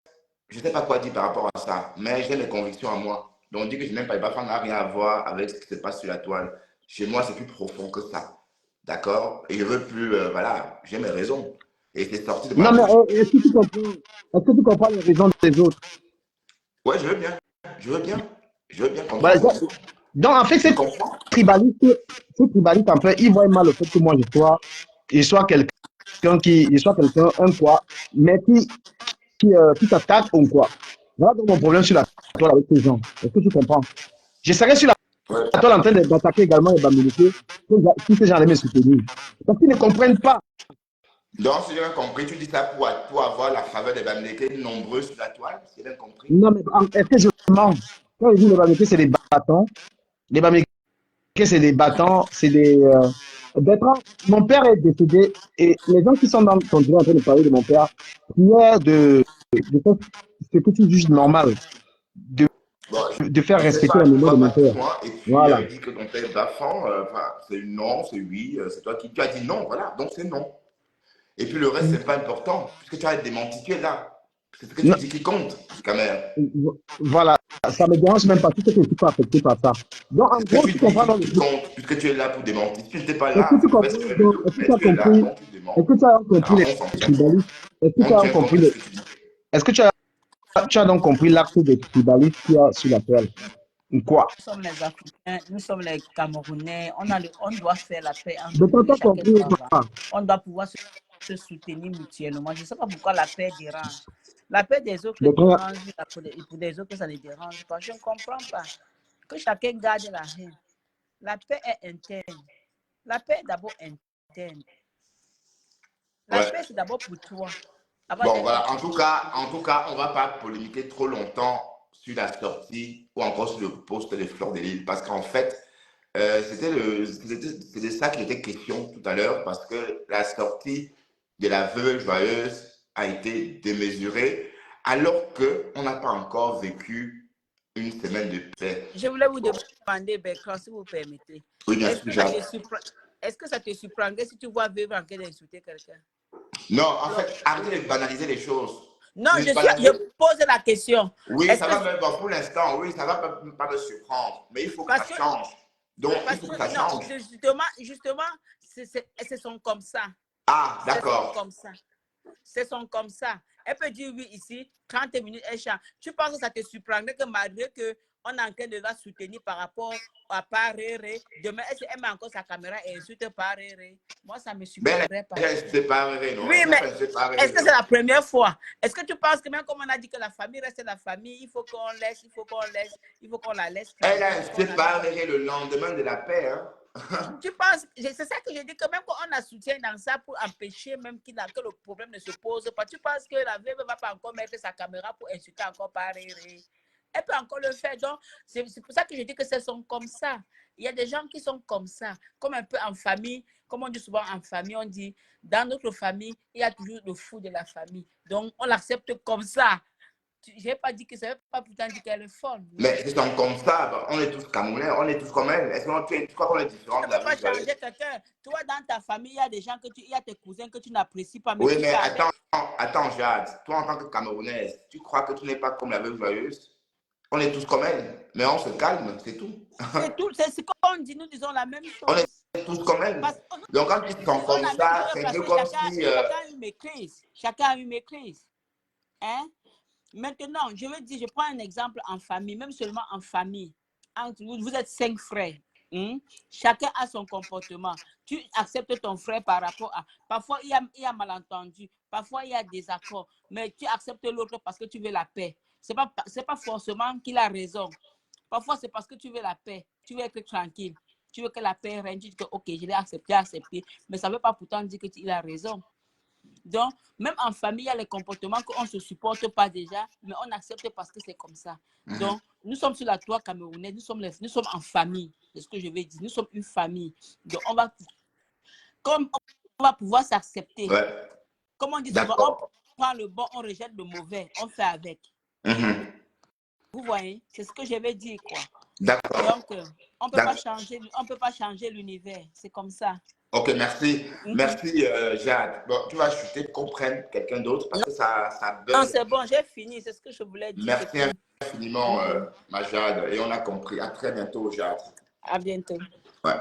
je ne sais pas quoi dire par rapport à ça, mais j'ai mes convictions à moi. Donc, dire que je n'aime pas les bas-francs n'a rien à voir avec ce qui se passe sur la toile. Chez moi, c'est plus profond que ça. D'accord? Et je veux plus, voilà, j'ai mes raisons. Et c'est sorti de ma Non, mais bouche. est-ce que tu comprends les raisons des autres? Ouais, je veux bien. Je veux bien. Je veux bien Voilà, comprendre. donc, en fait, Je comprends. tribaliste, ces tribalistes, en fait, ils voient mal le fait que moi, je sois quelqu'un un quoi, mais qui t'attaque ou quoi. Voilà donc mon problème sur la toile avec ces gens. Est-ce que tu comprends? Je serais sur Ouais. la toile en train d'attaquer également les Bamileke si ces gens allaient me soutenir. Parce qu'ils ne comprennent pas. Donc, si j'ai bien compris, tu dis ça pour avoir la faveur des Bamileke nombreux sur la toile, si j'ai bien compris. Non, mais est-ce que je mens? Quand je dis les Bamileke, c'est des bâtons. Les Bamileke, c'est des bâtons, c'est des. Bertrand, mon père est décédé et les gens qui sont dans ton direct en train de parler de mon père, prière de faire ce que tu juges normal, de, Bon, de faire je ne sais respecter la pas, tu mémoire vois de mon pas père. tout, hein. Et puis, Voilà. il dit que ton père est bafant, c'est non, c'est oui, c'est toi qui. Tu as dit non, voilà, donc c'est non. Et puis le reste, c'est pas important, puisque tu as démenti, tu es là. C'est ce que tu Non, dis qui compte, quand même. voilà. Ça me dérange même pas. Tu sais que je ne suis pas affecté par ça. Donc, en C'est ce que gros, tu tu dis comprends dans le qui truc. compte, puisque tu es là pour démentir. Si tu n'étais pas Est-ce que là, tu ça pouvait comprends se faire le donc, doute. Mais tu es là, donc tu est-ce déments. que tu as compris Alors, les on s'en tient. tribalistes? Est-ce que tu On as tient compte compris de ce que tu dis. est-ce que tu as donc compris l'acte des tribalistes qu'il y a sur la toile? Quoi? Nous sommes les Africains, nous sommes les Camerounais, on doit faire la paix entre De nous et t'as chacun compris ou doit avoir. pas? On doit pouvoir se soutenir mutuellement. Je ne sais pas pourquoi la paix dérange. La paix des autres Bertrand, dérange, pour des autres, ça ne dérange pas. Je ne comprends pas. Que chacun garde la haine. La paix est interne. La paix est d'abord interne. La Ouais. paix, c'est d'abord pour toi. Avant Bon, d'être voilà. pour les autres. En tout cas, on va pas polémiquer trop longtemps sur la sortie ou encore sur le post de Fleur de Lys parce qu'en fait, c'était ça qui était question tout à l'heure parce que la sortie de la veuve joyeuse a été démesurée alors qu'on n'a pas encore vécu une semaine de paix. Je voulais vous Bon, demander, Bertrand, si vous permettez. oui, bien Est-ce sûr, que ça te est-ce que ça te surprendrait si tu vois veuve en train d'insulter quelqu'un? Non, en Non, fait, arrêtez de banaliser les choses. non, C'est je banaliser. pose la question. Oui, Est-ce ça que va me, bon, pour l'instant, oui, ça va pas me surprendre, mais il faut que ça parce que change. Donc, il faut que ça non, change. justement, ce sont comme ça. Ah, Ce sont d'accord. comme ça. Ce sont comme ça. Elle peut dire oui ici, 30 minutes, elle chante. Tu penses que ça te surprendrait que malgré qu'on est en train de la soutenir par rapport à Paréré, demain, elle met encore sa caméra et insulte Paréré? Moi, ça ne me Mais surprendrait pas. elle se séparerait, non? Oui, Elle n'a mais pas séparé, est-ce que non? c'est la première fois? Est-ce que tu penses que même comme on a dit que la famille reste la famille, il faut qu'on laisse, il faut qu'on la laisse Elle tranquille, a qu'on la laisse. séparé le lendemain de la paix, hein? Tu penses, c'est ça que je dis, que même quand on a soutien dans ça pour empêcher même que le problème ne se pose pas, tu penses que la veuve ne va pas encore mettre sa caméra pour insulter encore Paréré? Elle peut encore le faire. Donc, c'est pour ça que je dis que ce sont comme ça. Il y a des gens qui sont comme ça, comme un peu en famille. Comme on dit souvent en famille, on dit, dans notre famille, il y a toujours le fou de la famille. Donc, on l'accepte comme ça. Je n'ai pas dit que ça ne veut pas pourtant dire qu'elle est folle. Non. Mais ils sont comme ça, bah, on est tous Camerounais, on est tous comme elle. Est-ce que tu crois qu'on est Tu différents ne de la peux pas vie joyeuse? changer quelqu'un. Toi, dans ta famille, il y a des gens il y a tes cousins que tu n'apprécies pas, mais Oui, tu mais fais avec. attends, Jade. Toi, en tant que Camerounaise, tu crois que tu n'es pas comme la veuve joyeuse? On est tous comme elle, mais on se calme, c'est tout. C'est tout. C'est ce qu'on dit. Nous disons la même On chose. est tous comme elle. Parce que Donc, quand ils nous sont disons comme la même ça, chose c'est un parce peu que comme si. chacun a une maîtrise. Chacun a une maîtrise. Hein? Maintenant, je veux dire, je prends un exemple en famille, même seulement en famille. Vous êtes 5 frères. Chacun a son comportement. Tu acceptes ton frère par rapport à... Parfois, il y a malentendu. Parfois, il y a désaccord. Mais tu acceptes l'autre parce que tu veux la paix. Ce n'est pas forcément qu'il a raison. Parfois, c'est parce que tu veux la paix. Tu veux être tranquille. Tu veux que la paix règne. Tu dis que, OK, je l'ai accepté. Mais ça ne veut pas pourtant dire qu'il a raison. Donc, même en famille, il y a les comportements qu'on ne se supporte pas déjà, mais on accepte parce que c'est comme ça. Donc, nous sommes sur la toile camerounaise, nous sommes en famille, c'est ce que je vais dire. Nous sommes une famille. Donc, comme on va pouvoir s'accepter. Ouais. Comme on dit souvent, on prend le bon, on rejette le mauvais, on fait avec. Vous voyez, c'est ce que je vais dire, quoi. D'accord. Donc, on ne peut pas changer l'univers, c'est comme ça. Ok, merci. Merci, Jade. Bon, tu vas chuter qu'on prenne quelqu'un d'autre parce que ça buzz. Non, c'est bon, j'ai fini, c'est ce que je voulais dire. Merci infiniment, ma Jade. Et on a compris. À très bientôt, Jade. À bientôt. Ouais.